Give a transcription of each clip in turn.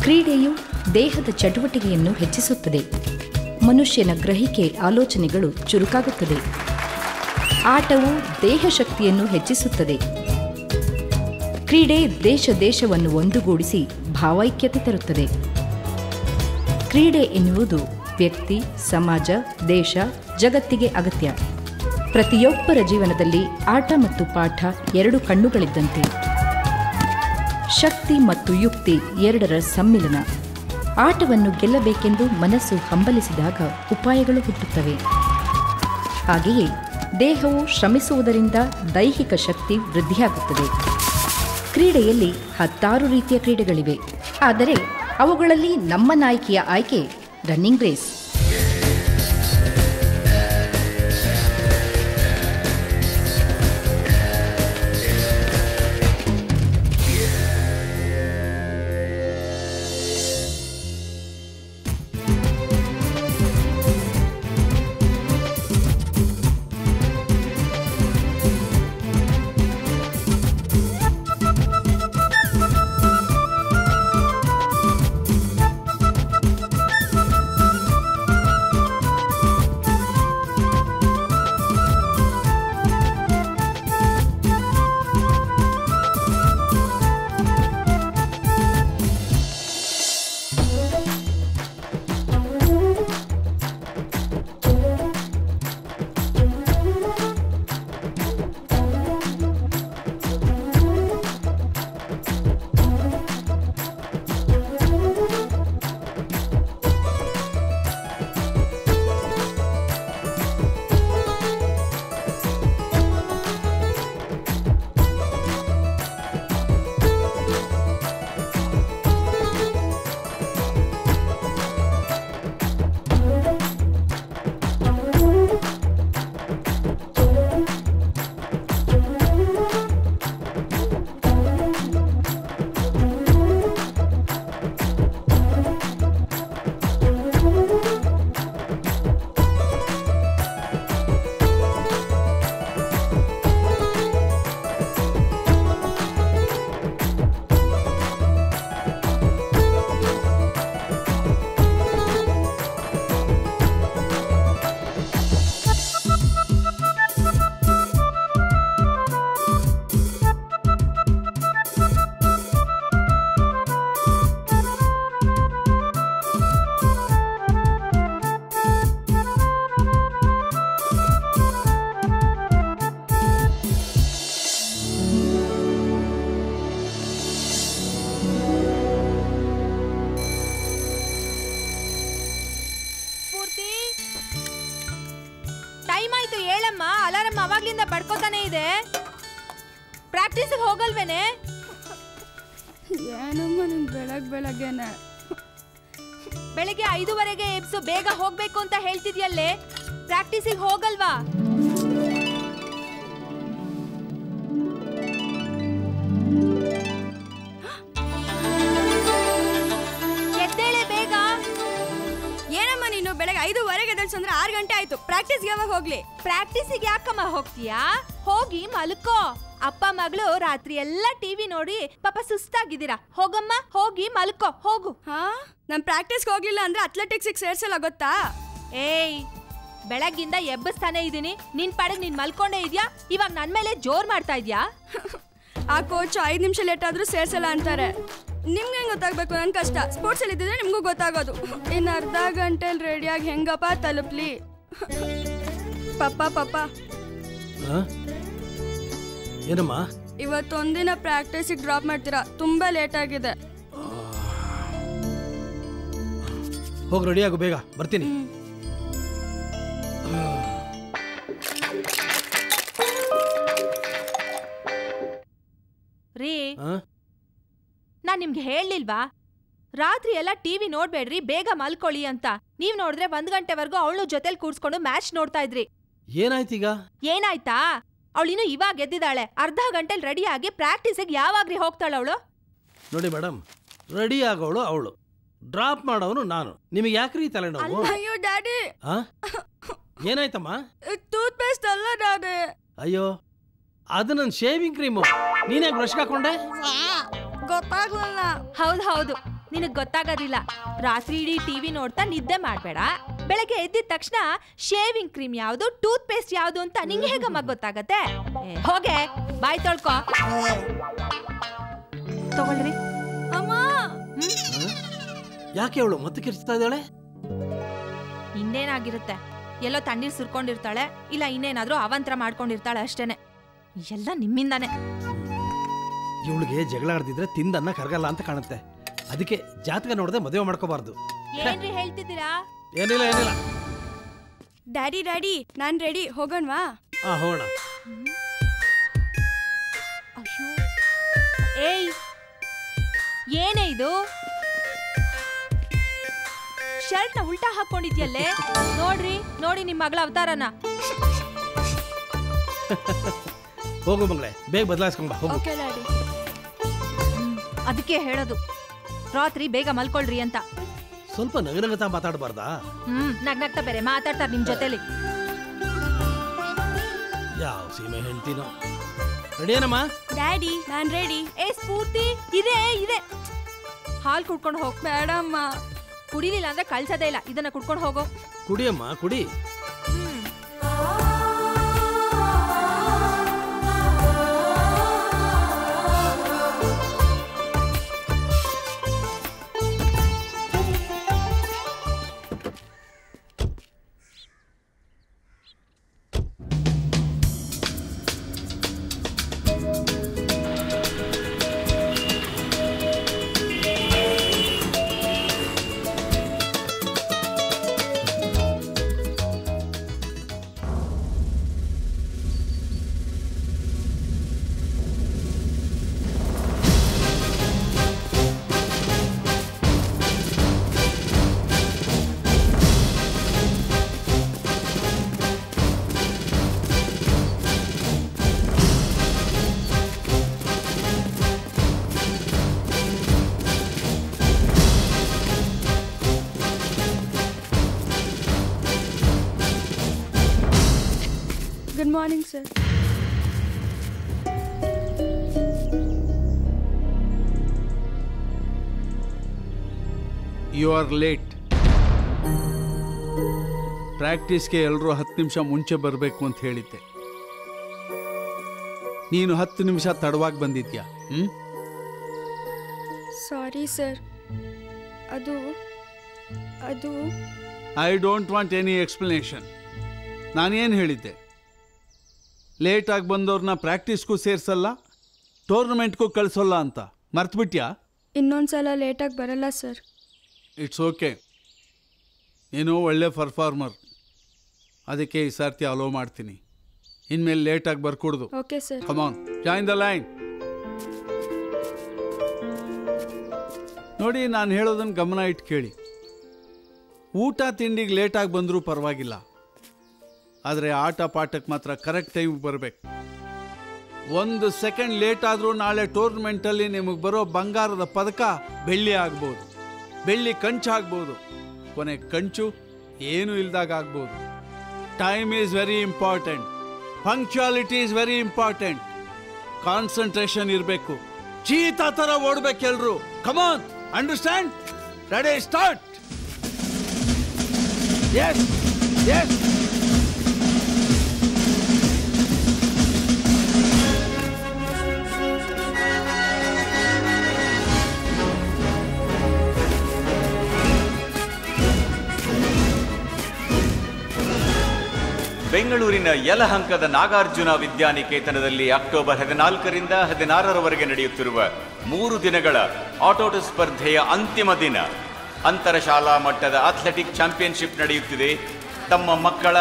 ಕ್ರೀಡೆಯು ದೇಹದ ಚಟುವಟಿಕೆಯನ್ನು ಹೆಚ್ಚಿಸುತ್ತದೆ. ಮನುಷ್ಯನ ಗ್ರಹಿಕೆ ಆಲೋಚನೆಗಳು ಚುರುಕಾಗುತ್ತದೆ. ಆಟವು ದೇಹ ಶಕ್ತಿಯನ್ನು ಹೆಚ್ಚಿಸುತ್ತದೆ. ಕ್ರೀಡೆ ದೇಶವನ್ನು ಒಂದುಗೂಡಿಸಿ ಭಾವೈಕ್ಯತೆ ತರುತ್ತದೆ. ಕ್ರೀಡೆ ಎನ್ನುವುದು ವ್ಯಕ್ತಿ, ಸಮಾಜ, ದೇಶ, ಜಗತ್ತಿಗೆ ಅಗತ್ಯ. ಪ್ರತಿಯೊಬ್ಬರ ಜೀವನದಲ್ಲಿ ಆಟ ಮತ್ತು ಪಾಠ ಎರಡು ಕಣ್ಣುಗಳಿದ್ದಂತೆ. ಶಕ್ತಿ ಮತ್ತು ಯುಕ್ತಿ ಎರಡರ ಸಮ್ಮಿಲನ. ಆಟವನ್ನು ಗೆಲ್ಲಬೇಕೆಂದು ಮನಸ್ಸು ಹಂಬಲಿಸಿದಾಗ ಉಪಾಯಗಳು ಹುಟ್ಟುತ್ತವೆ. ಹಾಗೆಯೇ ದೇಹವು ಶ್ರಮಿಸುವುದರಿಂದ ದೈಹಿಕ ಶಕ್ತಿ ವೃದ್ಧಿಯಾಗುತ್ತದೆ. ಕ್ರೀಡೆಯಲ್ಲಿ 10 ರೀತಿಯ ಕ್ರೀಡೆಗಳಿವೆ. ಆದರೆ ಅವುಗಳಲ್ಲಿ ನಮ್ಮ ನಾಯಕಿಯ ಆಯ್ಕೆ ರನ್ನಿಂಗ್ ರೇಸ್. ಬಡ್ಕೋತಾನೆ ಇದೆ. ಪ್ರಾಕ್ಟೀಸ್ ಹೋಗಲ್ವೇನೆ? ಏನಮ್ಮ ನಿನ್ ಬೆಳಗ್ಗೆನೆ ಬೆಳಿಗ್ಗೆ 5:30ಗೆ ಎಬ್ಸು, ಬೇಗ ಹೋಗ್ಬೇಕು ಅಂತ ಹೇಳ್ತಿದ್ಯಲ್ಲೇ. ಪ್ರಾಕ್ಟೀಸಿಗೆ ಹೋಗಲ್ವಾ? ಎದ್ದೇಳೆ ಬೇಗ. ಏನಮ್ಮ ನೀನು ಬೆಳಗ್ಗೆ 5:30ಗೆ ಎದ್ದೇಳ್ಸಂದ್ರೆ 6 ಗಂಟೆ ಆಯ್ತು. ಪ್ರಾಕ್ಟೀಸ್ಗೆ ಯಾವಾಗ ಹೋಗ್ಲಿ? ಪ್ರಾಕ್ಟೀಸಿಗೆ ಯಾಕಮ್ಮ ಹೋಗ್ತೀಯಾ? ಹೋಗಿ ಮಲ್ಕೋ. ಅಪ್ಪ ಮಗಳು ರಾತ್ರಿ ಎಲ್ಲ ಟಿವಿ ನೋಡಿ ಪಾಪ ಸುಸ್ತಾಗಿದ್ದೀರಾ. ಹೋಗಮ್ಮ, ಹೋಗಿ ಮಲ್ಕೋ, ಹೋಗು. ನಮ್ ಪ್ರಾಕ್ಟೀಸ್ಗೆ ಹೋಗ್ಲಿಲ್ಲ ಅಂದ್ರೆ ಅಥ್ಲೆಟಿಕ್ಸ್ ಸೇರ್ಸಲ್ಲ, ಗೊತ್ತಾ? ಏಯ್, ಬೆಳಗ್ಗಿಂದ ಎಬ್ಬಿಸ್ತಾನೆ ಇದೀನಿ, ನಿನ್ ಪಾಡಿಗೆ ನೀನ್ ಮಲ್ಕೊಂಡೇ ಇದ್ಯಾ. ಇವಾಗ ನನ್ ಮೇಲೆ ಜೋರ್ ಮಾಡ್ತಾ ಇದ್ಯಾ? ಆ ಕೋಚ್ 5 ನಿಮಿಷ ಲೇಟ್ ಆದ್ರೂ ಸೇರ್ಸಲ್ಲ ಅಂತಾರೆ. ನಿಮ್ಗೆ ಹೆಂಗ್ ಗೊತ್ತಾಗ್ಬೇಕು? ನನ್ ಕಷ್ಟ. ಸ್ಪೋರ್ಟ್ಸ್ ಅಲ್ಲಿ ಇದ್ದಿದ್ರೆ ನಿಮ್ಗೂ ಗೊತ್ತಾಗೋದು. ಇನ್ ಅರ್ಧ ಗಂಟೆಲಿ ರೆಡಿಯಾಗಿ ಹೆಂಗಪ್ಪ ತಲುಪ್ಲಿ? ಪಪ್ಪ ಏನಮ್ಮ, ಇವತ್ತೊಂದಿನ ಪ್ರಾಕ್ಟೀಸಿಗೆ ಡ್ರಾಪ್ ಮಾಡ್ತೀರಾ? ತುಂಬಾ ಲೇಟ್ ಆಗಿದೆ. ಹೋಗಿ ರೆಡಿ ಆಗು, ಬೇಗ ಬರ್ತೀನಿ. ರೀ, ನಾನ್ ನಿಮ್ಗೆ ಹೇಳಿಲ್ವಾ ರಾತ್ರಿ ಎಲ್ಲ ಟಿವಿ ನೋಡ್ಬೇಡ್ರಿ, ಬೇಗ ಮಲ್ಕೊಳ್ಳಿ ಅಂತ? ನೀವ್ ನೋಡಿದ್ರೆ 1 ಗಂಟೆವರೆಗೂ ಅವಳು ಜೊತೆಲಿ ಕೂರ್ಸ್ಕೊಂಡು ಮ್ಯಾಚ್ ನೋಡ್ತಾ ಇದ್ರಿ. ಏನಾಯ್ತೀಗ? ಏನಾಯ್ತಾ? ಅವಳಿನ್ನು ಇವಾಗ ಎದ್ದಿದ್ದಾಳೆ. ಅರ್ಧ ಗಂಟೆಲಿ ರೆಡಿ ಆಗಿ ಪ್ರಾಕ್ಟೀಸಿಗೆ ಯಾವಾಗ್ರಿ ಹೋಗ್ತಾಳ ಅವಳು? ನೋಡಿ ಮೇಡಮ್, ರೆಡಿ ಆಗೋಳು ಅವಳು, ಡ್ರಾಪ್ ಮಾಡೋನು ನಾನು. ನಿಮಗೆ ಯಾಕ್ರಿ ತಲೆನೋವು? ಅಯ್ಯೋ ಡ್ಯಾಡಿ, ಏನಾಯ್ತಮ್ಮ? ಟೂತ್ ಪೇಸ್ಟ್ ಅಲ್ಲ ಡ್ಯಾಡಿ. ಅಯ್ಯೋ, ಅದು ನನ್ನ ಶೇವಿಂಗ್ ಕ್ರೀಮು. ನೀನ್ಯಾಕೆ ಬ್ರಷ್ ಹಾಕೊಂಡೆ? ಗೊತ್ತಾಗ್ಲಲ್ಲ. ಹೌದು ನಿನಗ್ ಗೊತ್ತಾಗೋದಿಲ್ಲ. ರಾತ್ರಿ ಇಡೀ ಟಿವಿ ನೋಡ್ತಾ ನಿದ್ದೆ ಮಾಡ್ಬೇಡ. ಬೆಳಗ್ಗೆ ಎದ್ದಿದ ತಕ್ಷಣ ಶೇವಿಂಗ್ ಕ್ರೀಮ್ ಯಾವ್ದು, ಟೂತ್ ಪೇಸ್ಟ್ ಯಾವ್ದು ಅಂತ ನಿಂಗೆ ಹೇಗಮ್ಮ ಗೊತ್ತಾಗತ್ತೆ? ಹೋಗೆ ಬಾಯ್ ತೊಳ್ಕೊ. ತಗೊಳ್ರಿ. ಅಮ್ಮ ಯಾಕೆ ಅವಳು ಮತ್ತೆ ಕಿರ್ಚ್ತಾ ಇದ್ದಾಳೆ? ಇನ್ನೇನಾಗಿರುತ್ತೆ, ಎಲ್ಲೋ ತಣ್ಣೀರ್ ಸುರ್ಕೊಂಡಿರ್ತಾಳೆ, ಇಲ್ಲ ಇನ್ನೇನಾದ್ರೂ ಅವಂತರ ಮಾಡ್ಕೊಂಡಿರ್ತಾಳೆ ಅಷ್ಟೇನೆ. ಎಲ್ಲ ನಿಮ್ಮಿಂದಾನೆ. ಇವಳಿಗೆ ಜಗಳ ಆಡ್ದಿದ್ರೆ ತಿಂದನ್ನ ಕರಗಲ್ಲ ಅಂತ ಕಾಣುತ್ತೆ. ಅದಕ್ಕೆ ಜಾತಕ ನೋಡದೆ ಮದುವೆ ಮಾಡ್ಕೋಬಾರ್ದು. ಏನ್ರಿ ಹೇಳ್ತಿದ್ದೀರಾ? ಏನಿಲ್ಲ. ಡ್ಯಾಡಿ ನಾನ್ ರೆಡಿ, ಹೋಗೋಣವಾ? ಹೋಗೋಣ. ಅಯ್ಯೋ ಏಯ್, ಏನೇ ಇದು? ಶರ್ಟ್ ನ ಉಲ್ಟಾ ಹಾಕೊಂಡಿದ್ಯಲ್ಲೇ. ನೋಡಿ ನಿಮ್ ಮಗಳ ಅವತಾರನ. ಹೋಗು ಮಗಳೇ, ಬೇಗ ಬದಲಾಯಿಸ್ಕೊಂಡ್ ಬಾ. Okay daddy. ಅದಕ್ಕೆ ಹೇಳೋದು ರಾತ್ರಿ ಬೇಗ ಮಲ್ಕೊಳ್ರಿ ಅಂತ. ಸ್ವಲ್ಪ ನಗನಗತಾ ಮಾತಾಡಬಾರ್ದಾ? ನಗ್ನಗ್ತಾ ಬೇರೆ ಮಾತಾಡ್ತಾರೆ ನಿಮ್ ಜೊತೆಲಿ. ಯಾವ ಸೀಮೆ ಹೇಳ್ತೀನೋ. ರೆಡಿಯೇನಮ್ಮ? ಡ್ಯಾಡಿ ನಾನ್ ರೆಡಿ. ಸ್ಫೂರ್ತಿ ಇದೆ ಹಾಲ್ ಕುಡ್ಕೊಂಡು ಹೋಗ್. ಬೇಡಮ್ಮ. ಕುಡಿಲಿಲ್ಲ ಅಂದ್ರೆ ಕಳ್ಸೋದೇ ಇಲ್ಲ. ಇದನ್ನ ಕುಡ್ಕೊಂಡು ಹೋಗೋ. ಕುಡಿಯಮ್ಮ, ಕುಡಿ. Good morning, sir. You are late. ಪ್ರಾಕ್ಟೀಸ್ಗೆ ಎಲ್ಲರೂ 10 ನಿಮಿಷ ಮುಂಚೆ ಬರಬೇಕು ಅಂತ ಹೇಳಿದ್ದೆ. ನೀನು 10 ನಿಮಿಷ ತಡವಾಗಿ ಬಂದಿದ್ಯಾ? Sorry sir. ಅದು I don't want any explanation. ನಾನೇನು ಹೇಳಿದ್ದೆ? ಲೇಟಾಗಿ ಬಂದವ್ರನ್ನ ಪ್ರಾಕ್ಟೀಸ್ಗೂ ಸೇರಿಸಲ್ಲ, ಟೂರ್ನಮೆಂಟ್ಗೂ ಕಳಿಸೋಲ್ಲ ಅಂತ ಮರ್ತ್ಬಿಟ್ಯಾ? ಇನ್ನೊಂದ್ಸಲ ಲೇಟಾಗಿ ಬರಲ್ಲ ಸರ್. It's okay. ನೀನು ಒಳ್ಳೆ ಪರ್ಫಾರ್ಮರ್, ಅದಕ್ಕೆ ಈ ಸರ್ತಿ ಅಲೋ ಮಾಡ್ತೀನಿ. ಇನ್ಮೇಲೆ ಲೇಟಾಗಿ ಬರ್ಕೊಡ್ದು. Okay sir. Come on, join the line. ನೋಡಿ, ನಾನು ಹೇಳೋದನ್ನು ಗಮನ ಇಟ್ಟು ಕೇಳಿ. ಊಟ ತಿಂಡಿಗೆ ಲೇಟಾಗಿ ಬಂದರೂ ಪರವಾಗಿಲ್ಲ, ಆದರೆ ಆಟ ಪಾಠಕ್ಕೆ ಮಾತ್ರ ಕರೆಕ್ಟ್ ಟೈಮಿಗೆ ಬರಬೇಕು. 1 ಸೆಕೆಂಡ್ ಲೇಟ್ ಆದರೂ ನಾಳೆ ಟೂರ್ನಮೆಂಟಲ್ಲಿ ನಿಮಗೆ ಬರೋ ಬಂಗಾರದ ಪದಕ ಬೆಳ್ಳಿ ಆಗ್ಬೋದು, ಬೆಳ್ಳಿ ಕಂಚು ಆಗ್ಬೋದು, ಕೊನೆ ಕಂಚು ಏನೂ ಇಲ್ದಾಗ ಆಗ್ಬೋದು. Time is very important, punctuality is very important. Concentration ಇರಬೇಕು, ಚೀತಾ ಥರ ಓಡಬೇಕೆಲ್ಲರೂ. Come on, understand? Ready, start. Yes yes. ಬೆಂಗಳೂರಿನ ಯಲಹಂಕದ ನಾಗಾರ್ಜುನ ವಿದ್ಯಾನಿಕೇತನದಲ್ಲಿ ಅಕ್ಟೋಬರ್ 14ರಿಂದ 16ರವರೆಗೆ ನಡೆಯುತ್ತಿರುವ 3 ದಿನಗಳ ಆಟೋಟ ಸ್ಪರ್ಧೆಯ ಅಂತಿಮ ದಿನ. ಅಂತರಶಾಲಾ ಮಟ್ಟದ ಅಥ್ಲೆಟಿಕ್ ಚಾಂಪಿಯನ್ಶಿಪ್ ನಡೆಯುತ್ತಿದೆ. ತಮ್ಮ ಮಕ್ಕಳ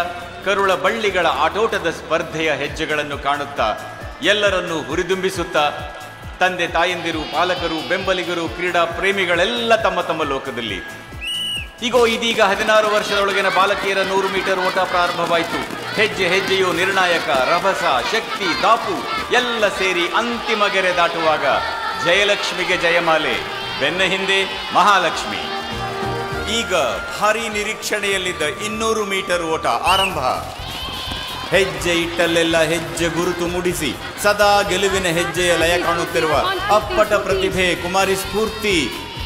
ಕರುಳ ಬಳ್ಳಿಗಳ ಆಟೋಟದ ಸ್ಪರ್ಧೆಯ ಹೆಜ್ಜೆಗಳನ್ನು ಕಾಣುತ್ತಾ, ಎಲ್ಲರನ್ನೂ ಹುರಿದುಂಬಿಸುತ್ತಾ, ತಂದೆ ತಾಯಂದಿರು, ಪಾಲಕರು, ಬೆಂಬಲಿಗರು, ಕ್ರೀಡಾ ಪ್ರೇಮಿಗಳೆಲ್ಲ ತಮ್ಮ ತಮ್ಮ ಲೋಕದಲ್ಲಿ. ಇದೀಗ 16 ವರ್ಷದೊಳಗಿನ ಬಾಲಕಿಯರ 100 ಮೀಟರ್ ಓಟ ಪ್ರಾರಂಭವಾಯಿತು. ಹೆಜ್ಜೆ ಹೆಜ್ಜೆಯು ನಿರ್ಣಾಯಕ. ರಭಸ, ಶಕ್ತಿ, ದಾಪು ಎಲ್ಲ ಸೇರಿ ಅಂತಿಮ ಗೆರೆ ದಾಟುವಾಗ ಜಯಲಕ್ಷ್ಮಿಗೆ ಜಯಮಾಲೆ, ಬೆನ್ನ ಹಿಂದೆ ಮಹಾಲಕ್ಷ್ಮಿ. ಈಗ ಭಾರೀ ನಿರೀಕ್ಷಣೆಯಲ್ಲಿದ್ದ 200 ಮೀಟರ್ ಓಟ ಆರಂಭ. ಹೆಜ್ಜೆ ಇಟ್ಟಲ್ಲೆಲ್ಲ ಹೆಜ್ಜೆ ಗುರುತು ಮೂಡಿಸಿ ಸದಾ ಗೆಲುವಿನ ಹೆಜ್ಜೆಯ ಲಯ ಕಾಣುತ್ತಿರುವ ಅಪ್ಪಟ ಪ್ರತಿಭೆ ಕುಮಾರಿ ಸ್ಫೂರ್ತಿ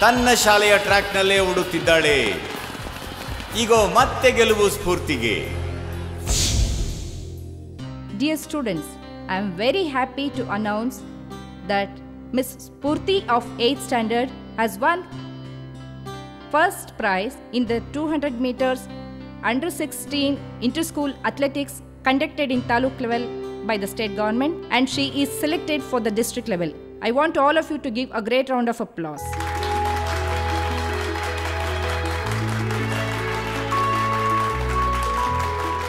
ತನ್ನ ಶಾಲೆಯ ಟ್ರ್ಯಾಕ್ನಲ್ಲೇ ಓಡುತ್ತಿದ್ದಾಳೆ. ಈಗೋ ಮತ್ತೆ ಗೆಲುವು ಸ್ಫೂರ್ತಿಗೆ. Dear students, I am very happy to announce that Miss Spurti of 8th standard has won first prize in the 200 meters under 16 inter-school athletics conducted in taluk level by the state government, and she is selected for the district level. I want all of you to give a great round of applause.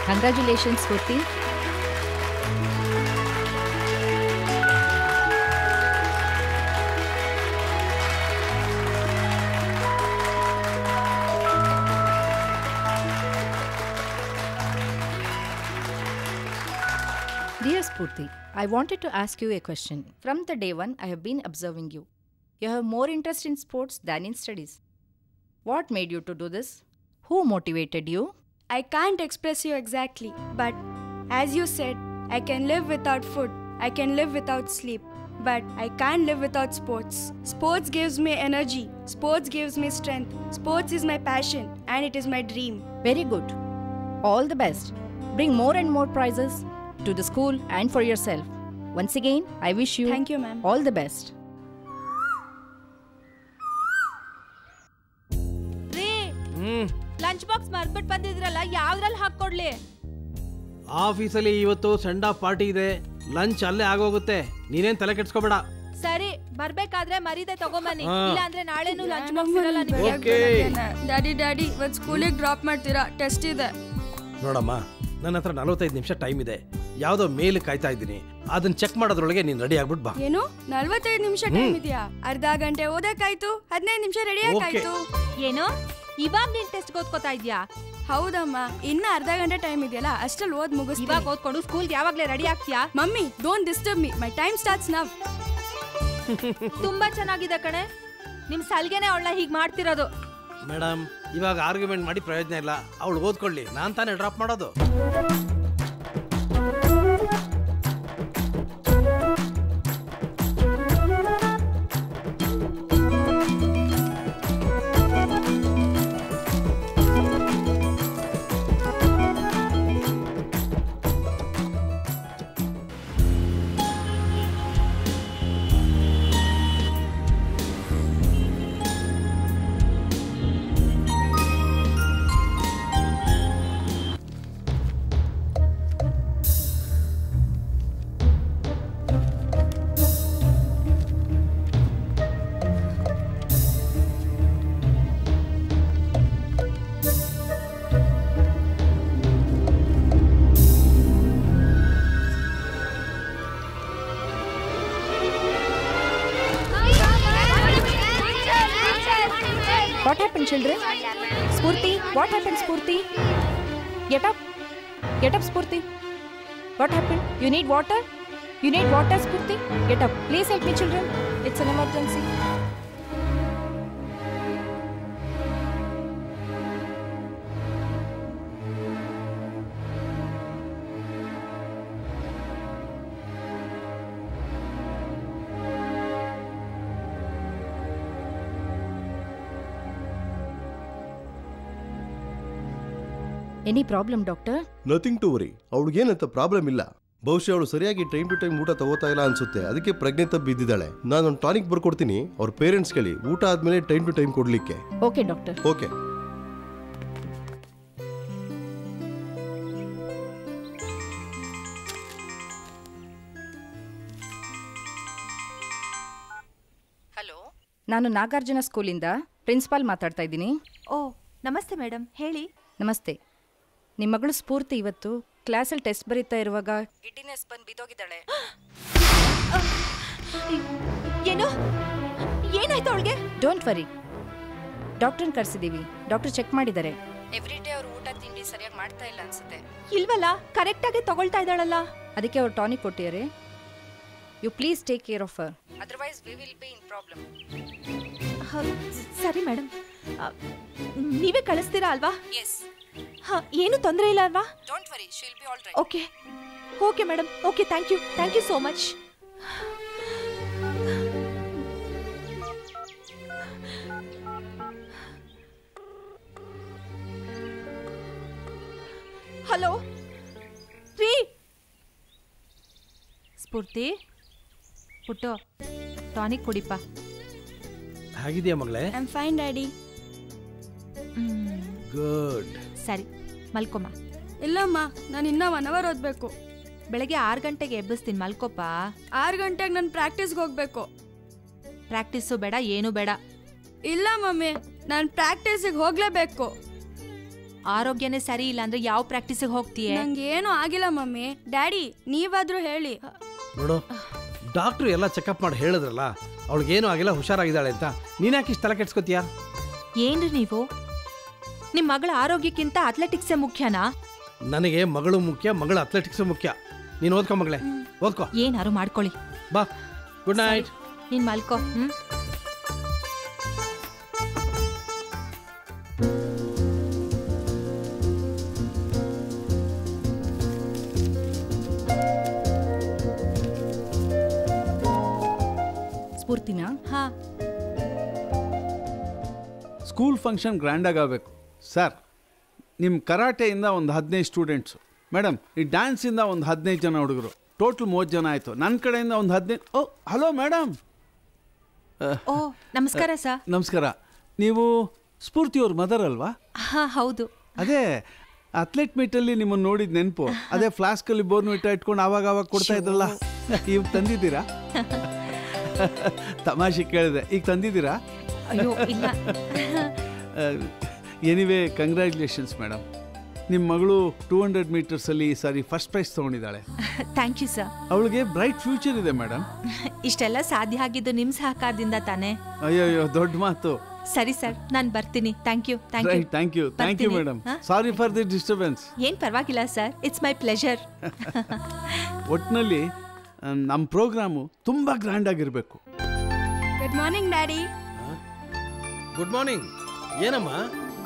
Congratulations, Spurti. Dear Spurti, I wanted to ask you a question. From the day one, I have been observing you. You have more interest in sports than in studies. What made you to do this? Who motivated you? I can't express you exactly, but as you said, I can live without food, I can live without sleep, but I can't live without sports. Sports gives me energy, sports gives me strength, sports is my passion and it is my dream. Very good. All the best. Bring more and more prizes to the school and for yourself. Once again, I wish you Thank you, ma'am. all the best. ರೀ lunch box ಮರ್ಬಿಟ್ಟು ಬಂದಿದ್ರಲ್ಲ, ಯಾವ್ದ್ರಲ್ಲಿ ಹಾಕೊಡ್ಲಿ? ಆಫೀಸಲ್ಲಿ ಇವತ್ತು send off party ಇದೆ, lunch ಅಲ್ಲೇ ಆಗೋಗುತ್ತೆ, ನೀನೇನ್ ತಲೆ ಕೆಡ್ಸ್ಕೊಬೇಡ. ಸರಿ, ಬರ್ಬೇಕಾದ್ರೆ ಮರೀದೆ ತಗೊಂಬನ್ನಿ, ಇಲ್ಲ ಅಂದ್ರೆ ನಾಳೆನೂ ಲಂಚ್ ಬಾಕ್ಸ್ ನಾನು ಇರಲ್ಲ ನಿಮ್ಗೆ. ಓಕೆ. ಡ್ಯಾಡಿ ಇವತ್ತು ಸ್ಕೂಲಿಗೆ ಡ್ರಾಪ್ ಮಾಡ್ತೀರಾ? ಟೆಸ್ಟ್ ಇದೆ. ನೋಡಮ್ಮ, ನನ್ನ ಹತ್ರ 45 ನಿಮಿಷ ಟೈಮ್ ಇದೆ. ಯಾವ್ದೋ ಮೇಲ್ ಕಾಯ್ತಾ ಇದ್ದೀನಿ, ಅದನ್ನ ಚೆಕ್ ಮಾಡೋದ್ರೊಳಗೆ ನೀನ್ ರೆಡಿ ಆಗ್ಬಿಟ್ಟು ಬಾ. ಏನು 45 ನಿಮಿಷ ಟೈಮ್ ಇದೆಯಾ? ಅರ್ಧ ಗಂಟೆ ಓದಕ್ಕಾಯ್ತು, 15 ನಿಮಿಷ ರೆಡಿ ಆಗಾಯ್ತು. ಏನು ಇವಾಗ ನೀನ್ ಟೆಸ್ಟ್ ಓದ್ಕೋತಾ ಇದ್ಯಾ? ಹೌದಮ್ಮ, ಇನ್ನ ಅರ್ಧ ಗಂಟೆ ಟೈಮ್ ಇದೆಯಲ್ಲ, ಅಷ್ಟ್ರಲ್ಲಿ ಓದ್ ಮುಗಿಸ್ತೀನಿ. ಇವಾಗ ಓದ್ಕೊಂಡು ಸ್ಕೂಲ್ಗೆ ಯಾವಾಗ್ಲೇ ರೆಡಿ ಆಗ್ತೀಯಾ? Mummy, don't disturb me, my time starts now. ತುಂಬಾ ಚೆನ್ನಾಗಿದೆ ಕಣೆ, ನಿಮ್ ಸಲ್ಗೆನೆ ಅವಳನ್ನ ಹೀಗ್ ಮಾಡ್ತಿರೋದು. ಮೇಡಮ್, ಇವಾಗ ಆರ್ಗ್ಯುಮೆಂಟ್ ಮಾಡಿ ಪ್ರಯೋಜನ ಇಲ್ಲ, ಅವಳು ಓದ್ಕೊಳ್ಳಿ, ನಾನ್ ತಾನೇ ಡ್ರಾಪ್ ಮಾಡೋದು. What happened, children? Spurti, what happened, Spurti? Get up. Get up, Spurti. What happened? You need water? You need water, Spurti? Get up. Please help me, children. It's an emergency. Any problem, doctor? Nothing to worry. ಅವಳಿಗೇನಂತ problem ಇಲ್ಲ. ಬಹುಶಃ ಅವಳು ಸರಿಯಾಗಿ time to time ಊಟ ತಗೋತಾ ಇಲ್ಲ ಅನ್ಸುತ್ತೆ, ಅದಕ್ಕೆ ಪ್ರಜ್ಞೆ ತಪ್ಪಿ ಬಿದ್ದಿದ್ದಾಳೆ. ನಾನೊಂದು ಟಾನಿಕ್ ಬರ್ಕೊಡ್ತೀನಿ, ಅವ್ರ ಪೇರೆಂಟ್ಸ್ ಗೆ ಊಟ ಆದ್ಮೇಲೆ ಟೈಮ್ ಟು ಟೈಮ್ ಕೊಡ್ಲಿಕ್ಕೆ. Okay, doctor. ಓಕೆ. ಹಲೋ, ನಾನು ನಾಗಾರ್ಜುನ ಸ್ಕೂಲಿಂದ ಪ್ರಿನ್ಸಿಪಾಲ್ ಮಾತಾಡ್ತಾ ಇದ್ದೀನಿ. ಓ, ನಮಸ್ತೆ ಮೇಡಮ್, ಹೇಳಿ. ನಮಸ್ತೆ. ನಿಮ್ಮ ಮಗಳು ಸ್ಫೂರ್ತಿ ಇವತ್ತು ಕ್ಲಾಸಲ್ಲಿ ಟೆಸ್ಟ್ ಬರೀತಾ ಇರುವಾಗ ಗಿಡ್ಡಿನೆಸ್ ಬಂದು ಬಿದ್ದೋಗಿದ್ದಾಳೆ. ಏನು? ಏನಾಯ್ತು ಅವಳಿಗೆ? ಡೋಂಟ್ ವರಿ, ಡಾಕ್ಟರ್ನ ಕರೆಸಿದ್ದೀವಿ. ಡಾಕ್ಟರ್ ಚೆಕ್ ಮಾಡಿದ್ದಾರೆ. ಎವ್ರಿ ಡೇ ಅವ್ರು ಊಟ ತಿಂಡಿ ಸರಿಯಾಗಿ ಮಾಡ್ತಾ ಇಲ್ಲ ಅನ್ಸುತ್ತೆ. ಇಲ್ವಲ್ಲ, ಕರೆಕ್ಟಾಗಿ ತಗೊಳ್ತಾ ಇದ್ದಾಳಲ್ಲ. ಅದಕ್ಕೆ ಅವ್ರು ಟಾನಿಕ್ ಕೊಟ್ಟಿದ್ದಾರೆ. You please take care of her, otherwise we will be in problem. ಸರಿ ಮೇಡಮ್, ನೀವೇ ಕಳಿಸ್ತೀರಾ ಅಲ್ವಾ? ಎಸ್. ಹಾ, ಏನು ತೊಂದರೆ ಇಲ್ಲ ಅಲ್ವಾ? Don't worry, she'll be all right. Okay okay madam, okay, thank you so much. Hello ರೀ. ಸ್ಫೂರ್ತಿ ಪುಟ್ಟು, ಟಾನಿಕ್ ಕುಡಿಪ. ಹಾಗಿದೆಯಾ ಮಗಳೇ? I am fine daddy. Good. ಸರಿ, ಮಲ್ಕೊಮ್ಮ. ಇಲ್ಲಮ್ಮ, ನಾನು ಇನ್ನೂ 1 ಅವರ್ ಓದಬೇಕು. ಬೆಳಗ್ಗೆ 6 ಗಂಟೆಗೆ ಎಬ್ಬಿಸ್ತೀನಿ, ಮಲ್ಕೊಪ್ಪ. 6 ಗಂಟೆಗೆ ನಾನು ಪ್ರಾಕ್ಟೀಸ್ಗೆ ಹೋಗ್ಬೇಕು. ಪ್ರಾಕ್ಟೀಸು ಬೇಡ, ಏನೂ ಬೇಡ. ಇಲ್ಲ ಮಮ್ಮಿ, ನಾನು ಪ್ರಾಕ್ಟೀಸಿಗೆ ಹೋಗ್ಲೇಬೇಕು. ಆರೋಗ್ಯನೇ ಸರಿ ಇಲ್ಲ ಅಂದ್ರೆ ಯಾವ ಪ್ರಾಕ್ಟೀಸಿಗೆ ಹೋಗ್ತೀಯ? ನಂಗೆ ಏನೂ ಆಗಿಲ್ಲ ಮಮ್ಮಿ. ಡ್ಯಾಡಿ ನೀವಾದ್ರೂ ಹೇಳಿ. ನೋಡು, ಡಾಕ್ಟ್ರು ಎಲ್ಲ ಚೆಕಪ್ ಮಾಡಿ ಹೇಳಿದ್ರಲ್ಲ ಅವಳಿಗೇನು ಆಗಿಲ್ಲ, ಹುಷಾರಾಗಿದ್ದಾಳೆ ಅಂತ. ನೀನ್ಯಾಕೆ ಇಷ್ಟು ತಲೆ ಕೆಡ್ಸ್ಕೊತೀಯಾ? ಏನ್ರಿ ನೀವು? ನಿಮ್ಮ ಮಗಳ ಆರೋಗ್ಯಕ್ಕಿಂತ ಅಥ್ಲೆಟಿಕ್ಸೇ ಮುಖ್ಯನಾ? ನನಗೆ ಮಗಳು ಮುಖ್ಯ, ಮಗಳ ಅಥ್ಲೆಟಿಕ್ಸ್ ಮುಖ್ಯ. ನೀನು ಓದ್ಕೊ ಮಗಳೇ, ಓದ್ಕೊ. ಏನಾರು ಮಾಡ್ಕೊಳ್ಳಿ. ಬಾ, ಗುಡ್ ನೈಟ್. ನೀನ್ ಮಲ್ಕೋ. ಸ್ಫೂರ್ತಿನಾ? ಹಾ, ಸ್ಕೂಲ್ ಫಂಕ್ಷನ್ ಗ್ರ್ಯಾಂಡಾಗಿ ಆಗಬೇಕು ಸರ್. ನಿಮ್ಮ ಕರಾಟೆಯಿಂದ ಒಂದು 15 ಸ್ಟೂಡೆಂಟ್ಸು ಮೇಡಮ್, ಈ ಡ್ಯಾನ್ಸಿಂದ ಒಂದು 15 ಜನ ಹುಡುಗರು, ಟೋಟಲ್ 30 ಜನ ಆಯಿತು. ನನ್ನ ಕಡೆಯಿಂದ ಒಂದು 15. ಓ ಹಲೋ ಮೇಡಮ್. ಓ ನಮಸ್ಕಾರ ಸರ್. ನಮಸ್ಕಾರ. ನೀವು ಸ್ಫೂರ್ತಿಯವ್ರ ಮದರ್ ಅಲ್ವಾ? ಹಾ ಹೌದು. ಅದೇ ಅಥ್ಲೆಟ್ ಮೀಟಲ್ಲಿ ನಿಮ್ಮನ್ನು ನೋಡಿದ ನೆನಪು. ಅದೇ ಫ್ಲಾಸ್ಕಲ್ಲಿ ಬೋರ್ನ್ವಿಟಾ ಇಟ್ಕೊಂಡು ಆವಾಗ ಕೊಡ್ತಾ ಇದ್ರಲ್ಲ, ಈಗ ತಂದಿದ್ದೀರಾ? ತಮಾಷೆ ಕೇಳಿದೆ, ಈಗ ತಂದಿದ್ದೀರಾ? ಅಯ್ಯೋ ಇಲ್ಲ. Anyway congratulations madam. ನಿಮ್ಮ ಮಗಳು 200 ಮೀಟರ್ಸಲ್ಲಿ ಈ ಸಾರಿ ಫಸ್ಟ್ ಪ್ರೈಸ್ ತೊಗೊಂಡಿದ್ದಾಳೆ. Thank you sir. ಅವಳಿಗೆ ಬ್ರೈಟ್ ಫ್ಯೂಚರ್ ಇದೆ ಮೇಡಮ್. ಇಷ್ಟೆಲ್ಲ ಸಾಧ್ಯ ಆಗಿದ್ದು ನಿಮ್ಮ ಸಹಕಾರದಿಂದ ತಾನೇ? ಅಯ್ಯೋ ದೊಡ್ಡ ಮಾತು. ಸರಿ ಸರ್, ನಾನು ಬರ್ತೀನಿ. Thank you madam. Sorry for the disturbance. ಏನ್ ಪರವಾಗಿಲ್ಲ ಸರ್, ಇಟ್ಸ್ ಮೈ ಪ್ಲೆಜರ್. ಒಟ್ಟಿನಲ್ಲಿ ನಮ್ಮ ಪ್ರೋಗ್ರಾಮು ತುಂಬ ಗ್ರ್ಯಾಂಡ್ ಆಗಿರಬೇಕು. Good morning daddy. Good morning. ಏನಮ್ಮ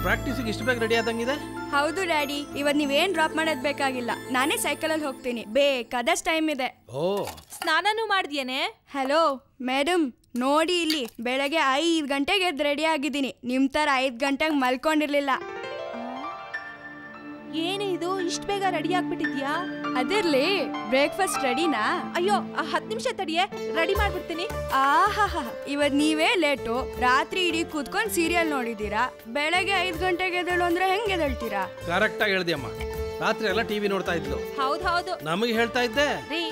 ಪ್ರಾಕ್ಟೀಸಿಗೆ ಇಷ್ಟು ಬೇಗ ರೆಡಿ ಆದಂಗಿದೆ? ಹೌದು ಡ್ಯಾಡಿ, ಇವತ್ತು ನೀವೇನ್ ಡ್ರಾಪ್ ಮಾಡೋದ್ ಬೇಕಾಗಿಲ್ಲ, ನಾನೇ ಸೈಕಲಲ್ಲಿ ಹೋಗ್ತೀನಿ. ಬೇಕಾದಷ್ಟು ಟೈಮ್ ಇದೆ. ಓ, ಸ್ನಾನನೂ ಮಾಡಿದ್ಯೇನೆ? ಹಲೋ ಮೇಡಮ್, ನೋಡಿ ಇಲ್ಲಿ, ಬೆಳಗ್ಗೆ 5 ಗಂಟೆಗೆ ಎದ್ದು ರೆಡಿ ಆಗಿದ್ದೀನಿ. ನಿಮ್ ತರ 5 ಗಂಟೆಗೆ ಮಲ್ಕೊಂಡಿರ್ಲಿಲ್ಲ. ಏನೇ ಇದು, ಇಷ್ಟು ಬೇಗ ರೆಡಿ ಆಗ್ಬಿಟ್ಟಿದ್ಯಾ? ಅದಿರ್ಲಿ, ಬ್ರೇಕ್ಫಾಸ್ಟ್ ರೆಡಿನಾ? ಅಯ್ಯೋ 10 ನಿಮಿಷ ತಡಿಯೇ, ರೆಡಿ ಮಾಡ್ಬಿಡ್ತೀನಿ. ಆಹಾ, ಇವತ್ ನೀವೇ ಲೇಟು. ರಾತ್ರಿ ಇಡೀ ಕೂತ್ಕೊಂಡು ಸೀರಿಯಲ್ ನೋಡಿದೀರಾ. ಬೆಳಗ್ಗೆ 5 ಗಂಟೆಗೆ ಎದ್ದೇಳು ಅಂದ್ರೆ ಹೆಂಗೆ ಎದ್ದೇಳ್ತೀರಾ? ಕರೆಕ್ಟ್ ಆಗಿ ಹೇಳ್ದಿಯಮ್ಮ. ರಾತ್ರಿ ಎಲ್ಲ ಟಿವಿ ನೋಡ್ತಾ ಇದ್ಲು. ಹೌದು. ನಮಗೆ ಹೇಳ್ತಾ ಇದ್ದೆ ರೀ,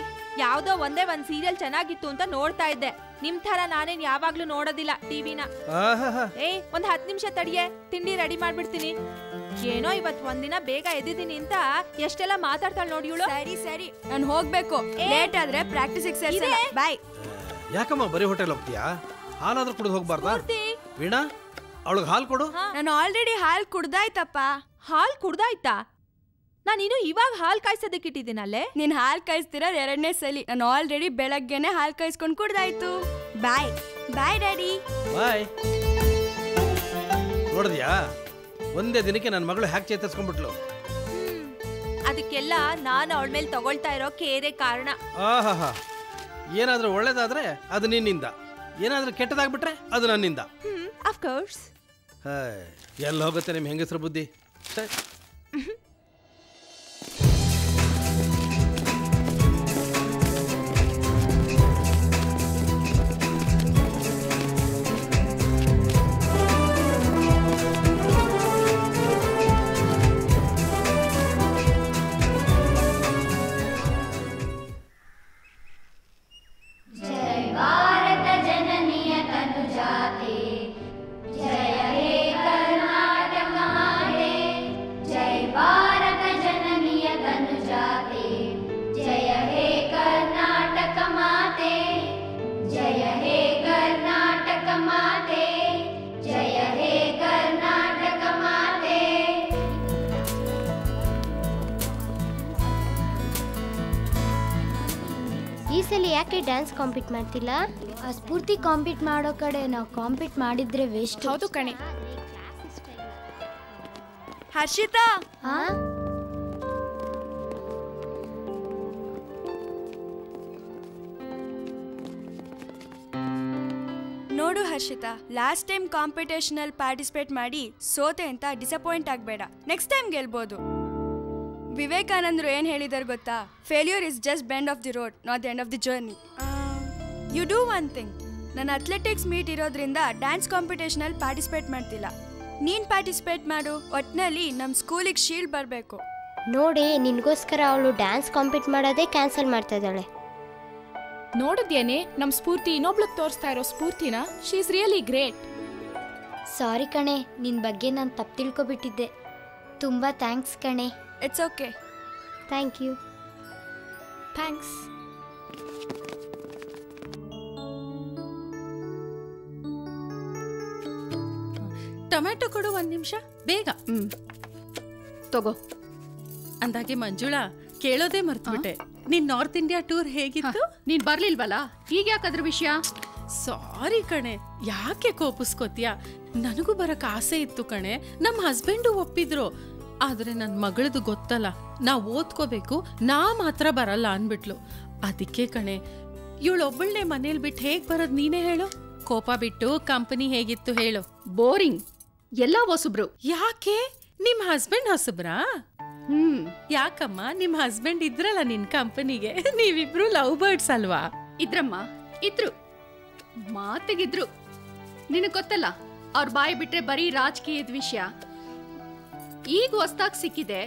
ಯಾವ್ದೋ ಒಂದ್ ಸೀರಿಯಲ್ ಚೆನ್ನಾಗಿತ್ತು ಅಂತ ನೋಡ್ತಾ ಇದ್ದೆ. ನಿಮ್ ತರ ನಾನೇನ್ ಯಾವಾಗ್ಲೂ ನೋಡೋದಿಲ್ಲ ಟಿವಿನ. ಒಂದ್ 10 ನಿಮಿಷ ತಡಿಯೇ, ತಿಂಡಿ ರೆಡಿ ಮಾಡ್ಬಿಡ್ತೀನಿ. ಏನೋ ಇವತ್ ಒಂದಿನ ಬೇಗ ಎದ್ದಿದ್ದೀನಿ ಅಂತ ಎಷ್ಟೆಲ್ಲ ಮಾತಾಡ್ತಾಳೆ ನೋಡಿ ಇವಳು. ಸರಿ, ನಾನು ಹೋಗ್ಬೇಕು. ಲೇಟ್ ಆದ್ರೆ ಪ್ರಾಕ್ಟೀಸ್ ಸೇರ್ಸಲ್ಲ. ಬಾಯ್. ಯಾಕಮ್ಮ ಬರೀ ಹೋಟೆಲ್ ಹೋಗ್ತೀಯಾ? ಹಾಲಾದ್ರೂ ಕುಡಿದು ಹೋಗ್ಬಾರ್ದಾ? ವೀಣಾ, ಅವಳಿಗೆ ಹಾಲು ಕೊಡು. ನಾನು ಆಲ್ರೆಡಿ ಹಾಲು ಕುಡ್ದಾಯ್ತಪ್ಪ. ಹಾಲ್ ಕುಡ್ದಾಯ್ತಾ? ನಾನಿನ್ನು ಇವಾಗ ಹಾಲ್ ಕಾಯ್ಸೋದಕ್ಕೆ ಇಟ್ಟಿದ್ದೀನಲ್ಲೇ. ನೀನ್ ಹಾಲ್ ಕಾಯಿಸ್ತಿರೋದು 2ನೇ ಸಲಿ. ನಾನು ಆಲ್ರೆಡಿ ಬೆಳಗ್ಗೆನೆ ಹಾಲ್ ಕಾಯಿಸ್ಕೊಂಡು ಕುಡ್ದಾಯ್ತು. ಬಾಯ್ ಡ್ಯಾಡಿ. ಬಾಯ್. ನೋಡಿದ್ಯಾ, ಒಂದೇ ದಿನಕ್ಕೆ ನನ್ನ ಮಗಳು ಹ್ಯಾಕ್ ಚೇತರಿಸ್ಕೊಂಡ್ಬಿಟ್ಲು. ಅದಕ್ಕೆಲ್ಲ ನಾನು ಅವಳ ಮೇಲೆ ತಗೊಳ್ತಾ ಇರೋ ಕೇರೆ ಕಾರಣ. ಆಹಾ, ಏನಾದ್ರೂ ಒಳ್ಳೇದಾದ್ರೆ ಅದು ನಿನ್ನಿಂದ, ಏನಾದ್ರೂ ಕೆಟ್ಟದಾಗ್ಬಿಟ್ರೆ ಅದು ನನ್ನಿಂದ. Of course. ಎಲ್ಲ ಹೋಗುತ್ತೆ ನಿಮ್ಮ ಹೆಂಗಸರ ಬುದ್ಧಿ. ಈ ಸಲ ಯಾಕೆ ಡ್ಯಾನ್ಸ್ ಕಾಂಪೀಟ್ ಮಾಡ್ತಿಲ್ಲ? ಆ ಸ್ಫೂರ್ತಿ ಕಾಂಪೀಟ್ ಮಾಡೋ ಕಡೆ ನಾವು ಕಾಂಪೀಟ್ ಮಾಡಿದ್ರೆ ವೇಸ್ಟ್. ಹೌದು ಕಣೆ. ಹರ್ಷಿತಾ, ಹಾ ನೋಡು ಹರ್ಷಿತಾ, ಲಾಸ್ಟ್ ಟೈಮ್ ಕಾಂಪಿಟೇಷನ್ ಅಲ್ಲಿ ಪಾರ್ಟಿಸಿಪೇಟ್ ಮಾಡಿ ಸೋತೆ ಅಂತ ಡಿಸಪಾಯಿಂಟ್ ಆಗಬೇಡ. ನೆಕ್ಸ್ಟ್ ಟೈಮ್ ಗೆಲ್ಬೋದು. ವಿವೇಕಾನಂದರು ಏನು ಹೇಳಿದಾರೆ ಗೊತ್ತಾ? Failure is just bend of the road, not the end of the journey. You do one thing. ನನ್ನ ಅಥ್ಲೆಟಿಕ್ಸ್ ಮೀಟ್ ಇರೋದ್ರಿಂದ ಡ್ಯಾನ್ಸ್ ಕಾಂಪಿಟೇಷನಲ್ಲಿ ಪಾರ್ಟಿಸಿಪೇಟ್ ಮಾಡ್ತಿಲ್ಲ. ನೀನು ಪಾರ್ಟಿಸಿಪೇಟ್ ಮಾಡು. ಒಟ್ಟಿನಲ್ಲಿ ನಮ್ಮ ಸ್ಕೂಲಿಗೆ ಶೀಲ್ಡ್ ಬರಬೇಕು. ನೋಡಿ, ನಿನಗೋಸ್ಕರ ಅವಳು ಡ್ಯಾನ್ಸ್ ಕಾಂಪೀಟ್ ಮಾಡೋದೇ ಕ್ಯಾನ್ಸಲ್ ಮಾಡ್ತಾ ಇದ್ದಾಳೆ. ನೋಡಿದ್ಯೇನೆ ನಮ್ಮ ಸ್ಫೂರ್ತಿ ಇನ್ನೊಬ್ಳಿಗೆ ತೋರಿಸ್ತಾ ಇರೋ ಸ್ಫೂರ್ತಿನ? She is really great. Sorry ಕಣೆ, ನಿನ್ನ ಬಗ್ಗೆ ನಾನು ತಪ್ಪು ತಿಳ್ಕೊಬಿಟ್ಟಿದ್ದೆ. ತುಂಬ ಥ್ಯಾಂಕ್ಸ್ ಕಣೆ. It's okay. Thank you. Thanks. Tomato ಕೊಡು, 1 ನಿಮಿಷ ಬೇಗ. ತಗೋ. ಅಂದಾಗೆ ಮಂಜುಳಾ, ಕೇಳೋದೇ ಮರ್ತ್ಬಿಟ್ಟೆ, ನಿನ್ ನಾರ್ತ್ ಇಂಡಿಯಾ ಟೂರ್ ಹೇಗಿತ್ತು? ನೀನ್ ಬರ್ಲಿಲ್ವಲ್ಲ, ಈಗ ಯಾಕದ್ರ ವಿಷಯ? ಸಾರಿ ಕಣೆ, ಯಾಕೆ ಕೋಪಿಸ್ಕೋತೀಯ? ನನಗೂ ಬರಕ್ ಆಸೆ ಇತ್ತು ಕಣೆ, ನಮ್ಮ ಹಸ್ಬೆಂಡು ಒಪ್ಪಿದ್ರು. ಆದ್ರೆ ನನ್ ಮಗಳದು ಗೊತ್ತಲ್ಲ, ನಾ ಓದ್ಕೋಬೇಕು, ನಾ ಮಾತ್ರ ಬರಲ್ಲ ಅನ್ಬಿಟ್ಲು. ಅದಕ್ಕೆ ಕಣೆ, ಇವಳೊಬ್ಬಳನ್ನೇ ಮನೇಲಿ ಬಿಟ್ಟು ಹೇಗ್ ಬರೋದ್ ನೀನೇ ಹೇಳು? ಕೋಪ ಬಿಟ್ಟು ಕಂಪನಿ ಹೇಗಿತ್ತು ಹೇಳು? ಬೋರಿಂಗ್, ಎಲ್ಲ ಹೊಸಬ್ರು. ಯಾಕೆ, ನಿಮ್ ಹಸ್ಬೆಂಡ್ ಹೊಸಬ್ರಾ? ಯಾಕಮ್ಮ, ನಿಮ್ ಹಸ್ಬೆಂಡ್ ಇದ್ರಲ್ಲ ನಿನ್ ಕಂಪನಿಗೆ, ನೀವಿಬ್ರು ಲವ್ ಬರ್ಡ್ಸ್ ಅಲ್ವಾ? ಇದ್ರಮ್ಮ, ಇದ್ರು, ಮಾತಿಗಿದ್ರು. ನಿನಗ್ ಗೊತ್ತಲ್ಲ, ಅವ್ರ ಬಾಯಿ ಬಿಟ್ರೆ ಬರೀ ರಾಜಕೀಯದ ವಿಷಯ. ಈಗ ಹೊಸ್ದಾಗ್ ಸಿಕ್ಕಿದೆ,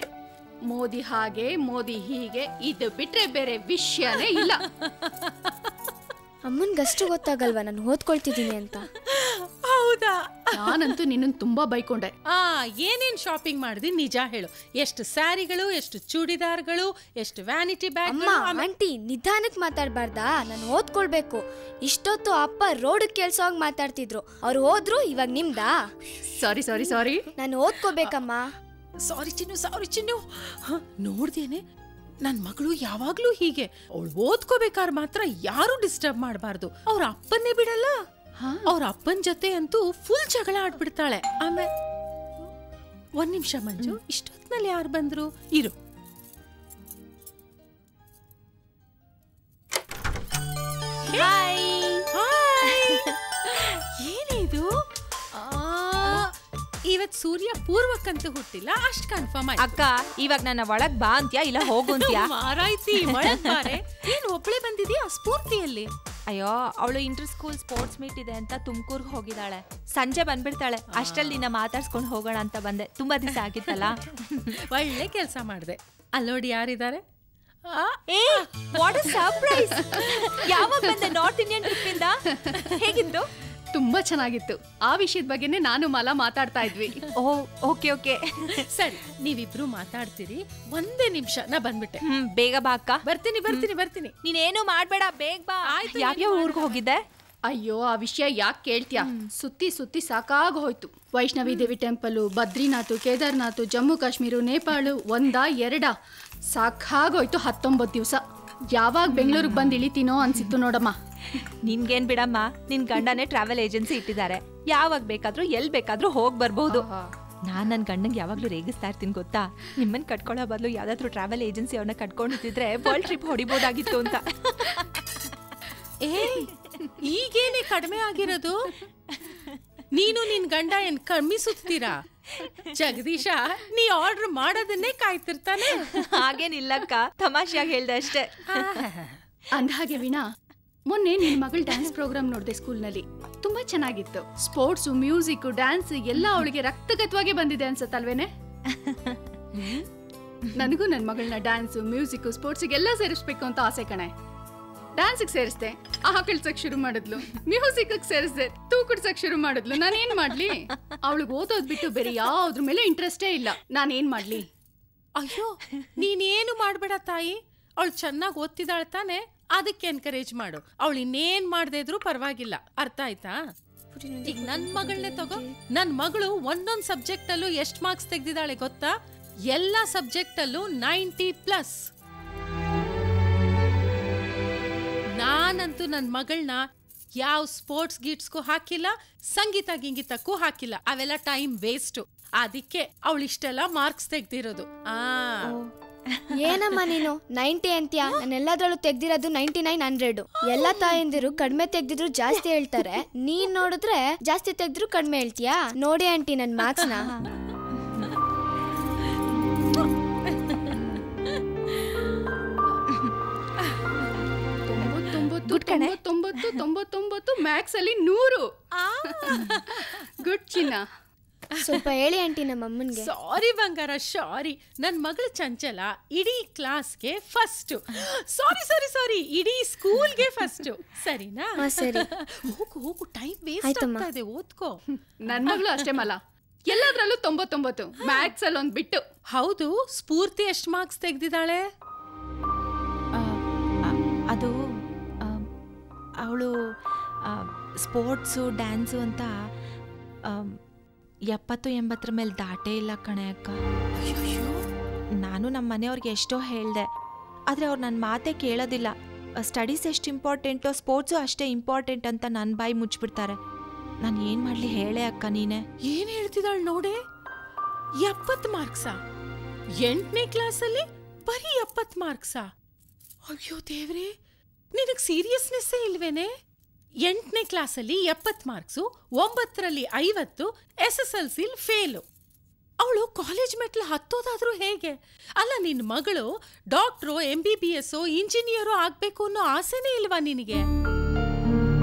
ಮೋದಿ ಹಾಗೆ ಮೋದಿ ಹೀಗೆ, ಇದು ಬಿಟ್ರೆ ಬೇರೆ ವಿಷಯನೇ ಇಲ್ಲ. ಅಮ್ಮನ್ಗಷ್ಟು ಗೊತ್ತಾಗಲ್ವಾ ನಾನು ಓದ್ಕೊಳ್ತಿದ್ದೀನಿ ಅಂತ? ಹೌದಾ? ನಾನಂತೂ ನಿನ್ನನ್ ತುಂಬಾ ಬೈಕೊಂಡೆ. ಏನೇನ್ ಶಾಪಿಂಗ್ ಮಾಡಿದಿ ನಿಜ ಹೇಳು? ಎಷ್ಟು ಸ್ಯಾರಿಗಳು, ಎಷ್ಟು ಚೂಡಿದಾರ್ಗಳು, ಎಷ್ಟು ವ್ಯಾನಿಟಿ ಬ್ಯಾಗ್? ಆಂಟಿ, ನಿಧಾನಕ್ಕೆ ಮಾತಾಡ್ಬಾರ್ದಾ? ನಾನು ಓದ್ಕೊಳ್ಬೇಕು. ಇಷ್ಟೊತ್ತು ಅಪ್ಪ ರೋಡ್ ಕೆಲ್ಸವಾಗಿ ಮಾತಾಡ್ತಿದ್ರು, ಅವ್ರು ಹೋದ್ರು. ಇವಾಗ ನಿಮ್ದಾ? ಸಾರಿ ಸಾರಿ ಸಾರಿ, ನಾನು ಓದ್ಕೋಬೇಕಮ್ಮ. ಸಾರಿ ಚಿನ್ನು. ನೋಡ್ದೇನೆ, ನನ್ ಮಗಳು ಯಾವಾಗ್ಲೂ ಹೀಗೆ. ಅವಳು ಓದ್ಕೋಬೇಕಾದ್ರೆ ಮಾತ್ರ ಯಾರು ಡಿಸ್ಟರ್ಬ್ ಮಾಡಬಾರ್ದು. ಅವ್ರ ಅಪ್ಪನ್ನೇ ಬಿಡಲ್ಲ. ಅವ್ರ ಅಪ್ಪನ್ ಜೊತೆ ಅಂತೂ ಫುಲ್ ಜಗಳ ಆಡ್ಬಿಡ್ತಾಳೆ. ಆಮೇಲೆ 1 ನಿಮಿಷ ಮಂಜು, ಇಷ್ಟೊತ್ನಲ್ಲಿ ಯಾರು ಬಂದ್ರು? ಇರು. ಏನಿದು? ಇವತ್ ಸೂರ್ಯ ಪೂರ್ವಕ್ಕಂತ ಹುಟ್ಟಿಲ್ಲ, ಅಷ್ಟ್ ಕನ್ಫರ್ಮ್ ಆಯ್ತು. ಅಕ್ಕ, ಇವಾಗ ನನ್ನ ಒಳಗ್ ಬಾ ಅಂತ್ಯಾ ಇಲ್ಲ ಹೋಗು ಅಂತ್ಯಾ? ಮಾರಾಯ್ತಿ, ಒಳಗ್ ಬಾರೆ. ಏನ್ ಒಬ್ಳೆ ಬಂದಿದ್ಯಾ ಸ್ಫೂರ್ತಿಯಲ್ಲಿ? ಅಯ್ಯೋ, ಅವಳು ಇಂಟರ್ ಸ್ಕೂಲ್ ಸ್ಪೋರ್ಟ್ಸ್ ಮೀಟ್ ಇದೆ ಅಂತ ತುಮಕೂರ್ಗೆ ಹೋಗಿದ್ದಾಳೆ. ಸಂಜೆ ಬಂದ್ಬಿಡ್ತಾಳೆ. ಅಷ್ಟರಲ್ಲಿ ನಿನ್ನ ಮಾತಾಡ್ಸ್ಕೊಂಡು ಹೋಗೋಣ ಅಂತ ಬಂದೆ. ತುಂಬಾ ದಿವಸ ಆಗಿತ್ತಲ್ಲ. ಒಳ್ಳೆ ಕೆಲಸ ಮಾಡಿದೆ. ಅಲ್ಲೋಡಿ ಯಾರಿದ್ದಾರೆ? ಏ, ವಾಟ್ ಅ ಸರ್ಪ್ರೈಸ್! ಯಾವಾಗ ಬಂದೆ ನಾರ್ತ್ ಇಂಡಿಯನ್ ಟ್ರಿಪ್ ಇಂದ? ಹೇಗಿತ್ತು? ತುಂಬಾ ಚೆನ್ನಾಗಿತ್ತು. ಆ ವಿಷಯದ ಬಗ್ಗೆನೇ ನಾನು ಮಾಲಾ ಮಾತಾಡ್ತಾ ಇದ್ವಿ. ಓಕೆ ಓಕೆ, ಸರಿ, ನೀವಿಬ್ರು ಮಾತಾಡ್ತೀರಿ. 1 ನಿಮಿಷ, ನಾ ಬಂದ್ಬಿಟ್ಟೆ. ಬೇಗ ಬಾ ಅಕ್ಕ. ಬರ್ತೀನಿ. ನೀನೇನು ಮಾಡ್ಬೇಡ, ಬೇಗ ಬಾ. ಯಾವ್ಯಾವ ಊರ್ಗೆ ಹೋಗಿದ್ದೆ? ಅಯ್ಯೋ, ಆ ವಿಷಯ ಯಾಕೆ ಕೇಳ್ತೀಯಾ? ಸುತ್ತಿ ಸಾಕಾಗ್ ಹೋಯ್ತು. ವೈಷ್ಣವಿ ದೇವಿ ಟೆಂಪಲ್, ಬದ್ರಿನಾಥ್, ಕೇದಾರ್ನಾಥ್, ಜಮ್ಮು ಕಾಶ್ಮೀರ, ನೇಪಾಳ, 1 2 ಸಾಕಾಗೋಯ್ತು. 19 ದಿವಸ. ಯಾವಾಗ ಬೆಂಗಳೂರಿಗೆ ಬಂದು ಇಳಿತೀನೋ ಅನ್ಸಿತ್ತು ನೋಡಮ್ಮ. ನಿನ್ಗೇನ್ ಬಿಡಮ್ಮ, ನಿನ್ ಗಂಡನೇ ಟ್ರಾವೆಲ್ ಏಜೆನ್ಸಿ ಇಟ್ಟಿದ್ದಾರೆ. ಯಾವಾಗ ಬೇಕಾದ್ರೂ ಎಲ್ ಬೇಕಾದ್ರೂ ಹೋಗ್ ಬರ್ಬಹುದು. ನಾನ್ ನನ್ ಗಂಡಂಗೆ ಯಾವಾಗ್ಲೂ ರೇಗಿಸ್ತಾ ಇರ್ತೀನಿ ಗೊತ್ತಾ? ನಿಮ್ಮನ್ ಕಟ್ಕೊಳ್ಳೋ ಬದಲು ಯಾವ್ದಾದ್ರು ಟ್ರಾವೆಲ್ ಏಜೆನ್ಸಿ ಅವ್ರನ್ನ ಕಟ್ಕೊಂಡಿದ್ರೆ ವರ್ಲ್ಡ್ ಟ್ರಿಪ್ ಹೊಡಿಬೋದಾಗಿತ್ತು ಅಂತ. ಈಗೇನೆ ಕಡಿಮೆ ಆಗಿರೋದು? ನೀನು ನಿನ್ ಗಂಡ ಏನ್ ಕಮ್ಮಿ ಸುತ್ತೀರಾ? ಜಗದೀಶ, ನೀ ಆರ್ಡರ್ ಮಾಡೋದನ್ನೇ ಕಾಯ್ತಿರ್ತಾನೆ. ಹಾಗೇನಿಲ್ಲಕ್ಕ, ತಮಾಷೆಯಾಗಿ ಹೇಳ್ದೆ ಅಷ್ಟೇ. ಅಂದಹಾಗೆ ವೀಣಾ, ಮೊನ್ನೆ ನಿನ್ ಮಗಳ ಡ್ಯಾನ್ಸ್ ಪ್ರೋಗ್ರಾಮ್ ನೋಡಿದೆ ಸ್ಕೂಲ್ನಲ್ಲಿ. ತುಂಬಾ ಚೆನ್ನಾಗಿತ್ತು. ಸ್ಪೋರ್ಟ್ಸ್, ಮ್ಯೂಸಿಕ್, ಡ್ಯಾನ್ಸ್ ಎಲ್ಲ ಅವಳಿಗೆ ರಕ್ತಗತವಾಗಿ ಬಂದಿದೆ ಅನ್ಸತ್ತಲ್ವೇನೆ? ನನಗೂ ನನ್ನ ಮಗಳನ್ನ ಡ್ಯಾನ್ಸ್, ಮ್ಯೂಸಿಕ್, ಸ್ಪೋರ್ಟ್ಸ್ಗೆಲ್ಲ ಸೇರಿಸ್ಬೇಕು ಅಂತ ಆಸೆ ಕಣೆ. ಡ್ಯಾನ್ಸಿಗೆ ಸೇರಿಸ್ದೆ, ಆಕಳ್ಸಕ್ ಶುರು ಮಾಡಿದ್ಲು. ಮ್ಯೂಸಿಕ್ ಸೇರಿಸ್ದೆ, ತೂಕಡ್ಸಕ್ ಶುರು ಮಾಡಿದ್ಲು. ನಾನೇನ್ ಮಾಡ್ಲಿ? ಅವಳಿಗೆ ಓದೋದ್ ಬಿಟ್ಟು ಬೇರೆ ಯಾವ್ದ್ರ ಮೇಲೆ ಇಂಟ್ರೆಸ್ಟೇ ಇಲ್ಲ. ನಾನೇನ್ ಮಾಡ್ಲಿ? ಅಯ್ಯೋ, ನೀನೇನು ಮಾಡ್ಬೇಡ ತಾಯಿ. ಅವಳು ಚೆನ್ನಾಗಿ ಓದ್ತಿದ್ದಾಳೆ ತಾನೆ, ಅದಕ್ಕೆ ಎನ್ಕರೇಜ್ ಮಾಡು. ಅವಳು ಇನ್ನೇನ್ ಮಾಡದೇ ಇದ್ರು ಪರವಾಗಿಲ್ಲ. ಅರ್ಥ ಆಯ್ತಾ? ಈಗ ನನ್ ಮಗಳನ್ನೇ ತಗೋ. ನನ್ ಮಗಳು ಒಂದೊಂದ್ ಸಬ್ಜೆಕ್ಟ್ ಅಲ್ಲೂ ಎಷ್ಟ್ ಮಾರ್ಕ್ಸ್ ತೆಗ್ದಿದ್ದಾಳೆ ಗೊತ್ತಾ? ಎಲ್ಲಾ ಸಬ್ಜೆಕ್ಟ್ ಅಲ್ಲೂ 90+. ನಾನಂತೂ ನನ್ ಮಗಳನ್ನ ಯಾವ ಸ್ಪೋರ್ಟ್ಸ್ ಗೀಟ್ಸ್ಗೂ ಹಾಕಿಲ್ಲ, ಸಂಗೀತ ಗಿಂಗೀತಕ್ಕೂ ಹಾಕಿಲ್ಲ. ಅವೆಲ್ಲ ಟೈಮ್ ವೇಸ್ಟ್. ಅದಕ್ಕೆ ಅವಳಿಷ್ಟೆಲ್ಲ ಮಾರ್ಕ್ಸ್ ತೆಗ್ದಿರೋದು. ಏನಮ್ಮ ನೀನು 90 ಅಂತ್ಯಾ? ನಾನೆಲ್ಲದ್ರಲ್ಲೂ ತೆಗ್ದಿರೋದು 9900. ಎಲ್ಲ ತಾಯಂದಿರು ಕಡಿಮೆ ತೆಗ್ದಿದ್ರು ಜಾಸ್ತಿ ಹೇಳ್ತಾರೆ, ನೀನ್ ನೋಡಿದ್ರೆ ಜಾಸ್ತಿ ತೆಗ್ದ್ರು ಕಡಿಮೆ ಹೇಳ್ತೀಯಾ? ನೋಡಿ ಆಂಟಿ ನನ್ ಮಾರ್ಕ್ಸ್ನ. ಮ್ಯಾಕ್ಸ್ ಅಲ್ಲಿ 100. ಗುಡ್ ಚಿನ್ನ. ಸ್ವಲ್ಪ ಹೇಳಿ ಆಂಟಿ ನಮ್ಮ ಅಮ್ಮನ್ಗೆ. ಸಾರಿ ಬಂಗಾರ, ಸಾರಿ. ನನ್ನ ಮಗಳು ಚಂಚಲ ಇಡೀ ಕ್ಲಾಸ್ಗೆ ಫಸ್ಟ್. ಸಾರಿ ಇಡೀ ಸ್ಕೂಲ್ಗೆ ಫಸ್ಟ್. ಸರಿನಾ? ಸರಿ. ಹೋಗು ಟೈಮ್ ವೇಸ್ಟ್ ಆಗ್ತಾ ಇದೆ, ಓದ್ಕೋ. ನನ್ನ ಮಗಳು ಅಷ್ಟೇ ಮಲ, ಎಲ್ಲದ್ರಲ್ಲೂ 99, ಮ್ಯಾಕ್ಸ್ ಅಲ್ಲಿ ಒಂದ್ ಬಿಟ್ಟು. ಹೌದು, ಸ್ಫೂರ್ತಿ ಎಷ್ಟು ಮಾರ್ಕ್ಸ್ ತೆಗ್ದಿದ್ದಾಳೆ? ಅದು ಅವಳು ಸ್ಪೋರ್ಟ್ಸು ಡ್ಯಾನ್ಸು ಅಂತ 70-80 ಮೇಲೆ ದಾಟೇ ಇಲ್ಲ ಕಣೆ ಅಕ್ಕ. ನಾನು ನಮ್ಮ ಮನೆಯವ್ರಿಗೆ ಎಷ್ಟೋ ಹೇಳಿದೆ, ಆದರೆ ಅವ್ರು ನನ್ನ ಮಾತೇ ಕೇಳೋದಿಲ್ಲ. ಸ್ಟಡೀಸ್ ಎಷ್ಟು ಇಂಪಾರ್ಟೆಂಟೋ ಸ್ಪೋರ್ಟ್ಸು ಅಷ್ಟೇ ಇಂಪಾರ್ಟೆಂಟ್ ಅಂತ ನನ್ನ ಬಾಯಿ ಮುಚ್ಚಿಬಿಡ್ತಾರೆ. ನಾನು ಏನು ಮಾಡಲಿ ಹೇಳೇ ಅಕ್ಕ ನೀನೆ. ಏನು ಹೇಳ್ತಿದ್ದಾಳೆ ನೋಡೆ? 70 ಮಾರ್ಕ್ಸಾ? 8ನೇ ಕ್ಲಾಸಲ್ಲಿ ಬರೀ 70 ಮಾರ್ಕ್ಸಾ? ಅಯ್ಯೋ ದೇವ್ರೆ, ನಿನಗೆ ಸೀರಿಯಸ್ನೆಸ್ಸೇ ಇಲ್ವೇನೆ? 8ನೇ ಕ್ಲಾಸಲ್ಲಿ 70 ಮಾರ್ಕ್ಸು, 9ರಲ್ಲಿ 50, SSLC ಫೇಲು. ಅವಳು ಕಾಲೇಜ್ ಮೆಟ್ಲು ಹತ್ತೋದಾದ್ರೂ ಹೇಗೆ? ಅಲ್ಲ, ನಿನ್ನ ಮಗಳು ಡಾಕ್ಟ್ರು, MBBS, ಇಂಜಿನಿಯರು ಆಗ್ಬೇಕು ಅನ್ನೋ ಆಸೆನೇ ಇಲ್ವಾ ನಿನಗೆ?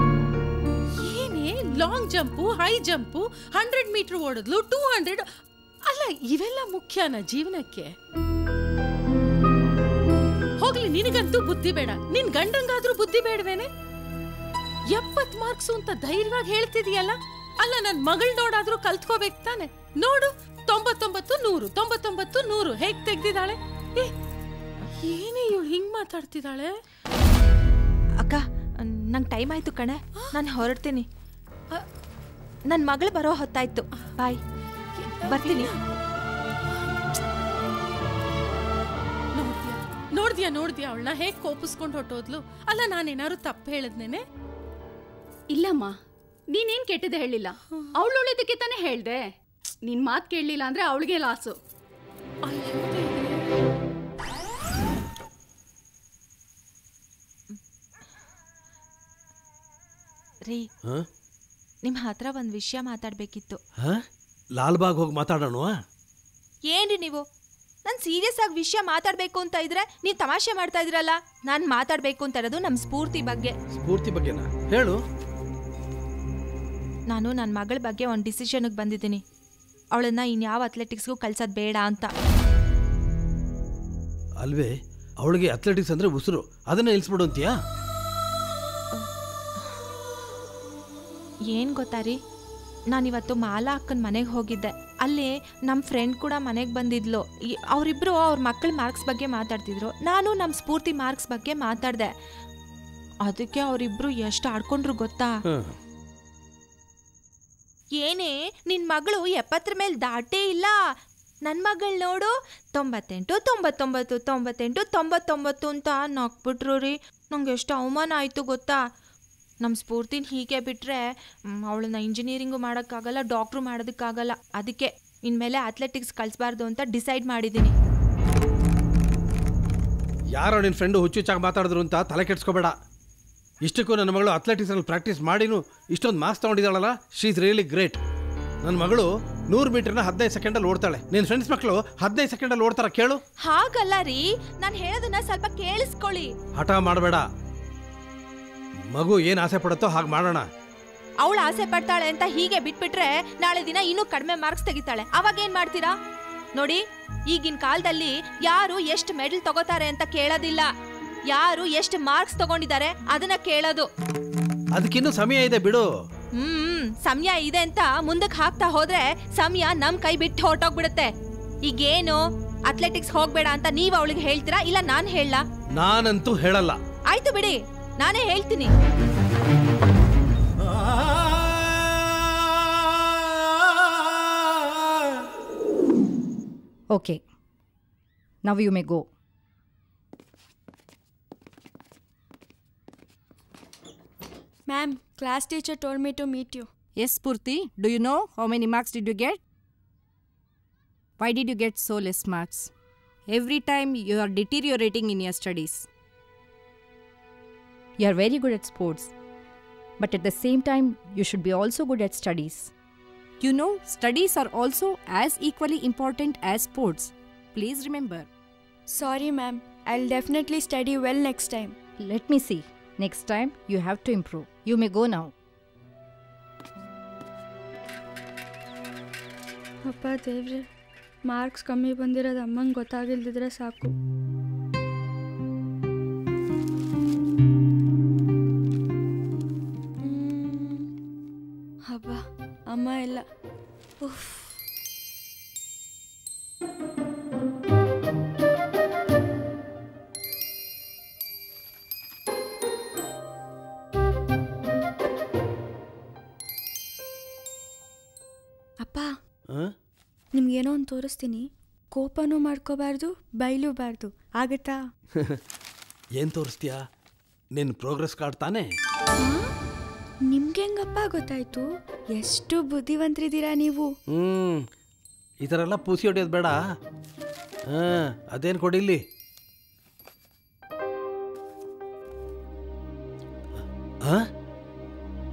ಏನೇ long jump, high jump, 100 metre ಓಡಿದ್ಲು, 200. ಅಲ್ಲ, ಇವೆಲ್ಲ ಮುಖ್ಯನಾ ಜೀವನಕ್ಕೆ? ಹೋಗ್ಲಿ, ನಿನಗಂತೂ ಬುದ್ಧಿ ಬೇಡ, ನಿನ್ ಗಂಡಂಗಾದ್ರೂ ಬುದ್ಧಿ ಬೇಡವೇನೆ? 70 ಮಾರ್ಕ್ಸು ಅಂತ ಧೈರ್ಯವಾಗಿ ಹೇಳ್ತಿದೀಯಲ್ಲ. ಅಲ್ಲ, ನನ್ ಮಗಳ್ ನೋಡಾದ್ರೂ ಕಲ್ತ್ಕೋಬೇಕು ತಾನೆ. ನೋಡು, 99, 100, 99, 100 ಹೇಗ್ ತೆಗ್ದಿದ್ದಾಳೆ. ಏನೇ ಇವಳು ಹಿಂಗ್ ಮಾತಾಡ್ತಿದ್ದಾಳೆ? ಅಕ್ಕ, ನಂಗೆ ಟೈಮ್ ಆಯ್ತು ಕಣೆ, ನಾನು ಹೊರಡ್ತೀನಿ. ನನ್ನ ಮಗಳು ಬರೋ ಹೊತ್ತಾಯ್ತು. ಬಾಯ್, ಬರ್ತೀನಿ. ನೋಡ್ದ್ಯಾ ಅವಳನ್ನ ಹೇಗ್ ಕೋಪಿಸ್ಕೊಂಡು ಹೊಟ್ಟೋದ್ಲು? ಅಲ್ಲ, ನಾನೇನಾದ್ರು ತಪ್ಪು ಹೇಳಿದ್ನೇನೆ? ಇಲ್ಲಮ್ಮ, ನೀನೇನ್ ಕೆಟ್ಟದೆ ಹೇಳಿಲ್ಲ. ಅವಳೊಳ್ಳೇದಕ್ಕೆ ತಾನೇ ಹೇಳ್ದೆ. ನಿನ್ ಮಾತು ಕೇಳಲಿಲ್ಲ ಅಂದ್ರೆ ಅವಳಿಗೆ ಲಾಸು. ರೀ, ನಿಮ್ಮ ಹತ್ರ ಒಂದು ವಿಷಯ ಮಾತಾಡ್ಬೇಕಿತ್ತು. ಲಾಲ್ಬಾಗ್ ಹೋಗಿ ಮಾತಾಡೋಣ? ಏನ್ರಿ ನೀವು? ನಾನು ಸೀರಿಯಸ್ ಆಗಿ ವಿಷಯ ಮಾತಾಡಬೇಕು ಅಂತ ಇದ್ರೆ ನೀವು ತಮಾಷೆ ಮಾಡ್ತಾ ಇದ್ರಲ್ಲ. ನಾನು ಮಾತಾಡಬೇಕು ಅಂತ ಇರೋದು ನಮ್ಮ ಸ್ಫೂರ್ತಿ ಬಗ್ಗೆ. ಸ್ಫೂರ್ತಿ ಬಗ್ಗೆನಾ? ಹೇಳು. ನಾನು ನನ್ನ ಮಗಳ ಬಗ್ಗೆ ಒಂದು ಡಿಸಿಷನ್ಗೆ ಬಂದಿದ್ದೀನಿ. ಅವಳನ್ನ ಇನ್ಯಾವ ಅಥ್ಲೆಟಿಕ್ಸ್ಗೂ ಕಳ್ಸೋದು ಬೇಡ ಅಂತ. ಅಲ್ವೇ, ಅವಳಿಗೆ ಅಥ್ಲೆಟಿಕ್ಸ್ ಅಂದ್ರೆ ಉಸಿರು, ಅದನ್ನ ನಿಲ್ಸ್ಬಿಡು ಅಂತೀಯಾ? ಏನು ಗೊತ್ತಾ ರೀ, ನಾನಿವತ್ತು ಮಾಲಾ ಅಕ್ಕನ ಮನೆಗೆ ಹೋಗಿದ್ದೆ. ಅಲ್ಲಿ ನಮ್ಮ ಫ್ರೆಂಡ್ ಕೂಡ ಮನೆಗೆ ಬಂದಿದ್ಲು. ಅವರಿಬ್ಬರು ಅವ್ರ ಮಕ್ಕಳ ಮಾರ್ಕ್ಸ್ ಬಗ್ಗೆ ಮಾತಾಡ್ತಿದ್ರು. ನಾನು ನಮ್ಮ ಸ್ಫೂರ್ತಿ ಮಾರ್ಕ್ಸ್ ಬಗ್ಗೆ ಮಾತಾಡಿದೆ. ಅದಕ್ಕೆ ಅವರಿಬ್ರು ಎಷ್ಟು ಆಡ್ಕೊಂಡ್ರು ಗೊತ್ತಾ? ಏನೇ, ನಿನ್ನ ಮಗಳು 70 ಮೇಲೆ ದಾಟೇ ಇಲ್ಲ. ನನ್ನ ಮಗಳು ನೋಡು 98, 99, 98, 99 ಅಂತ ನಾಕ್ಬಿಟ್ರು ರೀ. ನಂಗೆ ಎಷ್ಟು ಅವಮಾನ ಆಯಿತು ಗೊತ್ತಾ? ನಮ್ಮ ಸ್ಫೂರ್ತಿನ ಹೀಗೆ ಬಿಟ್ಟರೆ ಅವಳನ್ನ ಇಂಜಿನಿಯರಿಂಗು ಮಾಡೋಕ್ಕಾಗಲ್ಲ, ಡಾಕ್ಟ್ರು ಮಾಡೋದಕ್ಕಾಗಲ್ಲ. ಅದಕ್ಕೆ ಇನ್ಮೇಲೆ ಅಥ್ಲೆಟಿಕ್ಸ್ ಕಳಿಸ್ಬಾರ್ದು ಅಂತ ಡಿಸೈಡ್ ಮಾಡಿದ್ದೀನಿ. ಯಾರೋ ನಿನ್ನ ಫ್ರೆಂಡು ಹುಚ್ಚುಚ್ಚಾಗಿ ಮಾತಾಡಿದ್ರು ಅಂತ ತಲೆ ಕೆಡ್ಸ್ಕೋಬೇಡ. ಇಷ್ಟಕ್ಕೂ ನನ್ನ ಮಗಳು ಅಥ್ಲೆಟಿಕ್ಸಲ್ಲಿ ಪ್ರಾಕ್ಟೀಸ್ ಮಾಡಿನೂ ಇಷ್ಟೊಂದು ಮಾರ್ಕ್ಸ್ ತೊಗೊಂಡಿದ್ದಾಳಲ್ಲ, ಶಿ ಈಸ್ ರಿಯಲಿ ಗ್ರೇಟ್. ನನ್ನ ಮಗಳು 100 ಮೀಟರ್ನ 15 ಸೆಕೆಂಡಲ್ಲಿ ಓಡ್ತಾಳೆ. ನಿನ್ನ ಫ್ರೆಂಡ್ಸ್ ಮಕ್ಕಳು 15 ಸೆಕೆಂಡಲ್ಲಿ ಓಡ್ತಾರ ಕೇಳು. ಹಾಗಲ್ಲ ರೀ, ನಾನು ಹೇಳೋದನ್ನ ಸ್ವಲ್ಪ ಕೇಳಿಸ್ಕೊಳ್ಳಿ. ಹಠ ಮಾಡಬೇಡ. ಮಗು ಏನು ಆಸೆ ಪಡುತ್ತೋ ಹಾಗೆ ಮಾಡೋಣ. ಅವಳು ಆಸೆ ಪಡ್ತಾಳೆ ಅಂತ ಹೀಗೆ ಬಿಟ್ಬಿಟ್ರೆ ನಾಳೆ ದಿನ ಇನ್ನೂ ಕಡಿಮೆ ಮಾರ್ಕ್ಸ್ ತೆಗಿತಾಳೆ. ಅವಾಗ ಏನ್ ಮಾಡ್ತೀರಾ? ನೋಡಿ, ಈಗಿನ ಕಾಲದಲ್ಲಿ ಯಾರು ಎಷ್ಟು ಮೆಡಲ್ ತಗೋತಾರೆ ಅಂತ ಕೇಳೋದಿಲ್ಲ, ಯಾರು ಎಷ್ಟು ಮಾರ್ಕ್ಸ್ ತಗೊಂಡಿದ್ದಾರೆ ಅದನ್ನ ಕೇಳೋದು. ಅದಕ್ಕಿನ್ನೂ ಸಮಯ ಇದೆ ಬಿಡು. ಸಮಯ ಇದೆ ಅಂತ ಮುಂದಕ್ಕೆ ಹಾಕ್ತಾ ಹೋದ್ರೆ ಸಮಯ ನಮ್ ಕೈ ಬಿಟ್ಟು ಹೊರಟೋಗ್ಬಿಡುತ್ತೆ. ಈಗೇನು ಅಥ್ಲೆಟಿಕ್ಸ್ ಹೋಗ್ಬೇಡ ಅಂತ ನೀವ್ ಅವಳಿಗೆ ಹೇಳ್ತೀರಾ, ಇಲ್ಲ ನಾನ್ ಹೇಳಲ್ಲ? ನಾನಂತೂ ಹೇಳಲ್ಲ. ಆಯ್ತು ಬಿಡಿ, ನಾನೇ ಹೇಳ್ತೀನಿ. Okay, now you may go. Ma'am, class teacher told me to meet you. Yes, Spurti. Do you know how many marks did you get? Why did you get so less marks? Every time you are deteriorating in your studies. You are very good at sports, but at the same time, you should be also good at studies. You know, studies are also as equally important as sports. Please remember. Sorry, ma'am. I'll definitely study well next time. Let me see. Next time, you have to improve. You may go now. ಅಪ್ಪ ದೇವ್ರೆ, marks ಕಮ್ಮಿ ಬಂದಿರೋದು ಅಮ್ಮಂಗೆ ಗೊತ್ತಾಗಿಲ್ದಿದ್ರೆ ಸಾಕು. ಹಬ್ಬ, ಅಮ್ಮ ಇಲ್ಲ. ಉಫ್. ಅಪ್ಪ, ನಿಮ್ಗೇನೋ ಒಂದು ತೋರಿಸ್ತೀನಿ. ಕೋಪನೂ ಮಾಡ್ಕೋಬಾರ್ದು, ಬೈಲೂಬಾರ್ದು. ಆಗತ್ತಾ? ಏನು ತೋರಿಸ್ತೀಯಾ? ನಿನ್ನ ಪ್ರೋಗ್ರೆಸ್ ಕಾರ್ಡ್ ತಾನೇ? ನಿಮ್ಗೆ ಹೆಂಗಪ್ಪ ಗೊತ್ತಾಯ್ತು? ಎಷ್ಟು ಬುದ್ಧಿವಂತರಿದ್ದೀರಾ ನೀವು. ಈ ಥರ ಎಲ್ಲ ಪೂಸಿ ಹೊಡೆಯೋದು ಬೇಡ. ಅದೇನು ಕೊಡಿಲ್ಲಿ.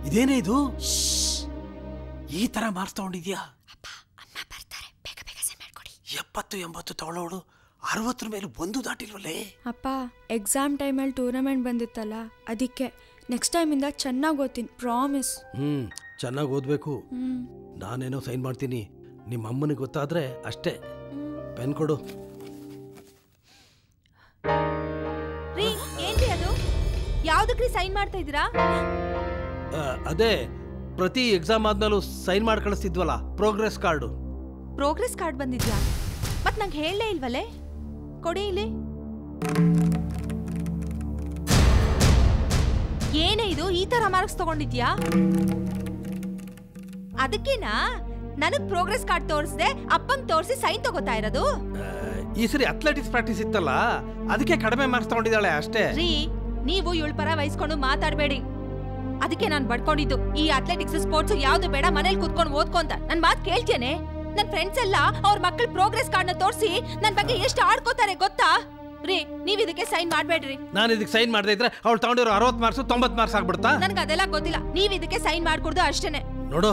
ಇದೇನೇ ಇದು? ಈ ಥರ ಮಾರ್ಕ್ಸ್ ತಗೊಂಡಿದ್ಯಾ? 70-80 ತಗೊಳ್ಳೋಳು 60 ಮೇಲೆ ಒಂದು ದಾಟಿಲ್ವಲ್ಲೇ. ಅಪ್ಪ, ಎಕ್ಸಾಮ್ ಟೈಮಲ್ಲಿ ಟೂರ್ನಮೆಂಟ್ ಬಂದಿತ್ತಲ್ಲ, ಅದಕ್ಕೆ ನೆಕ್ಸ್ಟ್ ಟೈಮಿಂದ ಚೆನ್ನಾಗಿ ಓದ್ತೀನಿ, ಪ್ರಾಮಿಸ್. ಚೆನ್ನಾಗಿ ಓದಬೇಕು. ನಾನೇನೋ ಸೈನ್ ಮಾಡ್ತೀನಿ, ನಿಮ್ಮ ಅಮ್ಮನಿಗೆ ಗೊತ್ತಾದ್ರೆ ಅಷ್ಟೇ. ಪೆನ್ ಕೊಡು. ಯಾವ್ದಕ್ರಿ ಸೈನ್ ಮಾಡ್ತಾ ಇದ್ದೀರಾ? ಅದೇ ಪ್ರತಿ ಎಕ್ಸಾಮ್ ಆದ್ಮೇಲೂ ಸೈನ್ ಮಾಡಿ ಕಳಿಸ್ತಿದ್ವಲ್ಲ, ಪ್ರೋಗ್ರೆಸ್ ಕಾರ್ಡು. ಪ್ರೋಗ್ರೆಸ್ ಕಾರ್ಡ್ ಬಂದಿದ್ಯಾ? ಮತ್ ನಂಗೆ ಹೇಳಲೇ ಇಲ್ವಲ್ಲೇ. ಕೊಡಿ ಇಲ್ಲಿ. ಏನೇ ಇದು, ಈ ತರ ಮಾರ್ಕ್ಸ್ ತಗೊಂಡಿದ್ಯಾ? ಅದಕ್ಕೇನಾ ನನಗ್ ಪ್ರೋಗ್ರೆಸ್ ಕಾರ್ಡ್ ತೋರಿಸದೆ ಅಪ್ಪಂಗ್ ತೋರಿಸಿ ಸೈನ್ ತಗೋತಾ ಇರೋದು? ಈ ಸರಿ ಅಥ್ಲೆಟಿಕ್ಸ್ ಪ್ರಾಕ್ಟೀಸ್ ಇತ್ತಲ್ಲ, ಅದಕ್ಕೆ ಕಡಿಮೆ ಮಾರ್ಕ್ಸ್ ತಗೊಂಡಿದ್ದಾಳೆ ಅಷ್ಟೇ. ರೀ, ನೀವು ಇವಳ ಪರ ವಹಿಸ್ಕೊಂಡು ಮಾತಾಡಬೇಡಿ. ಅದಕ್ಕೆ ನಾನು ಬಡ್ಕೊಂಡಿದ್ದು, ಈ ಅಥ್ಲೆಟಿಕ್ಸ್ ಸ್ಪೋರ್ಟ್ಸ್ ಯಾವ್ದು ಬೇಡ, ಮನೇಲಿ ಕುತ್ಕೊಂಡು ಓದ್ಕೊಂತ. ನನ್ ಮಾತು ಕೇಳ್ತೇನೆ? ನನ್ ಫ್ರೆಂಡ್ಸ್ ಎಲ್ಲ ಅವ್ರ ಮಕ್ಕಳ ಪ್ರೋಗ್ರೆಸ್ ಕಾರ್ಡ್ ನ ತೋರಿಸಿ ನನ್ ಬಗ್ಗೆ ಎಷ್ಟು ಆಡ್ಕೋತಾರೆ ಗೊತ್ತಾ? ರೀ, ನೀವ್ ಇದಕ್ಕೆ ಸೈನ್ ಮಾಡ್ಬೇಡ್ರಿ. ನಾನು ಇದಕ್ಕೆ ಸೈನ್ ಮಾಡದೇ ಇದ್ರೆ ಅವಳು ತಗೊಂಡಿರೋ 60 ಮಾರ್ಕ್ಸ್ 90 ಮಾರ್ಕ್ಸ್ ಆಗ್ಬಿಡ್ತಾ? ನನ್ಗೆ ಅದೆಲ್ಲ ಗೊತ್ತಿಲ್ಲ. ನೀವ್ ಇದಕ್ಕೆ ಸೈನ್ ಮಾಡ್ಕೊಡ್ದು ಅಷ್ಟೇನೆ. ನೋಡು,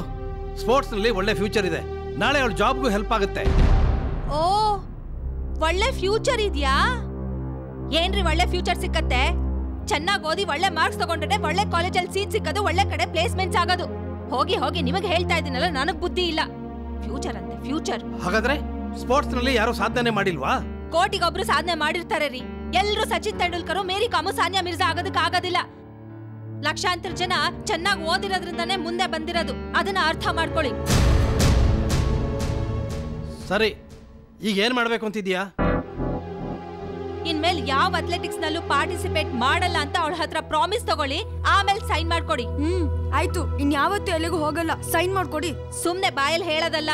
ಸ್ಪೋರ್ಟ್ಸ್ ನಲ್ಲಿ ಒಳ್ಳೆ ಫ್ಯೂಚರ್ ಇದೆ. ನಾಳೆ ಅವಳ ಜಾಬ್ಗೂ ಹೆಲ್ಪ್ ಆಗುತ್ತೆ. ಓ, ಒಳ್ಳೆ ಫ್ಯೂಚರ್ ಇದೆಯಾ? ಏನ್ರಿ ಒಳ್ಳೆ ಫ್ಯೂಚರ್ ಸಿಕ್ಕತ್ತೆ? ಚೆನ್ನಾಗಿ ಓದಿ ಒಳ್ಳೆ ಮಾರ್ಕ್ಸ್ ತಗೊಂಡ್ರೆ ಒಳ್ಳೆ ಕಾಲೇಜಲ್ಲಿ ಸೀಟ್ ಸಿಕ್ಕೋದು, ಒಳ್ಳೆ ಕಡೆ ಪ್ಲೇಸ್ಮೆಂಟ್ಸ್ ಆಗೋದು. ಹೋಗಿ ಹೋಗಿ ನಿಮಗೆ ಹೇಳ್ತಾ ಇದ್ದೀನಲ್ಲ, ನನಗ್ ಬುದ್ಧಿ ಇಲ್ಲ. ಫ್ಯೂಚರ್ ಅಂತೆ ಫ್ಯೂಚರ್. ಹಾಗಾದ್ರೆ ಸ್ಪೋರ್ಟ್ಸ್ ನಲ್ಲಿ ಯಾರು ಸಾಧನೆ ಮಾಡಿಲ್ವಾ? ಕೋಟಿಗೊಬ್ರು ಸಾಧನೆ ಮಾಡಿರ್ತಾರೆ ರೀ. ಎಲ್ರು ಸಚಿನ್ ತೆಂಡೂಲ್ಕರ್, ಮೇರಿ ಕಾಮು, ಸಾನಿಯಾ ಮಿರ್ಜಾ ಆಗೋದಕ್ಕೆ ಆಗೋದಿಲ್ಲ. ಲಕ್ಷಾಂತರ ಜನ ಚೆನ್ನಾಗಿ ಓದಿರೋದ್ರಿಂದಾನೇ ಮುಂದೆ ಬಂದಿರೋದು. ಅದನ್ನ ಅರ್ಥ ಮಾಡ್ಕೊಳ್ಳಿ. ಸರಿ, ಈಗ ಏನ್ ಮಾಡ್ಬೇಕು ಅಂತಿದ್ಯಾ? ಇನ್ಮೇಲೆ ಯಾವ ಅಥ್ಲೆಟಿಕ್ಸ್ ನಲ್ಲೂ ಪಾರ್ಟಿಸಿಪೇಟ್ ಮಾಡಲ್ಲ ಅಂತ ಅವಳ ಹತ್ರ ಪ್ರಾಮಿಸ್ ತಗೊಳ್ಳಿ. ಆಮೇಲೆ ಸೈನ್ ಮಾಡ್ಕೊಡಿ. ಆಯ್ತು, ಇನ್ಯಾವತ್ತೂ ಎಲ್ಲಿಗೂ ಹೋಗಲ್ಲ, ಸೈನ್ ಮಾಡ್ಕೊಡಿ. ಸುಮ್ನೆ ಬಾಯಲ್ಲಿ ಹೇಳೋದಲ್ಲ.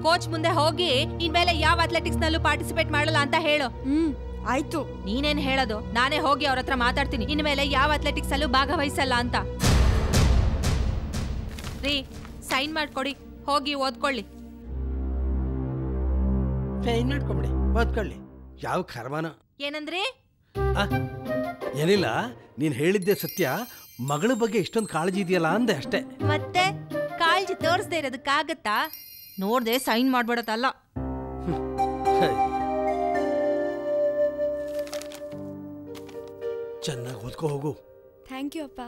ಕೋಚ್ ಮುಂದೆ ಹೋಗಿ ಇನ್ಮೇಲೆ ಯಾವ ಅಥ್ಲೆಟಿಕ್ಸ್ ನಲ್ಲೂ ಪಾರ್ಟಿಸಿಪೇಟ್ ಮಾಡಲ್ಲ ಅಂತ ಹೇಳು. ಆಯ್ತು. ನೀನೇನ್ ಹೇಳೋದು? ನಾನೇ ಹೋಗಿ ಅವ್ರ ಹತ್ರ ಮಾತಾಡ್ತೀನಿ, ಇನ್ಮೇಲೆ ಯಾವ ಅಥ್ಲೆಟಿಕ್ಸ್ ಅಲ್ಲೂ ಭಾಗವಹಿಸಲ್ಲ ಅಂತ. ರೀ, ಸೈನ್ ಮಾಡ್ಕೊಡಿ. ಹೋಗಿ ಓದ್ಕೊಳ್ಳಿ. ಸೈನ್ ಮಾಡ್ಕೊಂಬಿಡಿ, ಓದ್ಕೊಳ್ಳಿ. ಯಾವ ಕರ್ಮನ. ಏನಂದ್ರೆ? ಏನಿಲ್ಲ, ನೀನ್ ಹೇಳಿದ್ದೆ ಸತ್ಯ. ಮಗಳ ಬಗ್ಗೆ ಇಷ್ಟೊಂದು ಕಾಳಜಿ ಇದೆಯಲ್ಲ ಅಂದೆ ಅಷ್ಟೇ. ಮತ್ತೆ ಕಾಳಜಿ ತೋರಿಸದೆ ಇರೋದಕ್ಕಾಗತ್ತಾ? ನೋಡ್ದೆ ಸೈನ್ ಮಾಡ್ಬಿಡತ್ತಲ್ಲ. ಚೆನ್ನಾಗಿ ಓದ್ಕೋ ಹೋಗು. ಥ್ಯಾಂಕ್ ಯು ಅಪ್ಪ.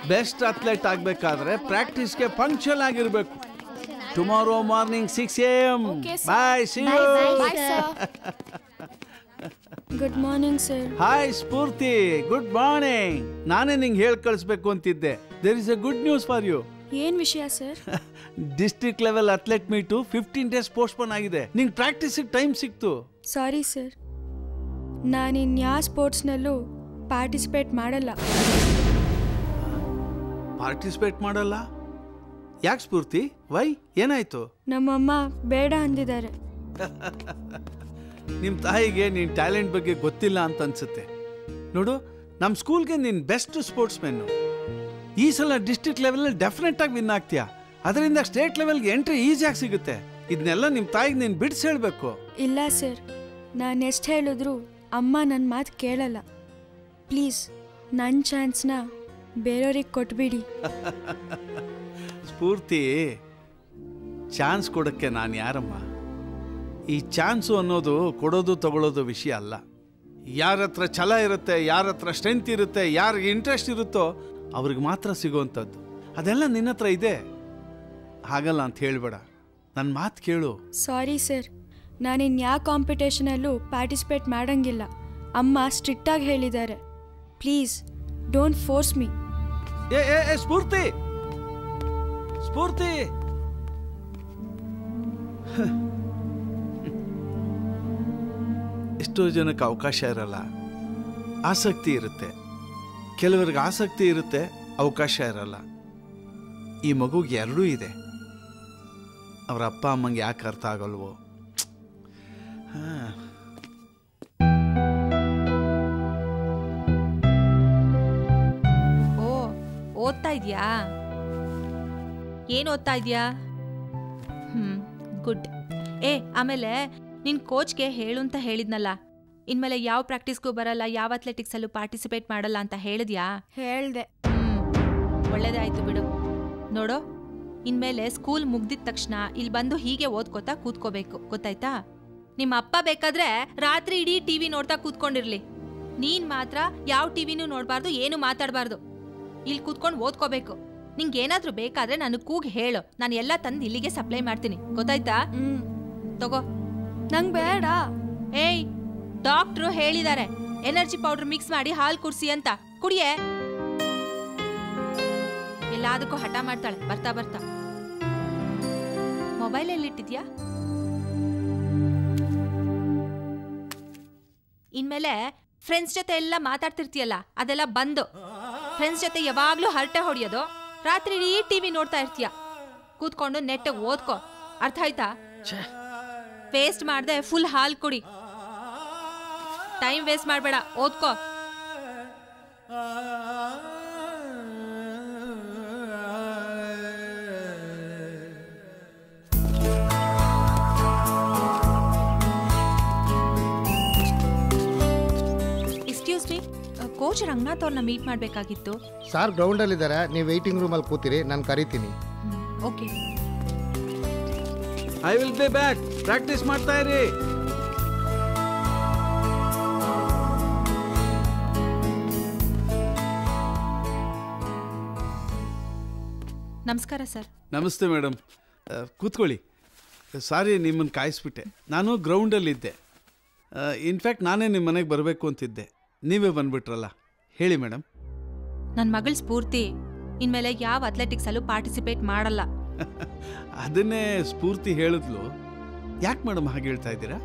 ಬೆಸ್ಟ್ ಅಥ್ಲೆಟ್ ಆಗಬೇಕಾದ್ರೆ ಪ್ರಾಕ್ಟೀಸ್ಗೆ ಪಂಕ್ಚುಯಲ್ ಆಗಿರಬೇಕು. Tomorrow morning 6 AM. Bye, see you. Good morning sir. Hi Spoorthi, good morning. ನಾನೇ ನಿಂಗೆ ಹೇಳಿ ಕಳಿಸ್ಬೇಕು ಅಂತಿದ್ದೆ. There is a good news for you. ಏನ್ ವಿಷಯ sir? District level athlete meet 15 days postpone ಆಗಿದೆ. ನಿಂಗೆ ಪ್ರಾಕ್ಟೀಸಿಗೆ ಟೈಮ್ ಸಿಕ್ತು. ಸಾರಿ ಸರ್, ನಾನು ಇನ್ಯಾವ ಸ್ಪೋರ್ಟ್ಸ್ನಲ್ಲೂ ಪಾರ್ಟಿಸಿಪೇಟ್ ಮಾಡಲ್ಲ. ಪಾರ್ಟಿಸಿಪೇಟ್ ಮಾಡಲ್ಲ? ಯಾಕೆ ಸ್ಫೂರ್ತಿ? ವೈ, ಏನಾಯ್ತು? ನಮ್ಮಮ್ಮ ಬೇಡ ಅಂದಿದ್ದಾರೆ. ನಿಮ್ಮ ತಾಯಿಗೆ ನಿನ್ನ ಟ್ಯಾಲೆಂಟ್ ಬಗ್ಗೆ ಗೊತ್ತಿಲ್ಲ ಅಂತ ಅನ್ಸುತ್ತೆ. ನೋಡು, ನಮ್ಮ ಸ್ಕೂಲ್ಗೆ ನೀನು ಬೆಸ್ಟ್ ಸ್ಪೋರ್ಟ್ಸ್ ಮೆನ್ನು. ಈ ಸಲ ಡಿಸ್ಟ್ರಿಕ್ಟ್ ಲೆವೆಲಲ್ಲಿ ಡೆಫಿನೆಟ್ ಆಗಿ ವಿನ್ ಆಗ್ತೀಯಾ. ಅದರಿಂದ ಸ್ಟೇಟ್ ಲೆವೆಲ್ಗೆ ಎಂಟ್ರಿ ಈಸಿಯಾಗಿ ಸಿಗುತ್ತೆ. ಇದನ್ನೆಲ್ಲ ನಿಮ್ಮ ತಾಯಿಗೆ ನೀನು ಬಿಡಿಸಿ ಹೇಳಬೇಕು. ಇಲ್ಲ ಸರ್, ನಾನು ಎಷ್ಟು ಹೇಳಿದ್ರು ಅಮ್ಮ ನನ್ನ ಮಾತು ಕೇಳಲ್ಲ. ಪ್ಲೀಸ್ ನನ್ನ ಚಾನ್ಸ್ನ ಬೇರೆಯವ್ರಿಗೆ ಕೊಟ್ಬಿಡಿ. ಸ್ಫೂರ್ತಿ, ಚಾನ್ಸ್ ಕೊಡೋಕ್ಕೆ ನಾನು ಯಾರಮ್ಮ? ಈ ಚಾನ್ಸು ಅನ್ನೋದು ಕೊಡೋದು ತಗೊಳ್ಳೋದು ವಿಷಯ ಅಲ್ಲ. ಯಾರ ಹತ್ರ ಛಲ ಇರುತ್ತೆ, ಯಾರ ಹತ್ರ ಸ್ಟ್ರೆಂತ್ ಇರುತ್ತೆ, ಯಾರಿಗೆ ಇಂಟ್ರೆಸ್ಟ್ ಇರುತ್ತೋ ಅವ್ರಿಗೆ ಮಾತ್ರ ಸಿಗೋವಂಥದ್ದು. ಅದೆಲ್ಲ ನಿನ್ನ ಹತ್ರ ಇದೆ. ಹಾಗಲ್ಲ ಅಂತ ಹೇಳಬೇಡ, ನನ್ನ ಮಾತು ಕೇಳು. ಸಾರಿ ಸರ್, ನಾನಿನ್ ಯಾವ ಕಾಂಪಿಟೇಷನಲ್ಲೂ ಪಾರ್ಟಿಸಿಪೇಟ್ ಮಾಡೋಂಗಿಲ್ಲ. ಅಮ್ಮ ಸ್ಟ್ರಿಕ್ಟಾಗಿ ಹೇಳಿದ್ದಾರೆ. Please don't force me. ಏ ಸ್ಫೂರ್ತಿ, ಸ್ಫೂರ್ತಿ, ಎಷ್ಟೋ ಜನಕ್ಕೆ ಅವಕಾಶ ಇರಲ್ಲ, ಆಸಕ್ತಿ ಇರುತ್ತೆ. ಕೆಲವರಿಗೆ ಆಸಕ್ತಿ ಇರುತ್ತೆ, ಅವಕಾಶ ಇರಲ್ಲ. ಈ ಮಗುಗೆ ಎರಡೂ ಇದೆ. ಅವರ ಅಪ್ಪ ಅಮ್ಮಂಗೆ ಯಾಕೆ ಅರ್ಥ ಆಗಲ್ವೋ? ಓದ್ತಾ ಇದೆಯಾ? ಏನು ಓದ್ತಾ ಇದೆಯಾ? ಗುಡ್. ಆಮೇಲೆ ನಿನ್ ಕೋಚ್ಗೆ ಹೇಳು ಅಂತ ಹೇಳಿದ್ನಲ್ಲ, ಇನ್ಮೇಲೆ ಯಾವ ಪ್ರಾಕ್ಟೀಸ್ಗೂ ಬರಲ್ಲ, ಯಾವ ಅಥ್ಲೆಟಿಕ್ಸಲ್ಲೂ ಪಾರ್ಟಿಸಿಪೇಟ್ ಮಾಡಲ್ಲ ಅಂತ ಹೇಳಿದ್ಯಾ? ಹೇಳ್ದೆ. ಒಳ್ಳೇದೇ ಆಯ್ತು ಬಿಡು. ನೋಡೋ, ಇನ್ಮೇಲೆ ಸ್ಕೂಲ್ ಮುಗ್ದಿದ ತಕ್ಷಣ ಇಲ್ಲಿ ಬಂದು ಹೀಗೆ ಓದ್ಕೋತಾ ಕೂತ್ಕೋಬೇಕು, ಗೊತ್ತಾಯ್ತಾ? ನಿಮ್ಮ ಅಪ್ಪ ಬೇಕಾದ್ರೆ ರಾತ್ರಿ ಇಡೀ ಟಿವಿ ನೋಡ್ತಾ ಕೂತ್ಕೊಂಡಿರ್ಲಿ. ನೀನ್ ಮಾತ್ರ ಯಾವ ಟಿವಿನೂ ನೋಡಬಾರ್ದು, ಏನು ಮಾತಾಡಬಾರ್ದು. ಇಲ್ಲಿ ಕೂತ್ಕೊಂಡು ಓದ್ಕೋಬೇಕು. ನಿಂಗೇನಾದ್ರೂ ಬೇಕಾದ್ರೆ ನನಗೆ ಕೂಗಿ ಹೇಳು, ನಾನು ಎಲ್ಲ ತಂದು ಇಲ್ಲಿಗೆ ಸಪ್ಲೈ ಮಾಡ್ತೀನಿ, ಗೊತ್ತಾಯ್ತಾ? ತಗೋ. ನಂಗೆ ಬೇಡ. ಡಾಕ್ಟ್ರು ಹೇಳಿದ್ದಾರೆ ಎನರ್ಜಿ ಪೌಡರ್ ಮಿಕ್ಸ್ ಮಾಡಿ ಹಾಲು ಕುಡ್ಸಿ ಅಂತ. ಕುಡಿಯೇ. ಎಲ್ಲದಕ್ಕೂ ಹಠ ಮಾಡ್ತಾಳೆ ಬರ್ತಾ ಬರ್ತಾ. ಮೊಬೈಲ್ ಎಲ್ಲಿಟ್ಟಿದ್ಯಾ? ಇನ್ಮೇಲೆ ಫ್ರೆಂಡ್ಸ್ ಜೊತೆ ಎಲ್ಲ ಮಾತಾಡ್ತಿರ್ತೀಯಲ್ಲ, ಅದೆಲ್ಲ ಬಂದು. ಫ್ರೆಂಡ್ಸ್ ಜೊತೆ ಯಾವಾಗ್ಲೂ ಹರಟೆ ಹೊಡಿಯೋದು, ರಾತ್ರಿ ಇಡೀ ಟಿವಿ ನೋಡ್ತಾ ಇರ್ತೀಯ. ಕೂತ್ಕೊಂಡು ನೆಟ್ಟಿಗೆ ಓದ್ಕೋ, ಅರ್ಥ ಆಯ್ತಾ? ವೇಸ್ಟ್ ಮಾಡ್ದೆ ಫುಲ್ ಹಾಲು ಕುಡಿ. ಟೈಮ್ ವೇಸ್ಟ್ ಮಾಡಬೇಡ, ಓದ್ಕೋ. ಎಕ್ಸ್ಕ್ಯೂಸ್ ಮೀ, ಕೋಚ್ ರಂಗನಾಥ್ ಅವ್ರನ್ನ ಮೀಟ್ ಮಾಡಬೇಕಾಗಿತ್ತು. ಸಾರ್ ಗ್ರೌಂಡಲ್ಲಿ ಇದ್ದಾರೆ, ನೀವು ವೇಟಿಂಗ್ ರೂಮಲ್ಲಿ ಕೂತಿರಿ, ನಾನು ಕರಿತೀನಿ. Okay. I will be back. Practice ಮಾಡ್ತಾ ಇರಿ. ನಮಸ್ಕಾರ ಸರ್. ನಮಸ್ತೆ ಮೇಡಮ್, ಕೂತ್ಕೊಳ್ಳಿ. ಸಾರಿ ನಿಮ್ಮನ್ನು ಕಾಯಿಸ್ಬಿಟ್ಟೆ. ನಾನು ಗ್ರೌಂಡಲ್ಲಿದ್ದೆ. ಇನ್ಫ್ಯಾಕ್ಟ್ ನಾನೇ ನಿಮ್ಮ ಮನೆಗೆ ಬರಬೇಕು ಅಂತಿದ್ದೆ, ನೀವೇ ಬಂದ್ಬಿಟ್ರಲ್ಲ. ಹೇಳಿ ಮೇಡಮ್. ನನ್ನ ಮಗಳ ಸ್ಫೂರ್ತಿ ಇನ್ಮೇಲೆ ಯಾವ ಅಥ್ಲೆಟಿಕ್ಸಲ್ಲೂ ಪಾರ್ಟಿಸಿಪೇಟ್ ಮಾಡಲ್ಲ. ಅದನ್ನೇ ಸ್ಫೂರ್ತಿ ಹೇಳಿದ್ಲು. ಯಾಕೆ ಮೇಡಮ್ ಹಾಗೆ ಹೇಳ್ತಾ ಇದ್ದೀರಾ?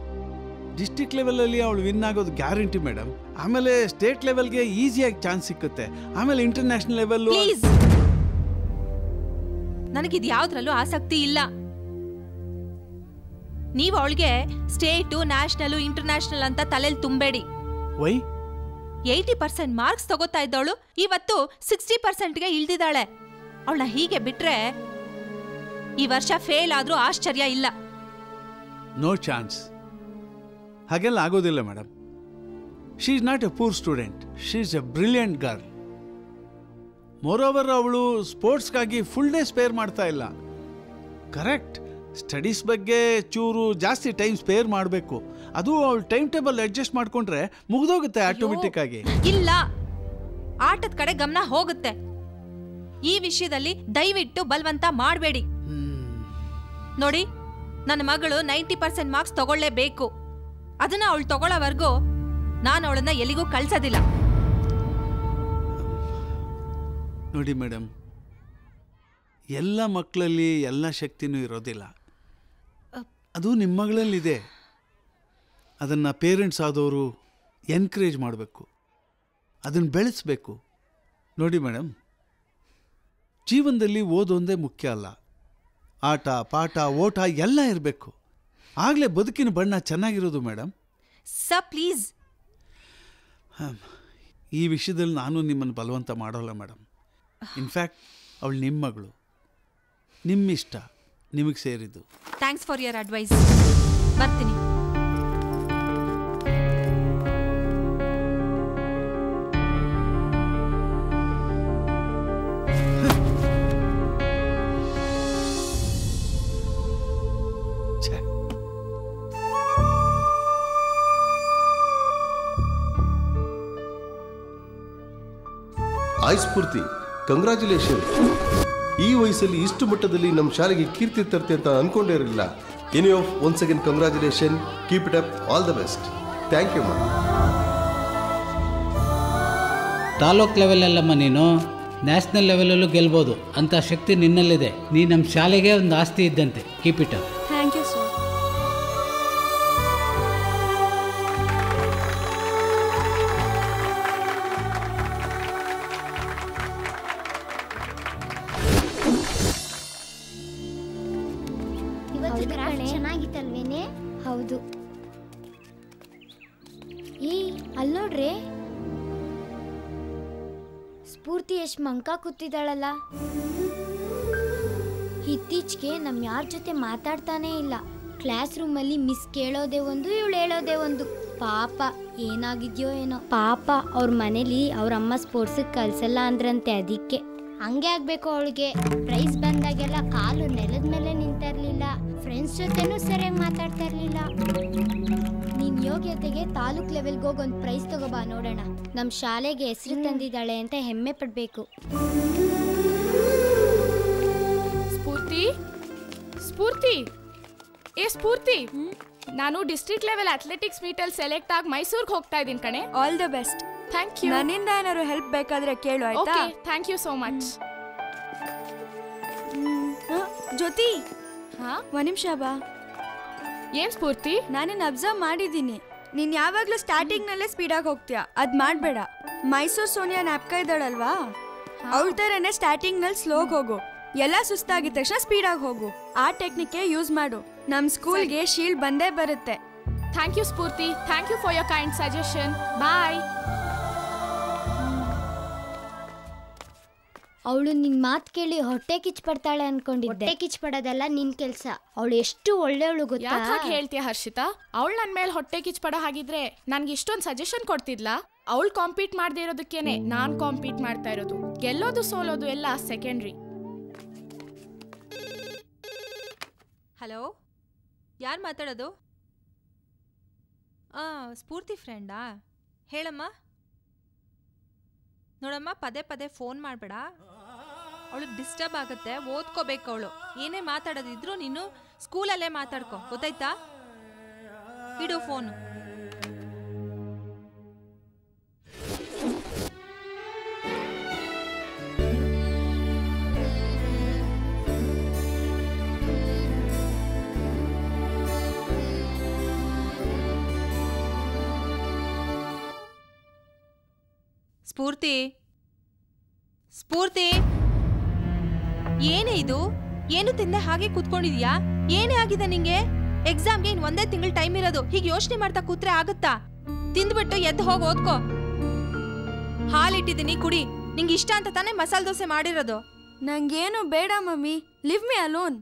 ಡಿಸ್ಟ್ರಿಕ್ಟ್ ಲೆವೆಲಲ್ಲಿ ಅವಳು ವಿನ್ ಆಗೋದು ಗ್ಯಾರಂಟಿ ಮೇಡಮ್. ಆಮೇಲೆ ಸ್ಟೇಟ್ ಲೆವೆಲ್ಗೆ ಈಸಿಯಾಗಿ ಚಾನ್ಸ್ ಸಿಕ್ಕುತ್ತೆ. ಆಮೇಲೆ ಇಂಟರ್ನ್ಯಾಷನಲ್ ಲೆವೆಲ್. ಪ್ಲೀಸ್, ನನಗಿದು ಯಾವ್ದ್ರಲ್ಲೂ ಆಸಕ್ತಿ ಇಲ್ಲ. ನೀವು ಅವಳಿಗೆ ಸ್ಟೇಟು, ನ್ಯಾಷನಲ್, ಇಂಟರ್ನ್ಯಾಷನಲ್ ಅಂತ ತಲೆಯಲ್ಲಿ ತುಂಬಬೇಡಿ. ವೈ? 80% ಮಾರ್ಕ್ಸ್ ತಗೋತಾ ಇದ್ದವಳು ಇವತ್ತು 60%ಗೆ ಇಳ್ದಿದ್ದಾಳೆ. ಅವಳನ್ನ ಹೀಗೆ ಬಿಟ್ರೆ ಈ ವರ್ಷ ಫೇಲ್ ಆದ್ರೂ ಆಶ್ಚರ್ಯ ಇಲ್ಲ. No chance. ಹಾಗೆಲ್ಲ ಆಗೋದಿಲ್ಲ madam. She is not a poor student, she is a brilliant girl. Moreover ಅವಳು ಸ್ಪೋರ್ಟ್ಸ್ಗಾಗಿ ಫುಲ್ ಡೇ ಸ್ಪೇರ್ ಮಾಡ್ತಾ ಇಲ್ಲ. ಕರೆಕ್ಟ್, ಸ್ಟಡೀಸ್ ಬಗ್ಗೆ ಚೂರು ಜಾಸ್ತಿ ಟೈಮ್ ಸ್ಪೇರ್ ಮಾಡಬೇಕು. ಅದು ಅವಳು ಟೈಮ್ ಟೇಬಲ್ ಅಡ್ಜಸ್ಟ್ ಮಾಡ್ಕೊಂಡ್ರೆ ಮುಗಿದೋಗುತ್ತೆ ಆಟೋಮೆಟಿಕ್ ಆಗಿ. ಇಲ್ಲ, ಆಟದ ಕಡೆ ಗಮನ ಹೋಗುತ್ತೆ. ಈ ವಿಷಯದಲ್ಲಿ ದಯವಿಟ್ಟು ಬಲವಂತ ಮಾಡಬೇಡಿ. ನೋಡಿ, ನನ್ನ ಮಗಳು 90% ಮಾರ್ಕ್ಸ್ ತಗೊಳ್ಳೇಬೇಕು. ಅದನ್ನ ಅವಳು ತಗೊಳ್ಳೋವರೆಗೂ ನಾನು ಅವಳನ್ನ ಎಲ್ಲಿಗೂ ಕಳ್ಸೋದಿಲ್ಲ. ನೋಡಿ ಮೇಡಮ್, ಎಲ್ಲ ಮಕ್ಕಳಲ್ಲಿ ಎಲ್ಲ ಶಕ್ತಿನೂ ಇರೋದಿಲ್ಲ. ಅದು ನಿಮ್ಮ ಮಗಳಲ್ಲಿದೆ. ಅದನ್ನು ಪೇರೆಂಟ್ಸ್ ಆದವರು ಎನ್ಕರೇಜ್ ಮಾಡಬೇಕು, ಅದನ್ನು ಬೆಳೆಸಬೇಕು. ನೋಡಿ ಮೇಡಮ್, ಜೀವನದಲ್ಲಿ ಓದೊಂದೇ ಮುಖ್ಯ ಅಲ್ಲ. ಆಟ, ಪಾಠ, ಓಟ ಎಲ್ಲ ಇರಬೇಕು. ಆಗಲೇ ಬದುಕಿನ ಬಣ್ಣ ಚೆನ್ನಾಗಿರೋದು ಮೇಡಮ್. Sir please. ಈ ವಿಷಯದಲ್ಲಿ ನಾನು ನಿಮ್ಮನ್ನು ಬಲವಂತ ಮಾಡೋಲ್ಲ ಮೇಡಮ್. ಇನ್ಫ್ಯಾಕ್ಟ್ ಅವಳು ನಿಮ್ಮ ಮಗಳು, ನಿಮ್ಮಿಷ್ಟ, ನಿಮಗೆ ಸೇರಿದ್ದು. Thanks for your advice. ಬರ್ತೀನಿ. Hi Spoorthi, congratulation. ಈ ವಯಸ್ಸಲ್ಲಿ ಇಷ್ಟು ಮಟ್ಟದಲ್ಲಿ ನಮ್ಮ ಶಾಲೆಗೆ ಕೀರ್ತಿ ತರ್ತೆ ಅಂತ ಅನ್ಕೊಂಡೇ ಇರಲಿಲ್ಲ. Any of once again congratulation, keep it up, all the best. Thank you ಮಾ. ತಾಲೂಕ್ ಲೆವೆಲಲ್ಲಮ್ಮ ನೀನು ನ್ಯಾಷನಲ್ ಲೆವೆಲಲ್ಲೂ ಗೆಲ್ಬೋದು ಅಂತ ಶಕ್ತಿ ನಿನ್ನಲ್ಲಿದೆ. ನೀ ನಮ್ಮ ಶಾಲೆಗೆ ಒಂದು ಆಸ್ತಿ ಇದ್ದಂತೆ. Keep it up. Thank you sir. ಚೆನ್ನಾಗಿತ್ತಲ್ವೇನೆ? ಹೌದು. ಅಲ್ಲಿ ನೋಡ್ರಿ, ಸ್ಫೂರ್ತಿ ಎಷ್ಟು ಮಂಕ ಕೂತಿದ್ದಾಳಲ್ಲ. ಇತ್ತೀಚೆಗೆ ನಮ್ ಯಾರ ಜೊತೆ ಮಾತಾಡ್ತಾನೇ ಇಲ್ಲ. ಕ್ಲಾಸ್ ರೂಮಲ್ಲಿ ಮಿಸ್ ಕೇಳೋದೇ ಒಂದು, ಇವಳು ಹೇಳೋದೇ ಒಂದು. ಪಾಪ ಏನಾಗಿದ್ಯೋ ಏನೋ. ಪಾಪ ಅವ್ರ ಮನೇಲಿ ಅವ್ರ ಅಮ್ಮ ಸ್ಪೋರ್ಟ್ಸಿಗೆ ಕಳ್ಸಲ್ಲ ಅಂದ್ರಂತೆ, ಅದಕ್ಕೆ ಹಂಗೆ ಆಗ್ಬೇಕು ಅವಳಿಗೆ. ಪ್ರೈಸ್ ಬಂದಾಗೆಲ್ಲ ಕಾಲು ನೆಲದ ಮೇಲೆ ನಿಂತಿರ್ಲಿಲ್ಲ, ಫ್ರೆಂಡ್ಸ್ ಜೊತೆನೂ ಸರಿಯಾಗಿ ಮಾತಾಡ್ತಾ ಇರ್ಲಿಲ್ಲ. ನೀನ್ ಯೋಗ್ಯತೆಗೆ ತಾಲೂಕ್ ಲೆವೆಲ್ಗೆ ಹೋಗಿ ಒಂದು ಪ್ರೈಸ್ ತಗೋಬಾ ನೋಡೋಣ. ನಮ್ ಶಾಲೆಗೆ ಹೆಸರು ತಂದಿದ್ದಾಳೆ ಅಂತ ಹೆಮ್ಮೆ ಪಡ್ಬೇಕು. ಸ್ಫೂರ್ತಿ, ಸ್ಫೂರ್ತಿ, ಏ ಸ್ಫೂರ್ತಿ, ನಾನು ಡಿಸ್ಟ್ರಿಕ್ಟ್ ಲೆವೆಲ್ ಅಥ್ಲೆಟಿಕ್ಸ್ ಮೀಟಲ್ಲಿ ಸೆಲೆಕ್ಟ್ ಆಗಿ ಮೈಸೂರಿಗೆ ಹೋಗ್ತಾ ಇದ್ದೀನಿ ಕಣೆ. All the best. Thank you. ನನ್ನಿಂದ ಏನಾದ್ರು ಹೆಲ್ಪ್ ಬೇಕಾದ್ರೆ ಕೇಳು, ಆಯ್ತಾ? Okay, thank you so much. Jyothi, ಹಾ, ಒಂದ್ ನಿಮಿಷ ಬಾ. ಏನ್ ಸ್ಫೂರ್ತಿ? ನಾನಿನ್ ಅಬ್ಸರ್ವ್ ಮಾಡಿದ್ದೀನಿ. ನೀನ್ ಯಾವಾಗ್ಲೂ ಸ್ಟಾರ್ಟಿಂಗ್ ನಲ್ಲೇ ಸ್ಪೀಡಾಗಿ ಹೋಗ್ತೀಯ, ಅದ್ ಮಾಡ್ಬೇಡ. ಮೈಸೂರು ಸೋನಿಯಾ ನ್ಯಾಪ್ಕ ಇದ್ದಾಳಲ್ವಾ, ಅವಳ ತರನೇ ಸ್ಟಾರ್ಟಿಂಗ್ ನಲ್ಲಿ ಸ್ಲೋಗ್ ಹೋಗು. ಎಲ್ಲ ಸುಸ್ತಾಗಿದ ತಕ್ಷಣ ಸ್ಪೀಡಾಗಿ ಹೋಗು. ಆ ಟೆಕ್ನಿಕ್ ಯೂಸ್ ಮಾಡು. ನಮ್ ಸ್ಕೂಲ್ಗೆ ಶೀಲ್ಡ್ ಬಂದೇ ಬರುತ್ತೆ. Thank you Spoorthi. Thank you for your kind suggestion. Bye. ಅವಳು ನಿನ್ ಮಾತ್ ಕೇಳಿ ಹೊಟ್ಟೆ ಕಿಚ್ ಪಡ್ತಾಳೆ ಅನ್ಕೊಂಡಿದ್ದೆ. ಹೊಟ್ಟೆ ಕಿಚ್ ಪಡೋದಲ್ಲ ನಿನ್ ಕೆಲ್ಸ. ಅವಳು ಎಷ್ಟು ಒಳ್ಳೆಯವಳು ಗೊತ್ತಾ? ಯಾಕೆ ಹಾಗೆ ಹೇಳ್ತೀಯ ಹರ್ಷಿತಾ? ಅವಳು ನನ್ನ ಮೇಲೆ ಹೊಟ್ಟೆ ಕಿಚ್ ಪಡೋ ಹಾಗಿದ್ರೆ ನನ್ಗೆ ಇಷ್ಟೊಂದು ಸಜೆಷನ್ ಕೊಡ್ತಿದ್ಲಾ? ಅವಳು ಕಾಂಪೀಟ್ ಮಾಡದೇ ಇರೋದಕ್ಕೇನೆ ನಾನ್ ಕಾಂಪೀಟ್ ಮಾಡ್ತಾ ಇರೋದು. ಗೆಲ್ಲೋದು ಸೋಲೋದು ಎಲ್ಲ ಸೆಕೆಂಡ್ರಿ. ಹಲೋ, ಯಾರು ಮಾತಾಡೋದು? ಸ್ಫೂರ್ತಿ ಫ್ರೆಂಡಾ? ಹೇಳಮ್ಮ. ನೋಡಮ್ಮ, ಪದೇ ಪದೇ ಫೋನ್ ಮಾಡಬೇಡ, ಅವಳಿಗೆ ಡಿಸ್ಟರ್ಬ್ ಆಗುತ್ತೆ. ಓದ್ಕೋಬೇಕು ಅವಳು. ಏನೇ ಮಾತಾಡೋದಿದ್ರು ನೀನು ಸ್ಕೂಲಲ್ಲೇ ಮಾತಾಡ್ಕೊ, ಗೊತ್ತಾಯ್ತಾ? ಇಡು ಫೋನು. ಸ್ಫೂರ್ತಿ, ಸ್ಫೂರ್ತಿ, ಏನೇ ಇದು? ಏನು ತಿಂದೆ ಹಾಗೆ ಕೂತ್ಕೊಂಡಿದ್ಯಾ? ಏನೇ ಆಗಿದೆ ನಿಂಗೆ? ಎಕ್ಸಾಮ್ಗೆ ಇನ್ ಒಂದೇ ತಿಂಗಳು ಟೈಮ್ ಇರೋದು. ಹೀಗೆ ಯೋಚನೆ ಮಾಡ್ತಾ ಕೂತ್ರೆ ಆಗುತ್ತಾ? ತಿಂದ್ಬಿಟ್ಟು ಎದ್ದು ಹೋಗಿ ಓದ್ಕೋ. ಹಾಲಿಟ್ಟಿದ್ದೀನಿ, ಕುಡಿ. ನಿಂಗೆ ಇಷ್ಟ ಅಂತ ತಾನೇ ಮಸಾಲೆ ದೋಸೆ ಮಾಡಿರೋದು. ನಂಗೇನು ಬೇಡ ಮಮ್ಮಿ, ಲಿವ್ ಮಿ ಅಲೋನ್.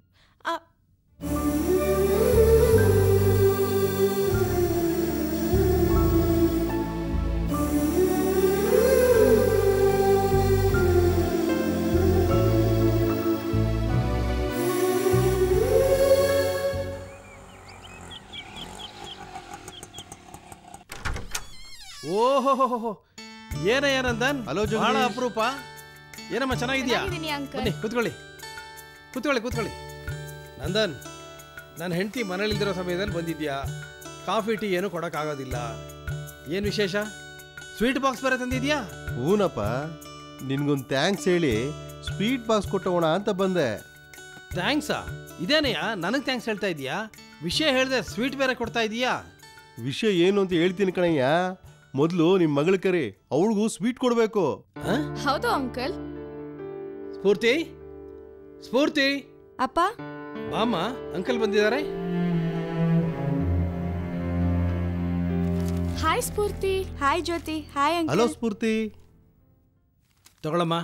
ಓಹೋ, ಏನಯ್ಯ ನಂದನ್? ಹಲೋ, ಬಹಳ ಅಪರೂಪ. ಏನಮ್ಮ, ಚೆನ್ನಾಗಿದ್ಯಾ? ಬನ್ನಿ ಕೂತ್ಕೊಳ್ಳಿ, ಕೂತ್ಕೊಳ್ಳಿ, ಕೂತ್ಕೊಳ್ಳಿ. ನಂದನ್, ನನ್ನ ಹೆಂಡತಿ ಮನೇಲಿಲ್ದಿರೋ ಸಮಯದಲ್ಲಿ ಬಂದಿದ್ಯಾ. ಕಾಫಿ ಟೀ ಏನು ಕೊಡೋಕ್ಕಾಗೋದಿಲ್ಲ. ಏನು ವಿಶೇಷ? ಸ್ವೀಟ್ ಬಾಕ್ಸ್ ಬೇರೆ ತಂದಿದ್ಯಾ? ಹೂನಪ್ಪ, ನಿನ್ಗೊಂದು ಥ್ಯಾಂಕ್ಸ್ ಹೇಳಿ ಸ್ವೀಟ್ ಬಾಕ್ಸ್ ಕೊಟ್ಟೋಣ ಅಂತ ಬಂದೆ. ಥ್ಯಾಂಕ್ಸಾ? ಇದೇನಯ್ಯ ನನಗೆ ಥ್ಯಾಂಕ್ಸ್ ಹೇಳ್ತಾ ಇದೀಯಾ? ವಿಷಯ ಹೇಳಿದೆ ಸ್ವೀಟ್ ಬೇರೆ ಕೊಡ್ತಾ ಇದೀಯಾ? ವಿಷಯ ಏನು ಅಂತ ಹೇಳ್ತೀನಿ ಕಣಯ್ಯ. ಮೊದಲು ನಿಮ್ಮ ಮಗಳ ಕರಿ, ಅವಳಿಗೂ ಸ್ವೀಟ್ ಕೊಡಬೇಕು. ಹೌದು ಅಂಕಲ್. ಸ್ಫೂರ್ತಿ, ಸ್ಫೂರ್ತಿ. ಅಪ್ಪ, ಬಾಮ್ಮ, ಅಂಕಲ್ ಬಂದಿದ್ದಾರೆ. Hi hi Spoorthi. Hi Jyothi. Hi uncle. Hello Spoorthi. ತಗೊಳಮ್ಮ,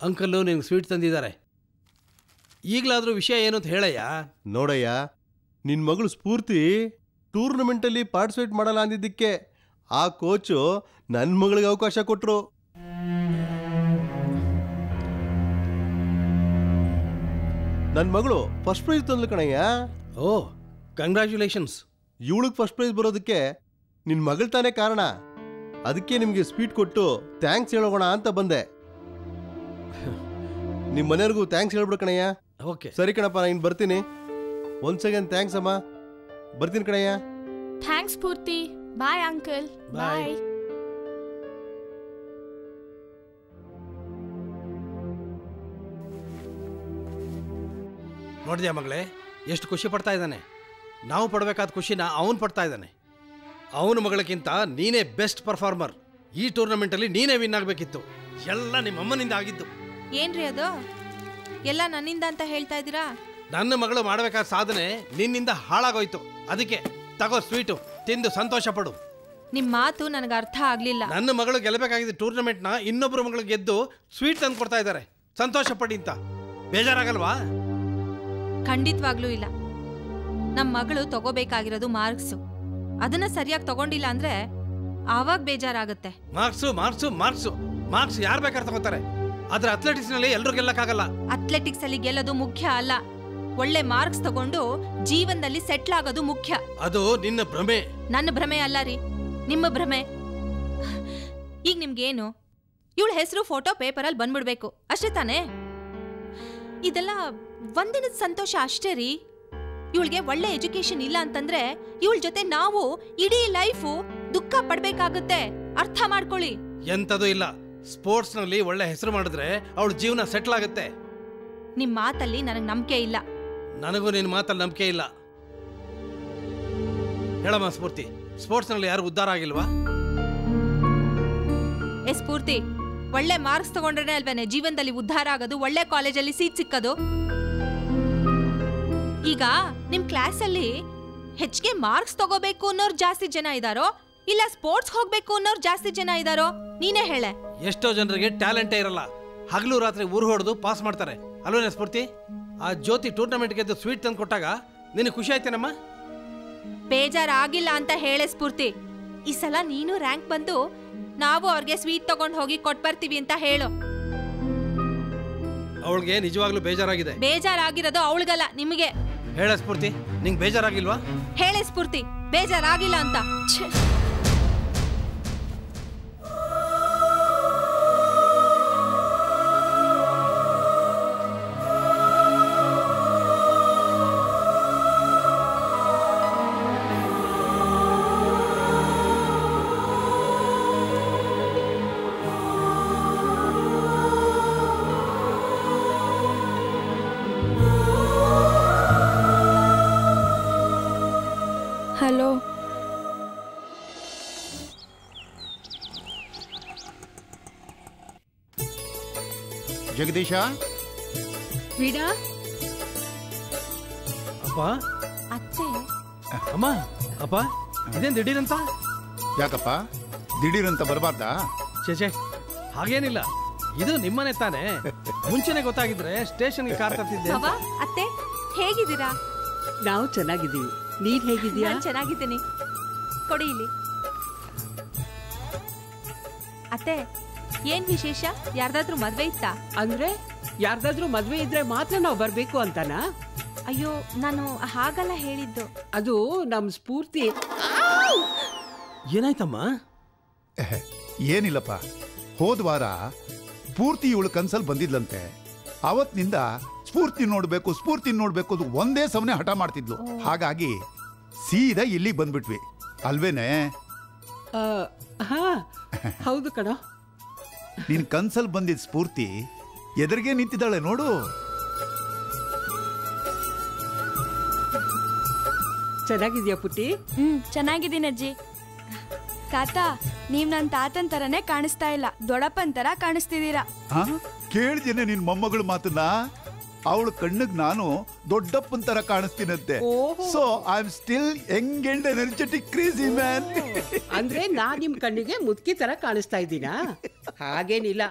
ಅಂಕಲ್ಲು ನಿನ್ಗೆ ಸ್ವೀಟ್ ತಂದಿದ್ದಾರೆ. ಈಗಲಾದರೂ ವಿಷಯ ಏನು ಅಂತ ಹೇಳಯ್ಯ. ನೋಡಯ್ಯ, ನಿನ್ನ ಮಗಳು ಸ್ಫೂರ್ತಿ ಟೂರ್ನಮೆಂಟಲ್ಲಿ ಪಾರ್ಟಿಸಿಪೇಟ್ ಮಾಡಲ್ಲ ಅಂದಿದ್ದಕ್ಕೆ ಆ ಕೋಚು ನನ್ನ ಮಗಳಿಗೆ ಅವಕಾಶ ಕೊಟ್ಟರು. ನನ್ನ ಮಗಳು ಫಸ್ಟ್ ಪ್ರೈಸ್ ತಂದ್ಲು ಕಣಯ್ಯ. ಓ, ಕಂಗ್ರ್ಯಾಚುಲೇಷನ್ಸ್. ಇವಳಿಗೆ ಫಸ್ಟ್ ಪ್ರೈಸ್ ಬರೋದಕ್ಕೆ ನಿನ್ನ ಮಗಳು ತಾನೇ ಕಾರಣ. ಅದಕ್ಕೆ ನಿಮಗೆ ಸ್ವೀಟ್ ಕೊಟ್ಟು ಥ್ಯಾಂಕ್ಸ್ ಹೇಳೋಣ ಅಂತ ಬಂದೆ. ನಿಮ್ಮ ಮನೆಯವ್ರಿಗೂ ಥ್ಯಾಂಕ್ಸ್ ಹೇಳ್ಬಿಡು ಕಣಯ್ಯ. ಓಕೆ ಸರಿ ಕಣಪ್ಪ, ನಾನು ಬರ್ತೀನಿ. ಒಂದ್ ಸೆಕೆಂಡ್. ಥ್ಯಾಂಕ್ಸ್ ಅಮ್ಮ, ಬರ್ತೀನಿ ಕಣಯ್ಯ. Thanks Spoorthi. Bye uncle. Bye. ನೋಡಿದ್ಯಾ ಮಗಳೇ, ಎಷ್ಟು ಖುಷಿ ಪಡ್ತಾ ಇದ್ದಾನೆ. ನಾವು ಪಡಬೇಕಾದ ಖುಷಿನ ಅವನು ಪಡ್ತಾ ಇದ್ದಾನೆ. ಅವನ ಮಗಳಿಗಿಂತ ನೀನೇ ಬೆಸ್ಟ್ ಪರ್ಫಾರ್ಮರ್. ಈ ಟೂರ್ನಮೆಂಟಲ್ಲಿ ನೀನೇ ವಿನ್ ಆಗಬೇಕಿತ್ತು. ಎಲ್ಲ ನಿಮ್ಮಮ್ಮನಿಂದ ಆಗಿದ್ದು. ಏನ್ರಿ ಅದು ಎಲ್ಲ ನನ್ನಿಂದ ಅಂತ ಹೇಳ್ತಾ ಇದ್ದೀರಾ? ನನ್ನ ಮಗಳು ಮಾಡಬೇಕಾದ ಸಾಧನೆ ನಿನ್ನಿಂದ ಹಾಳಾಗೋಯ್ತು. ಅದಕ್ಕೆ ತಗೋ ಸ್ವೀಟು, ತಿಂದು ಸಂತೋಷ ಪಡು. ನಿಮ್ ಮಾತು ನನಗೆ ಅರ್ಥ ಆಗ್ಲಿಲ್ಲ. ನನ್ನ ಮಗಳು ಗೆಲ್ಲಬೇಕಾಗಿದ್ದ ಟೂರ್ನಮೆಂಟ್ನ ಇನ್ನೊಬ್ರು ಮಗಳು ಗೆದ್ದು ಸ್ವೀಟ್ ತಂದು ಕೊಡ್ತಾ ಇದ್ದಾರೆ. ಸಂತೋಷ ಪಡಿ ಅಂತ ಬೇಜಾರಾಗಲ್ವಾ? ಖಂಡಿತವಾಗ್ಲೂ ಇಲ್ಲ. ನಮ್ಮ ಮಗಳು ತಗೋಬೇಕಾಗಿರೋದು ಮಾರ್ಕ್ಸು. ಅದನ್ನ ಸರಿಯಾಗಿ ತಗೊಂಡಿಲ್ಲ ಅಂದ್ರೆ ಆವಾಗ ಬೇಜಾರಾಗುತ್ತೆ. ಮಾರ್ಕ್ಸು ಮಾರ್ಕ್ಸು ಮಾರ್ಕ್ಸು ಮಾರ್ಕ್ಸ್ ಯಾರು ಬೇಕಾದ್ರೆ ತಗೋತಾರೆ. ಆದ್ರೆ ಅಥ್ಲೆಟಿಕ್ಸ್ ನಲ್ಲಿ ಎಲ್ಲರೂ ಗೆಲ್ಲಕ್ಕಾಗಲ್ಲ. ಅಥ್ಲೆಟಿಕ್ಸ್ ಅಲ್ಲಿ ಗೆಲ್ಲೋದು ಮುಖ್ಯ ಅಲ್ಲ, ಒಳ್ಳೆ ಮಾರ್ಕ್ಸ್ ತಗೊಂಡು ಜೀವನದಲ್ಲಿ ಸೆಟ್ಲ್ ಆಗೋದು ಮುಖ್ಯ. ಅದು ನಿನ್ನ ಭ್ರಮೆ. ನನ್ನ ಭ್ರಮೆ ಅಲ್ಲ ರೀ, ನಿಮ್ಮ ಭ್ರಮೆ. ಈಗ ನಿಮ್ಗೇನು, ಇವಳ ಹೆಸರು ಫೋಟೋ ಪೇಪರಲ್ಲಿ ಬಂದ್ಬಿಡ್ಬೇಕು ಅಷ್ಟೇ ತಾನೇ? ಇದೆಲ್ಲ ಒಂದಿನದ ಸಂತೋಷ ಅಷ್ಟೇ ರೀ. ಇವಳಿಗೆ ಒಳ್ಳೆ ಎಜುಕೇಶನ್ ಇಲ್ಲ ಅಂತಂದ್ರೆ ಇವಳ ಜೊತೆ ನಾವು ಇಡೀ ಲೈಫು ದುಃಖ ಪಡ್ಬೇಕಾಗುತ್ತೆ. ಅರ್ಥ ಮಾಡ್ಕೊಳ್ಳಿ. ಎಂತದೂ ಇಲ್ಲ. ಸ್ಪೋರ್ಟ್ಸ್ ನಲ್ಲಿ ಒಳ್ಳೆ ಹೆಸರು ಮಾಡಿದ್ರೆ ಅವಳ ಜೀವನ ಸೆಟ್ಲ್ ಆಗುತ್ತೆ. ನಿಮ್ ಮಾತಲ್ಲಿ ನನಗೆ ನಂಬಿಕೆ ಇಲ್ಲ. ನನಗೂ ನಿನ್ನ ಮಾತಲ್ಲಿ ನಂಬಿಕೆ ಇಲ್ಲ. ಹೇಳಮ್ಮ ಸ್ಫೂರ್ತಿ, ಸ್ಪೋರ್ಟ್ಸ್ ನಲ್ಲಿ ಯಾರು ಉದ್ಧಾರ ಆಗಿಲ್ವಾ? ಸ್ಫೂರ್ತಿ, ಒಳ್ಳೆ ಮಾರ್ಕ್ಸ್ ತಗೊಂಡ್ರೆ ಅಲ್ವೇನೆ ಜೀವನದಲ್ಲಿ ಉದ್ಧಾರ ಆಗೋದು, ಒಳ್ಳೆ ಕಾಲೇಜಲ್ಲಿ ಸೀಟ್ ಸಿಕ್ಕೋದು. ಈಗ ನಿಮ್ ಕ್ಲಾಸಲ್ಲಿ ಹೆಚ್ಚಿಗೆ ಮಾರ್ಕ್ಸ್ ತಗೋಬೇಕು ಅನ್ನೋರು ಜಾಸ್ತಿ ಜನ ಇದಾರೋ ಇಲ್ಲ ಸ್ಪೋರ್ಟ್ಸ್ ಹೋಗ್ಬೇಕು ಅನ್ನೋರು ಜಾಸ್ತಿ ಜನ ಇದಾರೋ? ನೀನೇ ಹೇಳೆ. ಎಷ್ಟೋ ಜನರಿಗೆ ಟ್ಯಾಲೆಂಟೇ ಇರಲ್ಲ, ಹಗಲು ರಾತ್ರಿ ಊರು ಹೊಡೆದು ಪಾಸ್ ಮಾಡ್ತಾರೆ ಅಲ್ವೇನೆ ಸ್ಫೂರ್ತಿ? ಆ ಜ್ಯೋತಿ ಟೂರ್ನಮೆಂಟ್ ಗೆದ್ದು ಸ್ವೀಟ್ ತಂದು ಕೊಟ್ಟಾಗ ನಿನಗೆ ಖುಷಿ ಆಯ್ತೇನಮ್ಮ? ಬೇಜಾರಾಗಿಲ್ಲ ಅಂತ ಹೇಳೆ ಸ್ಫೂರ್ತಿ. ಈ ಸಲ ನೀನು ರ್ಯಾಂಕ್ ಬಂದು ನಾವು ಅವ್ರಿಗೆ ಸ್ವೀಟ್ ತಗೊಂಡು ಹೋಗಿ ಕೊಟ್ಟು ಬರ್ತೀವಿ ಅಂತ ಹೇಳು. ಅವಳಿಗೆ ನಿಜವಾಗ್ಲೂ ಬೇಜಾರಾಗಿದೆ. ಬೇಜಾರಾಗಿರೋದು ಅವಳಿಗಲ್ಲ, ನಿಮಗೆ. ಹೇಳ ಸ್ಫೂರ್ತಿ, ನಿಂಗೆ ಬೇಜಾರಾಗಿಲ್ವಾ? ಹೇಳೆ ಸ್ಫೂರ್ತಿ, ಬೇಜಾರಾಗಿಲ್ಲ ಅಂತ. ಹಲೋ. ಜಗದೀಶ. ವೀಣಾ. ಅಪ್ಪ. ಅತ್ತೆ. ಅಮ್ಮ. ಅಪ್ಪ, ಇದೇನ್ ದಿಢೀರಂತ? ಯಾಕಪ್ಪ ದಿಢೀರಂತ ಬರಬಾರ್ದಾ? ಚೇಚೆ, ಹಾಗೇನಿಲ್ಲ. ಇದು ನಿಮ್ಮನೆ ತಾನೇ. ಮುಂಚೆನೆ ಗೊತ್ತಾಗಿದ್ರೆ ಸ್ಟೇಷನ್ಗೆ ಕಾರ್ ತರ್ತಿದ್ದೆ. ಅತ್ತೆ ಹೇಗಿದ್ದೀರಾ? ನಾವು ಚೆನ್ನಾಗಿದ್ದೀವಿ. ನೀನ್ ಹೇಗಿದ್ದೀಯಾ? ಚೆನ್ನಾಗಿದ್ದೀನಿ. ಕೊಡಿ ಇಲ್ಲಿ. ಅತ್ತೆ, ಏನ್ ವಿಶೇಷ? ಯಾರ್ದಾದ್ರೂ ಮದ್ವೆ ಇತ್ತಾ? ಅಂದ್ರೆ ಯಾರ್ದಾದ್ರೂ ಮದ್ವೆ ಇದ್ರೆ ಮಾತ್ರ ನಾವು ಬರ್ಬೇಕು ಅಂತಾನಾ? ಅಯ್ಯೋ, ನಾನು ಹಾಗಲ್ಲ ಹೇಳಿದ್ದು. ಅದು ನಮ್ ಸ್ಫೂರ್ತಿ. ಏನಾಯ್ತಮ್ಮ? ಏನಿಲ್ಲಪ್ಪ, ಹೋದ ವಾರ ಸ್ಫೂರ್ತಿ ಇವಳು ಕನ್ಸಲ್ ಬಂದಿದ್ಲಂತೆ. ಅವತ್ತಿನಿಂದ ಸ್ಫೂರ್ತಿ ನೋಡ್ಬೇಕು ಒಂದೇ ಸಮನೆ ಹಠ ಮಾಡ್ತಿದ್ಲು. ಹಾಗಾಗಿ ಸೀದಾ ಇಲ್ಲಿಗೆ ಬಂದ್ಬಿಟ್ವಿ ಅಲ್ವೇನೆ? ಹೌದು ಕಣ. ನಿನ್ ಕನ್ಸಲ್ ಬಂದಿದ್ ಸ್ಫೂರ್ತಿ ಎದುರಿಗೆ ನಿಂತಿದ್ದಾಳೆ ನೋಡು. ಚೆನ್ನಾಗಿದ್ಯಾ ಪುಟ್ಟಿ? ಚೆನ್ನಾಗಿದ್ದೀನಿ ಅಜ್ಜಿ. ತಾತ, ನೀವ್ ನನ್ ತಾತನ್ ತರನೇ ಕಾಣಿಸ್ತಾ ಇಲ್ಲ, ದೊಡ್ಡಪ್ಪನ್ ತರ ಕಾಣಿಸ್ತಿದ್ದೀರಾ. ಕೇಳಿದೇನೆ ನಿನ್ ಮೊಮ್ಮಗಳ ಮಾತನ್ನ? ಅವಳ ಕಣ್ಣಿಗೆ ನಾನು ದೊಡ್ಡಪ್ಪನ ತರ ಕಾಣಿಸ್ತೀನಂತೆ. So I am still young and energetic crazy man. ಅಂದ್ರೆ ನಾನ್ ನಿಮ್ ಕಣ್ಣಿಗೆ ಮುದುಕಿ ತರ ಕಾಣಿಸ್ತಾ ಇದ್ದೀನಾ? ಹಾಗೇನಿಲ್ಲ,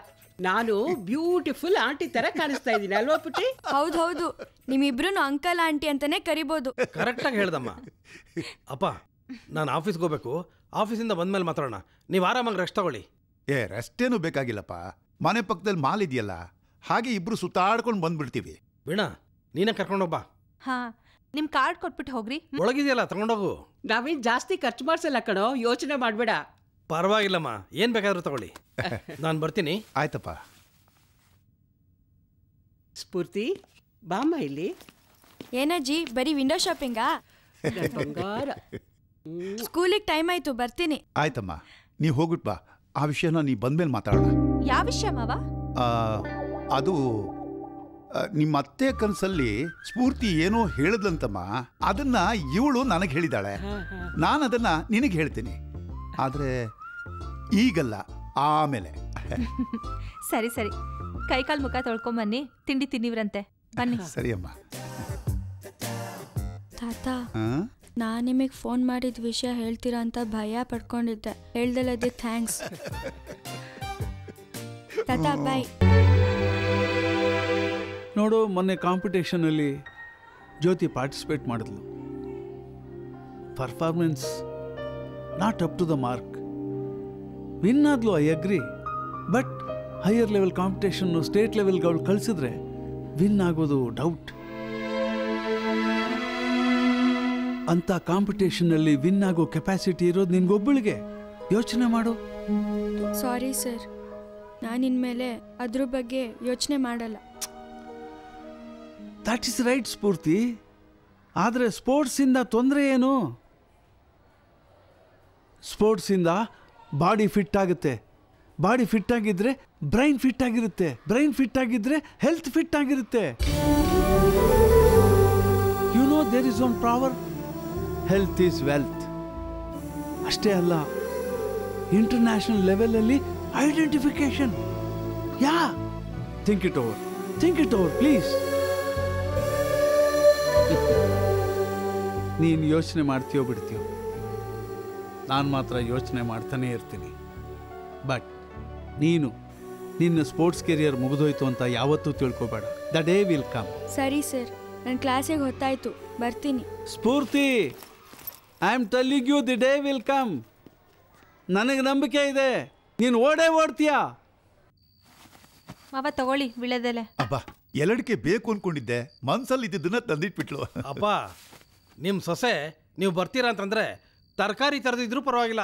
ನಾನು ಬ್ಯೂಟಿಫುಲ್ ಆಂಟಿ ತರ ಕಾಣಿಸ್ತಾ ಇದ್ದೀನಿ ಅಲ್ವಾ ಪುಟ್ಟಿ? ಹೌದು, ನಿಮ್ಮಿಬ್ರು ಅಂಕಲ್ ಆಂಟಿ ಅಂತಾನೆ ಕರಿಬೋದು. ಕರೆಕ್ಟಾಗಿ ಹೇಳ್ದಮ್ಮ. ಅಪ್ಪ, ನಾನು ಆಫೀಸ್ಗೆ ಹೋಗ್ಬೇಕು. ಆಫೀಸಿಂದ ಬಂದ್ಮೇಲೆ ಮಾತಾಡೋಣ. ನೀವು ಆರಾಮಾಗಿ ರೆಸ್ಟ್ ತಗೊಳ್ಳಿ. ರೆಸ್ಟ್ ಏನು ಬೇಕಾಗಿಲ್ಲಪ್ಪ, ಮನೆ ಪಕ್ಕದಲ್ಲಿ ಮಾಲ್ ಇದೆಯಲ್ಲ, ಹಾಗೆ ಇಬ್ರು ಸುತ್ತಾಡ್ಕೊಂಡು ಬಂದ್ಬಿಡ್ತೀವಿ. ವೀಣಾ, ನೀನೇ ಕರ್ಕೊಂಡೋಗ್ಬಾ. ಹಾ, ನಿಮ್ ಕಾರ್ಡ್ ಕೊಟ್ಬಿಟ್ಟು ಹೋಗ್ರಿ. ಒಳಗಿದೆಯಲ್ಲ, ತಗೊಂಡೋಗು. ನಾವೇನ್ ಜಾಸ್ತಿ ಖರ್ಚು ಮಾಡ್ಸಲ್ಲ ಕಣೋ, ಯೋಚನೆ ಮಾಡ್ಬೇಡ. ಪರವಾಗಿಲ್ಲಮ್ಮ, ಏನ್ ಬೇಕಾದ್ರೂ ತಗೊಳ್ಳಿ. ನಾನು ಬರ್ತೀನಿ. ಆಯ್ತಪ್ಪ. ಸ್ಫೂರ್ತಿ, ಬಾಮ್ಮ ಇಲ್ಲಿ. ಏನಜ್ಜಿ, ಬರೀ ವಿಂಡೋ ಶಾಪಿಂಗಾ? ಬಂಗಾರ. ಸ್ಕೂಲಿಗೆ ಟೈಮ್ ಆಯ್ತು, ಬರ್ತೀನಿ. ಆಯ್ತಮ್ಮ, ನೀ ಹೋಗ್ಬಿಟ್ ಬಾ. ಆ ವಿಷಯನ ನೀ ಬಂದ್ಮೇಲೆ ಮಾತಾಡೋಣ. ಯಾವ ವಿಷಯ ಮಾವ? ಅದು ನಿಮ್ಮ ಅತ್ತೆ ಕನಸಲ್ಲಿ ಸ್ಫೂರ್ತಿ ಏನೋ ಹೇಳಿದ್ಲಂತಮ್ಮ. ಅದನ್ನ ಇವಳು ನನಗೆ ಹೇಳಿದಾಳೆ. ನಾನು ಅದನ್ನ ನಿನಗೆ ಹೇಳ್ತೀನಿ, ಆದ್ರೆ ಈಗಲ್ಲ, ಆಮೇಲೆ. ಸರಿ ಸರಿ, ಕೈಕಾಲು ಮುಖ ತೊಳ್ಕೊಂಬನ್ನಿ, ತಿಂಡಿ ತಿನ್ನಿವ್ರಂತೆ. ಬನ್ನಿ. ಸರಿ ಅಮ್ಮ. ತಾತ, ನಾನು ನಿಮಗೆ ಫೋನ್ ಮಾಡಿದ ವಿಷಯ ಹೇಳ್ತೀರಾ ಅಂತ ಭಯ ಪಡ್ಕೊಂಡಿದ್ದೆ. ಹೇಳ್ದಲ್ಲದೆ ಥ್ಯಾಂಕ್ಸ್ ತಾತ. ಬಾಯ್. ನೋಡು, ಮೊನ್ನೆ ಕಾಂಪಿಟೇಷನಲ್ಲಿ ಜ್ಯೋತಿ ಪಾರ್ಟಿಸಿಪೇಟ್ ಮಾಡಿದ್ಲು. Performance not up to the mark. Win ಆದ್ಲು, I agree. But higher level ಕಾಂಪಿಟೇಷನ್ನು ಸ್ಟೇಟ್ ಲೆವೆಲ್ಗೆ ಅವಳು ಕಳಿಸಿದ್ರೆ ವಿನ್ ಆಗೋದು ಡೌಟ್. ಅಂತ ಕಾಂಪಿಟೇಷನ್ನಲ್ಲಿ ವಿನ್ ಆಗೋ ಕೆಪಾಸಿಟಿ ಇರೋದು ನಿನ್ಗೊಬ್ಬಳಿಗೆ. ಯೋಚನೆ ಮಾಡು. ಸಾರಿ ಸರ್, ನಾನು ಇನ್ಮೇಲೆ ಅದ್ರ ಬಗ್ಗೆ ಯೋಚನೆ ಮಾಡಲ್ಲ. That is right Spoorthi. ಆದರೆ ಸ್ಪೋರ್ಟ್ಸಿಂದ ತೊಂದರೆ ಏನು? ಸ್ಪೋರ್ಟ್ಸಿಂದ ಬಾಡಿ ಫಿಟ್ ಆಗುತ್ತೆ. ಬಾಡಿ ಫಿಟ್ ಆಗಿದ್ರೆ ಬ್ರೈನ್ ಫಿಟ್ ಆಗಿರುತ್ತೆ. ಬ್ರೈನ್ ಫಿಟ್ ಆಗಿದ್ರೆ ಹೆಲ್ತ್ ಫಿಟ್ ಆಗಿರುತ್ತೆ. You know, there is one proverb, health is wealth. ಅಷ್ಟೇ ಅಲ್ಲ, ಇಂಟರ್ನ್ಯಾಷನಲ್ ಲೆವೆಲಲ್ಲಿ identification. Yeah, think it over please. ನೀನು ಯೋಚನೆ ಮಾಡ್ತೀಯೋ ಬಿಡ್ತೀಯೋ, ನಾನು ಮಾತ್ರ ಯೋಚನೆ ಮಾಡ್ತಾನೆ ಇರ್ತೀನಿ. ಬಟ್ ನಿನ್ನ ಸ್ಪೋರ್ಟ್ಸ್ ಕೆರಿಯರ್ ಮುಗಿದೋಯ್ತು ಅಂತ ಯಾವತ್ತೂ ತಿಳ್ಕೊಬೇಡ. The day will come. ಸರಿ ಸರ್, ನನ್ನ ಕ್ಲಾಸಿಗೆ ಹೊತ್ತಾಯ್ತು, ಬರ್ತೀನಿ. Spoorthi, I am telling you, the day will come. ನನಗೆ ನಂಬಿಕೆ ಇದೆ, ನೀನು ಓಡ್ತೀಯಾ. ಮಾವ ತಗೊಳ್ಳಿ ವಿಳೆದೆಲೆ. ಅಬ್ಬ, ಎಲ್ಲಡಿಕೆ ಬೇಕು ಅನ್ಕೊಂಡಿದ್ದೆ, ಮನ್ಸಲ್ಲಿ ಇದ್ದನ್ನ ತಂದಿಟ್ಬಿಟ್ಲು. ಅಪ್ಪ, ನಿಮ್ಮ ಸೊಸೆ ನೀವು ಬರ್ತೀರಾ ಅಂತಂದ್ರೆ ತರಕಾರಿ ತರದಿದ್ರು ಪರವಾಗಿಲ್ಲ,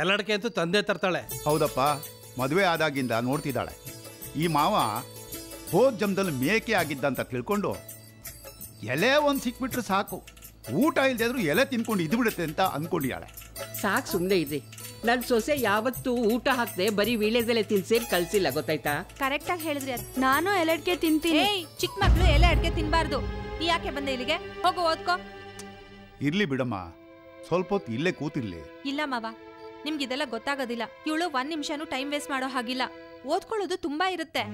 ಎಲ್ಲಡಿಕೆ ಅಂತೂ ತಂದೆ ತರ್ತಾಳೆ. ಹೌದಪ್ಪ, ಮದುವೆ ಆದಾಗಿಂದ ನೋಡ್ತಿದ್ದಾಳೆ. ಈ ಮಾವ ಹೋದ ಜನ್ಮದಲ್ಲಿ ಮೇಕೆ ಆಗಿದ್ದ ಅಂತ ತಿಳ್ಕೊಂಡು ಎಲೆ ಒಂದು ಸಿಕ್ಬಿಟ್ರೆ ಸಾಕು, ಊಟ ಇಲ್ಲದೆ ಆದ್ರೂ ಎಲೆ ತಿನ್ಕೊಂಡು ಇದ್ದು ಬಿಡುತ್ತೆ ಅಂತ ಅಂದ್ಕೊಂಡಿದ್ದಾಳೆ. ಸಾಕು, ಸುಮ್ಮನೆ ಇದ್ರಿ. ನನ್ನ ಸೊಸೆ ಯಾವತ್ತೂ ಊಟ ಹಾಕ್ದೆ ಬರೀ ವೀಳ್ಯದೆಲೆ ತಿನ್ಸೇನ್ ಕಳ್ಸಿಲ್ಲ, ಗೊತ್ತಾಯ್ತಾ? ಕರೆಕ್ಟ್ ಆಗಿ ಹೇಳಿದ್ರಿ. ನಾನು ಎಲೆ ಅಡಿಕೆ ತಿಂತೀನಿ. ಚಿಕ್ಕ ಮಕ್ಳು ಎಲೆ ಅಡಿಕೆ ತಿನ್ಬಾರ್ದು. ನೀ ಯಾಕೆ ಬಂದೆ ಇಲ್ಲಿಗೆ? ಹೋಗು ಓದ್ಕೋ. ಇರ್ಲಿ ಬಿಡಮ್ಮ, ಸ್ವಲ್ಪ ಹೊತ್ತು ಇಲ್ಲೇ ಕೂತಿರ್ಲಿ. ಇಲ್ಲ ಮಾವ, ನಿಮ್ಗಿದೆಲ್ಲ ಗೊತ್ತಾಗೋದಿಲ್ಲ. ಇವಳು 1 ನಿಮಿಷನೂ ಟೈಮ್ ವೇಸ್ಟ್ ಮಾಡೋ ಹಾಗಿಲ್ಲ. ಓದ್ಕೊಳ್ಳೋದು ತುಂಬಾ ಇರುತ್ತೆ.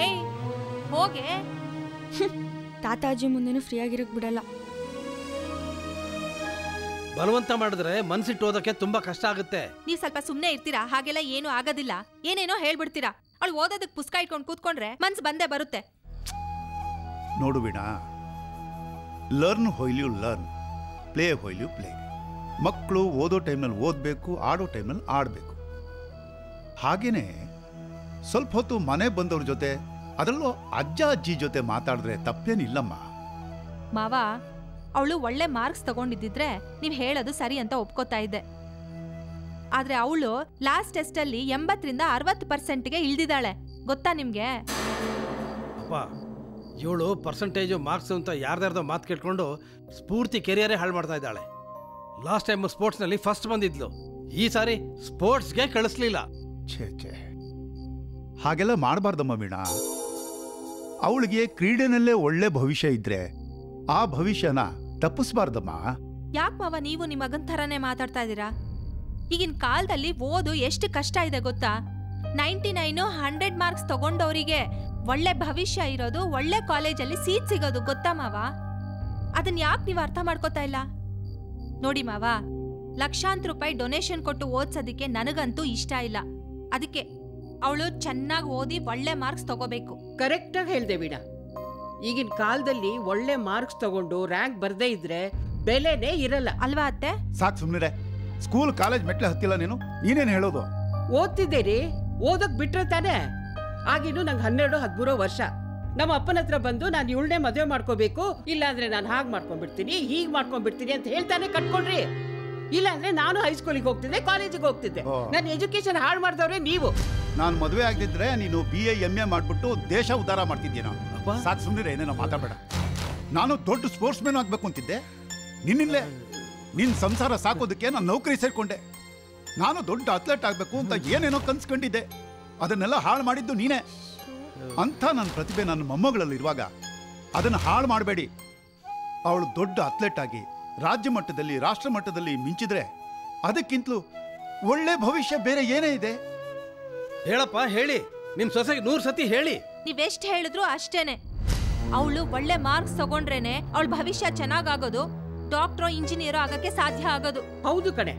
ಏಯ್ ಹೋಗೆ. ತಾತಾಜಿ ಮುಂದೆನೂ ಫ್ರೀ ಆಗಿರಕ್ ಬಿಡಲ್ಲ. ಬಲವಂತ ಮಾಡಿದ್ರೆ ಮನ್ಸಿಟ್ಟು ಓದಕ್ಕೆ ತುಂಬಾ ಕಷ್ಟ ಆಗುತ್ತೆ. ನೀವ್ ಸ್ವಲ್ಪ ಸುಮ್ನೆ ಇರ್ತೀರಾ? ಹಾಗೆಲ್ಲ ಏನು ಆಗೋದಿಲ್ಲ. ಏನೇನೋ ಹೇಳ್ಬಿಡ್ತೀರಾ. ಅವಳು ಓದೋದಕ್ಕೆ ಪುಸ್ತಕ ಇಟ್ಕೊಂಡು ಕೂತ್ಕೊಂಡ್ರೆ ಮನ್ಸು ಬಂದೇ ಬರುತ್ತೆ. ನೋಡು Veena, learn while you learn, play while you play. ಮಕ್ಕಳು ಓದೋ ಟೈಮ್ನಲ್ಲಿ ಓದಬೇಕು, ಆಡೋ ಟೈಮ್ನಲ್ಲಿ ಆಡಬೇಕು. ಹಾಗೇನೆ ಸ್ವಲ್ಪ ಹೊತ್ತು ಮನೆ ಬಂದವ್ರ ಜೊತೆ, ಅದರಲ್ಲೂ ಅಜ್ಜ ಅಜ್ಜಿ ಜೊತೆ ಮಾತಾಡಿದ್ರೆ ತಪ್ಪೇನಿಲ್ಲಮ್ಮ. ಮಾವ, ಅವಳು ಒಳ್ಳೆ ಮಾರ್ಕ್ಸ್ ತಗೊಂಡಿದ್ದಿದ್ರೆ ನೀವ್ ಹೇಳೋದು ಸರಿ ಅಂತ ಒಪ್ಕೋತಾ ಇದ್ದೆ. ಆದ್ರೆ ಅವಳು ಲಾಸ್ಟ್ ಟೆಸ್ಟ್ ಅಲ್ಲಿ 80ರಿಂದ 60%ಗೆ ಇಳ್ದಿದ್ದಾಳೆ. ಗೊತ್ತಾ ನಿಮ್ಗೆ? ಅಪ್ಪ, ಇವಳು ಪರ್ಸೆಂಟೇಜು ಮಾರ್ಕ್ಸ್ ಅಂತ ಯಾರ್ದಾರ್ದೋ ಮಾತು ಕೇಳ್ಕೊಂಡು ಸ್ಫೂರ್ತಿ ಕೆರಿಯರೇ ಹಾಳು ಮಾಡ್ತಾ ಇದ್ದಾಳೆ. ಲಾಸ್ಟ್ ಟೈಮ್ ಸ್ಪೋರ್ಟ್ಸ್ನಲ್ಲಿ ಫಸ್ಟ್ ಬಂದಿದ್ಲು, ಈ ಸಾರಿ ಸ್ಪೋರ್ಟ್ಸ್ಗೆ ಕಳಿಸ್ಲಿಲ್ಲ. ಛೇ, ಹಾಗೆಲ್ಲ ಮಾಡಬಾರ್ದಮ್ಮ ವೀಣಾ. ಅವಳಿಗೆ ಕ್ರೀಡೆನಲ್ಲೇ ಒಳ್ಳೆ ಭವಿಷ್ಯ ಇದ್ರೆ ಆ ಭವಿಷ್ಯನ ತಪ್ಪಿಸ್ಬಾರ್ದಮ್ಮ. ಯಾಕೆ ಮಾವ ನೀವು ನಿಮ್ಮ ಮಗನ್ ಥರನೇ ಮಾತಾಡ್ತಾ ಇದ್ದೀರಾ? ಈಗಿನ ಕಾಲದಲ್ಲಿ ಓದು ಎಷ್ಟು ಕಷ್ಟ ಇದೆ ಗೊತ್ತಾ? 99 100 ಮಾರ್ಕ್ಸ್ ತಗೊಂಡವರಿಗೆ ಒಳ್ಳೆ ಭವಿಷ್ಯ ಇರೋದು ಒಳ್ಳೆ ಕಾಲೇಜಲ್ಲಿ ಸೀಟ್ ಸಿಗೋದು ಗೊತ್ತಾ ಮಾವ? ಅದನ್ನ ಯಾಕೆ ನೀವು ಅರ್ಥ ಮಾಡ್ಕೋತಾ ಇಲ್ಲ? ನೋಡಿ ಮಾವ, ಲಕ್ಷಾಂತರ ರೂಪಾಯಿ ಡೊನೇಷನ್ ಕೊಟ್ಟು ಓದ್ಸೋದಕ್ಕೆ ನನಗಂತೂ ಇಷ್ಟ ಇಲ್ಲ. ಅದಕ್ಕೆ ಅವಳು ಚೆನ್ನಾಗಿ ಓದಿ ಒಳ್ಳೆ ಮಾರ್ಕ್ಸ್ ತಗೋಬೇಕು. ಕರೆಕ್ಟಾಗಿ ಹೇಳ್ದೆ ವೀಣಾ. ಈಗಿನ ಕಾಲದಲ್ಲಿ ಒಳ್ಳೆ ಮಾರ್ಕ್ಸ್ ತಗೊಂಡು ರ್ಯಾಂಕ್ ಬರ್ದೇ ಇದ್ರೆ ಬೆಲೆನೇ ಇರಲ್ಲ ಅಲ್ವಾ ಅತ್ತೆ? ಸಾಕು ಸುಮ್ಮನೆ. ಸ್ಕೂಲ್ ಕಾಲೇಜ್ ಮೆಟ್ಲೆ ಹತ್ತಿಲ್ಲ ನೀನು, ನೀನೇನು ಹೇಳೋದು? ಓದ್ತಿದ್ದೀರಿ, ಓದಕ್ ಬಿಟ್ರೆ ತಾನೆ. ಆಗಿನ್ನು ನಂಗೆ 12-13 ವರ್ಷ. ನಮ್ಮ ಅಪ್ಪನ ಹತ್ರ ಬಂದು ನಾನು ಇವಳನ್ನೇ ಮದುವೆ ಮಾಡ್ಕೋಬೇಕು, ಇಲ್ಲಾಂದ್ರೆ ನಾನು ಹಾಗೆ ಮಾಡ್ಕೊಂಡ್ಬಿಡ್ತೀನಿ, ಹೀಗೆ ಮಾಡ್ಕೊಂಡ್ಬಿಡ್ತೀನಿ ಅಂತ ಹೇಳ್ತಾನೆ ಕಟ್ಕೊಂಡ್ರಿ. ಇಲ್ಲಾಂದ್ರೆ ನಾನು ಹೈಸ್ಕೂಲಿಗೆ ಹೋಗ್ತಿದ್ದೆ, ಕಾಲೇಜಿಗೆ ಹೋಗ್ತಿದ್ದೆ. ನನ್ನ ಎಜುಕೇಶನ್ ಹಾಳು ಮಾಡಿದವ್ರೆ ನೀವು. ನಾನು ಮದುವೆ ಆಗದಿದ್ರೆ ನೀನು BA MA ಮಾಡ್ಬಿಟ್ಟು ದೇಶ ಉದ್ಧಾರ ಮಾಡ್ತಿದ್ದೀನ. ಸಾಕು ಸುಮ್ಮನೆ, ಏನೇನೋ ಮಾತಾಡಬೇಡ. ನಾನು ದೊಡ್ಡ ಸ್ಪೋರ್ಟ್ಸ್ ಮ್ಯಾನ್ ಆಗಬೇಕು ಅಂತಿದ್ದೆ. ನಿನ್ನಿಲ್ಲೇ ನಿನ್ನ ಸಂಸಾರ ಸಾಕೋದಕ್ಕೆ ನಾನು ನೌಕರಿ ಸೇರ್ಕೊಂಡೆ. ನಾನು ದೊಡ್ಡ ಅಥ್ಲೆಟ್ ಆಗಬೇಕು ಅಂತ ಏನೇನೋ ಕನ್ಸ್ಕೊಂಡಿದ್ದೆ. ಅದನ್ನೆಲ್ಲ ಹಾಳು ಮಾಡಿದ್ದು ನೀನೇ. ಅಂಥ ನನ್ನ ಪ್ರತಿಭೆ ನನ್ನ ಮೊಮ್ಮಗಳಲ್ಲಿರುವಾಗ ಅದನ್ನು ಹಾಳು ಮಾಡಬೇಡಿ. ಅವಳು ದೊಡ್ಡ ಅಥ್ಲೆಟ್ ಆಗಿ ರಾಜ್ಯ ಮಟ್ಟದಲ್ಲಿ ರಾಷ್ಟ್ರ ಮಟ್ಟದಲ್ಲಿ ಮಿಂಚಿದ್ರೆ ಅದಕ್ಕಿಂತಲೂ ಒಳ್ಳೆ ಭವಿಷ್ಯ ಬೇರೆ ಏನೇ ಇದೆ? ಹೇಳಪ್ಪ, ಹೇಳಿ. ನಿಮ್ ಸೊಸೆಗೆ 100 ಸತಿ ಹೇಳಿ. ನೀವೆಷ್ಟು ಹೇಳಿದ್ರು ಅಷ್ಟೇನೆ. ಅವಳು ಒಳ್ಳೆ ಮಾರ್ಕ್ಸ್ ತಗೊಂಡ್ರೇನೆ ಅವಳ ಭವಿಷ್ಯ ಚೆನ್ನಾಗಾಗೋದು, ಡಾಕ್ಟ್ರೋ ಇಂಜಿನಿಯರ್ ಆಗಕ್ಕೆ ಸಾಧ್ಯ ಆಗೋದು. ಹೌದು ಕಣೆ,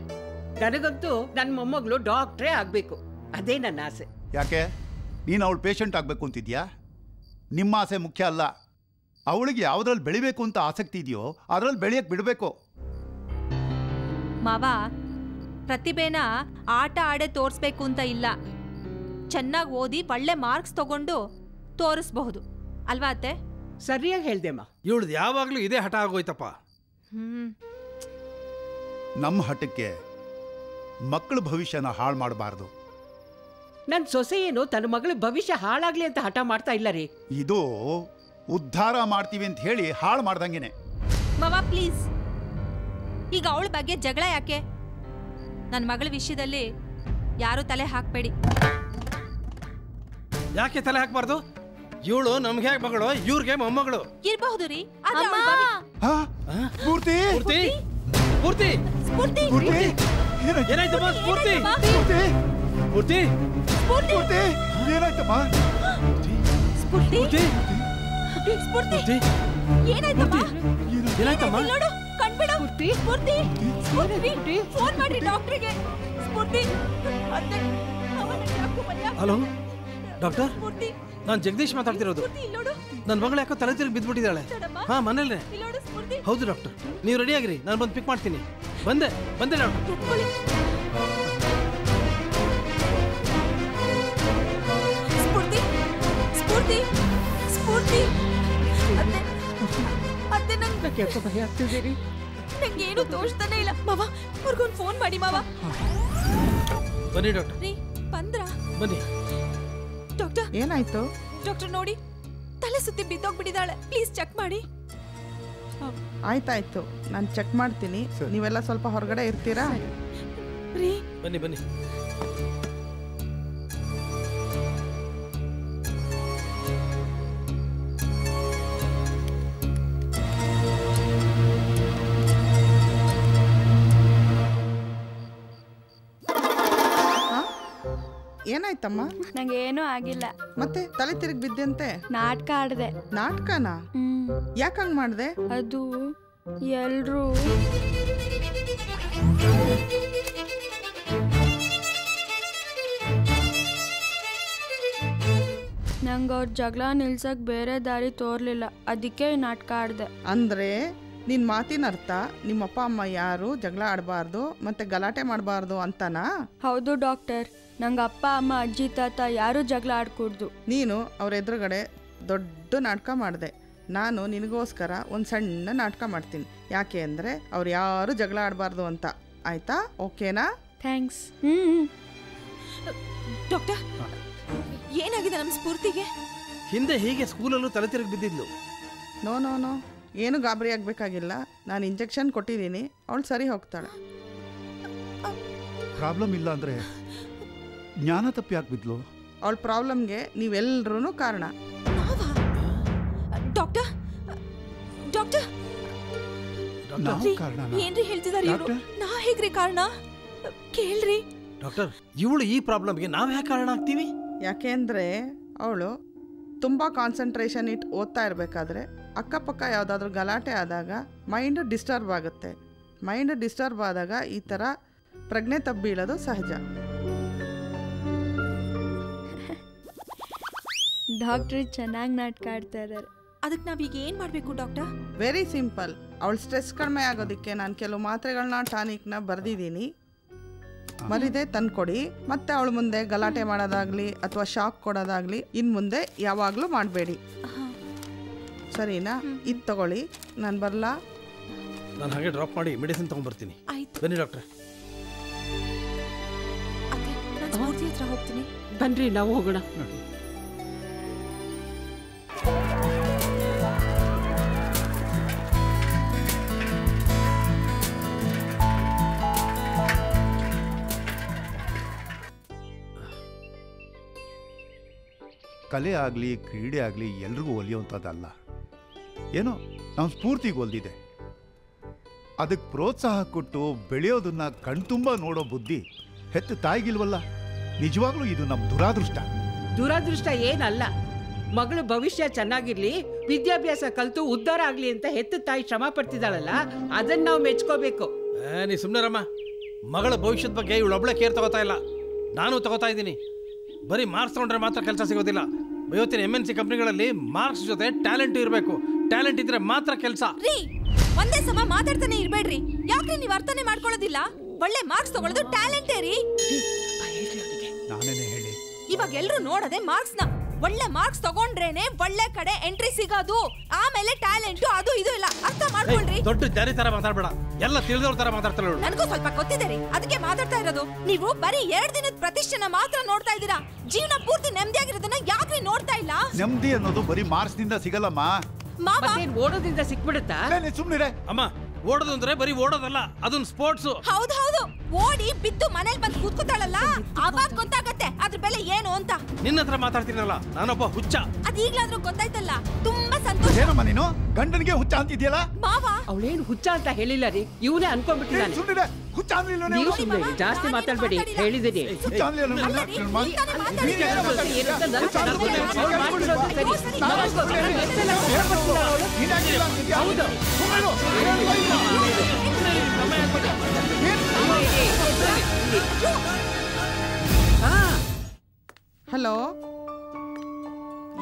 ನನಗಂತೂ ನನ್ನ ಮೊಮ್ಮಗಳು ಡಾಕ್ಟ್ರೇ ಆಗ್ಬೇಕು, ಅದೇ ನನ್ನ ಆಸೆ. ಯಾಕೆ ನೀನು ಅವಳು ಪೇಷಂಟ್ ಆಗಬೇಕು ಅಂತಿದ್ಯಾ? ನಿಮ್ಮ ಆಸೆ ಮುಖ್ಯ ಅಲ್ಲ. ಅವಳಿಗೆ ಯಾವುದ್ರಲ್ಲಿ ಬೆಳಿಬೇಕು ಅಂತ ಆಸಕ್ತಿ ಇದೆಯೋ ಅದರಲ್ಲಿ ಬೆಳೆಯಕ್ಕೆ ಬಿಡಬೇಕು. ಮಾವ, ಪ್ರತಿಭೆನ ಆಟ ಆಡೇ ತೋರಿಸ್ಬೇಕು ಅಂತ ಇಲ್ಲ. ಚೆನ್ನಾಗಿ ಓದಿ ಒಳ್ಳೆ ಮಾರ್ಕ್ಸ್ ತಗೊಂಡು ತೋರಿಸಬಹುದು ಅಲ್ವಾ ಅತ್ತೆ? ಸರಿಯಾಗಿ ಹೇಳ್ದೆಮ್ಮ. ಇವಳ್ದು ಯಾವಾಗ್ಲೂ ಇದೇ ಹಠ ಆಗೋಯ್ತಪ್ಪ. ನಮ್ಮ ಹಠಕ್ಕೆ ಮಕ್ಕಳ ಭವಿಷ್ಯನ ಹಾಳು ಮಾಡಬಾರ್ದು. ನನ್ನ ಸೊಸೆ ಏನು ತನ್ನ ಮಗಳ ಭವಿಷ್ಯ ಹಾಳಾಗ್ಲಿ ಅಂತ ಹಠ ಮಾಡ್ತಾ ಇಲ್ಲ ರೀ. ಇದು ಉದ್ಧಾರ ಮಾಡ್ತೀವಿ ಅಂತ ಹೇಳಿ ಹಾಳು ಮಾಡ್ದಂಗೆನೆ. ಮಾವ ಪ್ಲೀಸ್, ಈಗ ಅವಳ ಬಗ್ಗೆ ಜಗಳ ಯಾಕೆ? ನನ್ನ ಮಗಳ ವಿಷಯದಲ್ಲಿ ಯಾರು ತಲೆ ಹಾಕ್ಬೇಡಿ. ಯಾಕೆ ತಲೆ ಹಾಕ್ಬಾರ್ದು? ಇವಳು ನಮ್ಗೆ ಮಗಳು, ಇವ್ರಿಗೆ ಮೊಮ್ಮಗಳು ಇರಬಹುದು ರೀ. ಪೂರ್ತಿ ಪೂರ್ತಿ ಸ್ಫೂರ್ತಿ ಏನಾಯ್ತಮ್ಮ? ಸ್ಫೂರ್ತಿ ಪೂರ್ತಿ ಪೂರ್ತಿ ಏನಾಯ್ತಮ್ಮ? ಸ್ಫೂರ್ತಿ ಸ್ಫೂರ್ತಿ ಏನಾಯ್ತಮ್ಮ? ಏನಾಯ್ತಮ್ಮ? ನೋಡು, ಕಣ್ಬಿಡು. ಸ್ಫೂರ್ತಿ ಸ್ಫೂರ್ತಿ ಫೋನ್ ಮಾಡಿ ಡಾಕ್ಟರ್ಗೆ. ಸ್ಫೂರ್ತಿ ಹಲೋ ಡಾಕ್ಟರ್, ನಾನು ಜಗದೀಶ್ ಮಾತಾಡ್ತಿರೋದು. ನನ್ನ ಮಗಳು ಯಾಕೋ ತಲೆ ತಿರುಗಿ ಬಿದ್ದುಬಿಟ್ಟಿದ್ದಾಳೆ. ಹಾ, ಮನೇಲೆ. ಹೌದು ಡಾಕ್ಟರ್, ನೀವು ರೆಡಿ ಆಗಿರಿ, ನಾನು ಬಂದು ಪಿಕ್ ಮಾಡ್ತೀನಿ. ಬಂದೆ ಡಾಕ್ಟರ್. ಸ್ಫೂರ್ತಿ ಸ್ಫೂರ್ತಿ ಸ್ಫೂರ್ತಿ ಅತ್ತೆ ನಂಗೆ ಭಯ ಆಗ್ತಿದ್ದೀರಿ. ನಂಗೇನು ತೋರಿಸ್ತಾನೆ ಇಲ್ಲ. ಮಾವ, ಅವ್ರಿಗೊಂದು ಫೋನ್ ಮಾಡಿ ಮಾವ. ಬನ್ನಿ ಡಾಕ್ಟರ್. ರೀ ಬಂದ್ರಾ? ಬನ್ನಿ. ಡಾಕ್ಟರ್ ಏನಾಯ್ತು? ಡಾಕ್ಟರ್ ನೋಡಿ, ತಲೆ ಸುತ್ತಿ ಬಿದ್ದೋಗ್ಬಿಟ್ಟಿದ್ದಾಳೆ. ಪ್ಲೀಸ್ ಚೆಕ್ ಮಾಡಿ. ಆಯ್ತಾಯ್ತು, ನಾನು ಚೆಕ್ ಮಾಡ್ತೀನಿ. ನೀವೆಲ್ಲ ಸ್ವಲ್ಪ ಹೊರಗಡೆ ಇರ್ತೀರಾ? ರೀ ಬನ್ನಿ. ಏನಾಯ್ತಮ್ಮ? ನಂಗೆ ಏನೂ ಆಗಿಲ್ಲ. ಮತ್ತೆ ತಲೆ ತಿರುಗಿ ಬಿದ್ದಂತೆ? ನಾಟಕ ಆಡ್ದೆ. ನಾಟಕನಾ? ಯಾಕಂಗ್ ಮಾಡ್ದೆ? ಅದು ಎಲ್ರೂ ನಂಗೆ ಅವ್ರ ಜಗಳ ನಿಲ್ಸಕ್ ಬೇರೆ ದಾರಿ ತೋರ್ಲಿಲ್ಲ, ಅದಕ್ಕೆ ನಾಟಕ ಆಡ್ದೆ. ಅಂದ್ರೆ ನಿನ್ ಮಾತಿನ ಅರ್ಥ ನಿಮ್ಮಪ್ಪ ಅಮ್ಮ ಯಾರು ಜಗಳ ಆಡಬಾರ್ದು ಮತ್ತೆ ಗಲಾಟೆ ಮಾಡಬಾರ್ದು ಅಂತನಾ? ಹೌದು ಡಾಕ್ಟರ್, ನಂಗೆ ಅಪ್ಪ ಅಮ್ಮ ಅಜ್ಜಿ ತಾತ ಯಾರು ಜಗಳ ಆಡ್ಕೂಡ್ದು. ನೀನು ಅವ್ರ ಎದುರುಗಡೆ ದೊಡ್ಡ ನಾಟಕ ಮಾಡಿದೆ. ನಾನು ನಿನಗೋಸ್ಕರ ಒಂದು ಸಣ್ಣ ನಾಟಕ ಮಾಡ್ತೀನಿ. ಯಾಕೆ ಅಂದರೆ ಅವ್ರು ಯಾರು ಜಗಳ ಆಡಬಾರ್ದು ಅಂತ. ಆಯ್ತಾ? ಓಕೆನಾ? ಥ್ಯಾಂಕ್ಸ್. ಡಾಕ್ಟರ್, ಏನಾಗಿದೆ ನಮ್ಮ ಸ್ಫೂರ್ತಿಗೆ? ಹಿಂದೆ ಹೀಗೆ ಸ್ಕೂಲಲ್ಲೂ ತಲೆ ತಿರುಗಿ ಬಿದ್ದಿದ್ಲು. ನೋ ಏನು ಗಾಬರಿ ಆಗಬೇಕಾಗಿಲ್ಲ. ನಾನು ಇಂಜೆಕ್ಷನ್ ಕೊಟ್ಟಿದ್ದೀನಿ, ಅವಳು ಸರಿ ಹೋಗ್ತಾಳೆ. ಪ್ರಾಬ್ಲಮ್ ಇಲ್ಲ ಅಂದರೆ ಜ್ಞಾನ ತಪ್ಪಿ ಆಗ್ಬಿದ್ಲು. ಅವಳ ಪ್ರಾಬ್ಲಮ್ಗೆ ನೀವೆಲ್ಲರೂ ಕಾರಣ. ಡಾಕ್ಟರ್ ಡಾಕ್ಟರ್ ಏನ್ರಿ ಹೇಳ್ತಿದಾರೆ ಇವರು? ನಾ ಹೇಗ್ರಿ ಕಾರಣ? ಕೇಳ್ರಿ ಡಾಕ್ಟರ್, ಇವಳು ಈ ಪ್ರಾಬ್ಲಮ್ಗೆ ನಾವು ಯಾಕೆ ಕಾರಣ ಆಗ್ತೀವಿ? ಯಾಕೆಂದ್ರೆ ಅವಳು ತುಂಬ ಕಾನ್ಸಂಟ್ರೇಷನ್ ಇಟ್ಟು ಓದ್ತಾ ಇರಬೇಕಾದ್ರೆ ಅಕ್ಕಪಕ್ಕ ಯಾವುದಾದ್ರೂ ಗಲಾಟೆ ಆದಾಗ ಮೈಂಡ್ ಡಿಸ್ಟರ್ಬ್ ಆಗುತ್ತೆ. ಮೈಂಡ್ ಡಿಸ್ಟರ್ಬ್ ಆದಾಗ ಈ ಥರ ಪ್ರಜ್ಞೆ ತಪ್ಪೀಳೋದು ಸಹಜ. ಡಾಕ್ಟ್ರು ಚೆನ್ನಾಗಿ ನಾಟಕ ಆಡ್ತಾ ಇದ್ದಾರೆ. ಅದಕ್ಕೆ ನಾವೀಗ ಏನು ಮಾಡಬೇಕು ಡಾಕ್ಟರ್? Very simple. ಅವಳ ಸ್ಟ್ರೆಸ್ ಕಡಿಮೆ ಆಗೋದಕ್ಕೆ ನಾನು ಕೆಲವು ಮಾತ್ರೆಗಳನ್ನ ಟಾನಿಕ್ನ ಬರೆದಿದ್ದೀನಿ, ಮರಿದೆ ತಂದ್ಕೊಡಿ. ಮತ್ತೆ ಅವಳ ಮುಂದೆ ಗಲಾಟೆ ಮಾಡೋದಾಗ್ಲಿ ಅಥವಾ ಶಾಕ್ ಕೊಡೋದಾಗ್ಲಿ ಇನ್ನು ಮುಂದೆ ಯಾವಾಗಲೂ ಮಾಡಬೇಡಿ, ಸರಿನಾ? ಇದು ತಗೊಳ್ಳಿ, ನಾನು ಬರಲಾ? ನಾನು ಹಾಗೆ ಡ್ರಾಪ್ ಮಾಡಿ ಮೆಡಿಸಿನ್ ತೊಗೊಂಡ್ಬರ್ತೀನಿ. ಬನ್ನಿ ಡಾಕ್ಟ್ರೆ. ಹೋಗ್ತೀನಿ. ಬನ್ರಿ ನಾವು ಹೋಗೋಣ. ಕಲೆ ಆಗಲಿ ಕ್ರೀಡೆ ಆಗಲಿ ಎಲ್ರಿಗೂ ಒಲಿಯುವಂಥದ್ದಲ್ಲ. ಏನೋ ನಾವು ಸ್ಫೂರ್ತಿಗೆ ಒಲ್ದಿದೆ. ಅದಕ್ಕೆ ಪ್ರೋತ್ಸಾಹ ಕೊಟ್ಟು ಬೆಳೆಯೋದನ್ನ ಕಣ್ತುಂಬ ನೋಡೋ ಬುದ್ಧಿ ಹೆತ್ತು ತಾಯಿಗಿಲ್ವಲ್ಲ. ನಿಜವಾಗ್ಲೂ ಇದು ನಮ್ಮ ದುರಾದೃಷ್ಟ. ದುರಾದೃಷ್ಟ ಏನಲ್ಲ. ಮಗಳು ಭವಿಷ್ಯ ಚೆನ್ನಾಗಿರ್ಲಿ, ವಿದ್ಯಾಭ್ಯಾಸ ಕಲಿತು ಉದ್ಧಾರ ಆಗಲಿ ಅಂತ ಹೆತ್ತ ತಾಯಿ ಶ್ರಮ ಪಡ್ತಿದ್ದಾಳಲ್ಲ, ಅದನ್ನ ನಾವು ಮೆಚ್ಕೋಬೇಕು. ನೀ ಸುಮ್ಮನೆ ರಮ್ಮ. ಮಗಳ ಭವಿಷ್ಯದ ಬಗ್ಗೆ ಇವಳೊಬ್ಳೆ ಕೇರ್ ತಗೋತಾ ಇಲ್ಲ, ನಾನು ತಗೋತಾ ಇದ್ದೀನಿ. ಬರೀ ಮಾರ್ಕ್ಸ್ ತಗೊಂಡ್ರೆ ಮಾತ್ರ ಕೆಲಸ ಸಿಗೋದಿಲ್ಲ. ಇವತ್ತಿನ MNC ಕಂಪ್ನಿಗಳಲ್ಲಿ ಮಾರ್ಕ್ಸ್ ಜೊತೆ ಟ್ಯಾಲೆಂಟ್ ಇರಬೇಕು. ಟ್ಯಾಲೆಂಟ್ ಇದ್ರೆ ಮಾತ್ರ ಕೆಲಸ. ಒಂದೇ ಸಮ ಮಾತಾಡ್ತಾನೆ ಇರ್ಬೇಡ್ರಿ. ಯಾಕೆ ನೀವು ಅರ್ಥನೇ ಮಾಡ್ಕೊಳ್ಳೋದಿಲ್ಲ? ಒಳ್ಳೆ ಮಾರ್ಕ್ಸ್ ತಗೊಳ್ಳೋದು ಟ್ಯಾಲೆಂಟೇ ರೀ. ನಾನೇನೆ ಹೇಳಿ, ಇವಾಗ ಎಲ್ರು ನೋಡದೆ ಮಾರ್ಕ್ಸ್ ನ. ಒಳ್ಳೆ ಮಾರ್ಕ್ಸ್ ತಗೊಂಡ್ರೇನೆ ಒಳ್ಳೆ ಕಡೆ ಎಂಟ್ರಿ ಸಿಗೋದು. ಆಮೇಲೆ ಟ್ಯಾಲೆಂಟ್ ಅದು ಇದು ಇಲ್ಲ. ಅರ್ಥ ಮಾಡ್ಕೊಳ್ರಿ. ದೊಡ್ಡ ಜಾರಿ ತರ ಮಾತಾಡ್ಬೇಡ, ಎಲ್ಲ ತಿಳಿದವ್ರ ತರ ಮಾತಾಡ್ತಾಳೆ. ನನಗೂ ಸ್ವಲ್ಪ ಗೊತ್ತಿದೆ ರೀ, ಅದಕ್ಕೆ ಮಾತಾಡ್ತಾ ಇರೋದು. ನೀವು ಬರೀ 2 ದಿನದ ಪ್ರತಿಷ್ಠೆನ ಮಾತ್ರ ನೋಡ್ತಾ ಇದ್ದೀರಾ. ಜೀವನ ಪೂರ್ತಿ ನೆಮ್ಮದಿಯಾಗಿರೋದನ್ನ ಯಾಕ್ರಿ ನೋಡ್ತಾ ಇಲ್ಲ? ನೆಮ್ಮದಿ ಅನ್ನೋದು ಬರೀ ಮಾರ್ಕ್ಸ್ ನಿಂದ ಸಿಗಲ್ಲಮ್ಮ. ಓಡೋದ್ರಿಂದ ಸಿಕ್ಬಿಡುತ್ತಾ? ಸುಮ್ನಿರೆ ಅಮ್ಮ. ಓಡೋದು ಅಂದ್ರೆ ಬರೀ ಓಡೋದಲ್ಲ, ಅದೊಂದು ಸ್ಪೋರ್ಟ್ಸ್. ಹೌದು, ಓಡಿ ಬಿದ್ದು ಮನೇಲಿ ಬಂದು ಕೂತ್ಕೊತಾಳಲ್ಲ, ಅವಾಗ ಗೊತ್ತಾಗತ್ತೆ ಅದ್ರ ಬೆಲೆ ಏನು ಅಂತ. ನಿನ್ನ ಹತ್ರ ಮಾತಾಡ್ತೀನಲ್ಲ, ನಾನೊಬ್ಬ ಹುಚ್ಚ. ಅದೀಗ್ಲಾದ್ರೂ ಗೊತ್ತಾಯ್ತಲ್ಲ, ತುಂಬಾ ಸಂತೋಷ. ಏನಮ್ಮ ನೀನು ಗಂಡನಿಗೆ ಹುಚ್ಚ ಅಂತಿದ್ಯಲ್ಲ? ಮಾವ ಅವಳೇನು ಹುಚ್ಚ ಅಂತ ಹೇಳಿಲ್ಲ ರೀ, ಇವನೇ ಅನ್ಕೊಂಡ್ಬಿಟ್ಟಿದ್ದಾನೆ. ಸುಮ್ನಿರೆ, ಹುಚ್ಚ ಅನ್ಲಿಲ್ಲ ನೀವು ಸುಮ್ಮನೆ ಜಾಸ್ತಿ ಮಾತಾಡ್ಬೇಡಿ, ಹೇಳಿದ್ದೀನಿ. ಹುಚ್ಚ ಅನ್ಲಿಲ್ಲ. ಹಲೋ,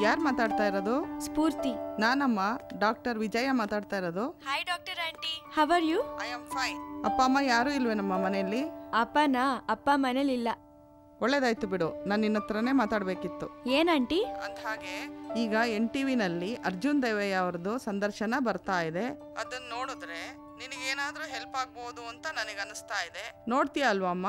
ಯಾರು ಮಾತಾಡ್ತಾ ಇರೋದು? ಸ್ಫೂರ್ತಿ. ನಾನಮ್ಮ, ಡಾಕ್ಟರ್ ವಿಜಯ ಮಾತಾಡ್ತಾ ಇರೋದು. Hi doctor aunty, how are you? I am fine. ಅಪ್ಪ ಅಮ್ಮ ಯಾರೂ ಇಲ್ವೇ ನಮ್ಮ ಮನೆಯಲ್ಲಿ? ಅಪ್ಪ ಮನೇಲಿಲ್ಲ. ಒಳ್ಳೇದಾಯ್ತು ಬಿಡು, ನಾನು ನಿನ್ನ ಹತ್ರನೇ ಮಾತಾಡಬೇಕಿತ್ತು. ಏನಂಟಿ? ಅಂದ ಹಾಗೆ ಈಗ NTVನಲ್ಲಿ ಅರ್ಜುನ್ ದೇವಯ್ಯ ಅವ್ರದ್ದು ಸಂದರ್ಶನ ಬರ್ತಾ ಇದೆ. ಅದನ್ನ ನೋಡಿದ್ರೆ ನಿನಗೇನಾದ್ರೂ ಹೆಲ್ಪ್ ಆಗ್ಬೋದು ಅಂತ ನನಗೆ ಅನಿಸ್ತಾ ಇದೆ. ನೋಡ್ತೀಯ ಅಲ್ವಾ ಅಮ್ಮ?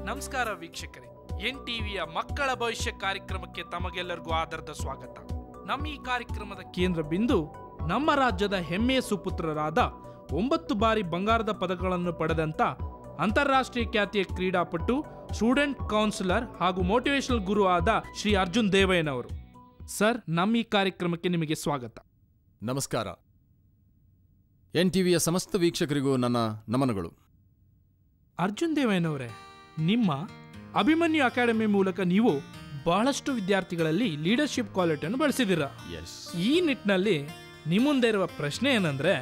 ನಮಸ್ಕಾರ ವೀಕ್ಷಕರೇ, NTVಯ ಮಕ್ಕಳ ಭವಿಷ್ಯ ಕಾರ್ಯಕ್ರಮಕ್ಕೆ ತಮಗೆಲ್ಲರಿಗೂ ಆದರದ ಸ್ವಾಗತ. ನಮ್ಮ ಈ ಕಾರ್ಯಕ್ರಮದ ಕೇಂದ್ರ ಬಿಂದು ನಮ್ಮ ರಾಜ್ಯದ ಹೆಮ್ಮೆಯ ಸುಪುತ್ರರಾದ 9 ಬಾರಿ ಬಂಗಾರದ ಪದಕಗಳನ್ನು ಪಡೆದಂತ ಅಂತಾರಾಷ್ಟ್ರೀಯ ಖ್ಯಾತಿಯ ಕ್ರೀಡಾಪಟು, ಸ್ಟೂಡೆಂಟ್ ಕೌನ್ಸಿಲರ್ ಹಾಗೂ ಮೋಟಿವೇಶನಲ್ ಗುರು ಆದ ಶ್ರೀ ಅರ್ಜುನ್ ದೇವಯ್ಯನವರು. ಸರ್, ನಮ್ಮ ಈ ಕಾರ್ಯಕ್ರಮಕ್ಕೆ ನಿಮಗೆ ಸ್ವಾಗತ. ನಮಸ್ಕಾರ. NTVಯ ಸಮಸ್ತ ವೀಕ್ಷಕರಿಗೂ ನನ್ನ ನಮನಗಳು. ಅರ್ಜುನ್ ದೇವಯ್ಯನವರೇ, ನಿಮ್ಮ ಅಭಿಮನ್ಯು ಅಕಾಡೆಮಿ ಮೂಲಕ ನೀವು ಬಹಳಷ್ಟು ವಿದ್ಯಾರ್ಥಿಗಳಲ್ಲಿ ಲೀಡರ್ಶಿಪ್ ಕ್ವಾಲಿಟಿಯನ್ನು ಬೆಳೆಸಿದ್ದೀರಾ. ಈ ನಿಟ್ಟಿನಲ್ಲಿ ನಿಮ್ಮ ಮುಂದೆ ಇರುವ ಪ್ರಶ್ನೆ ಏನಂದ್ರೆ,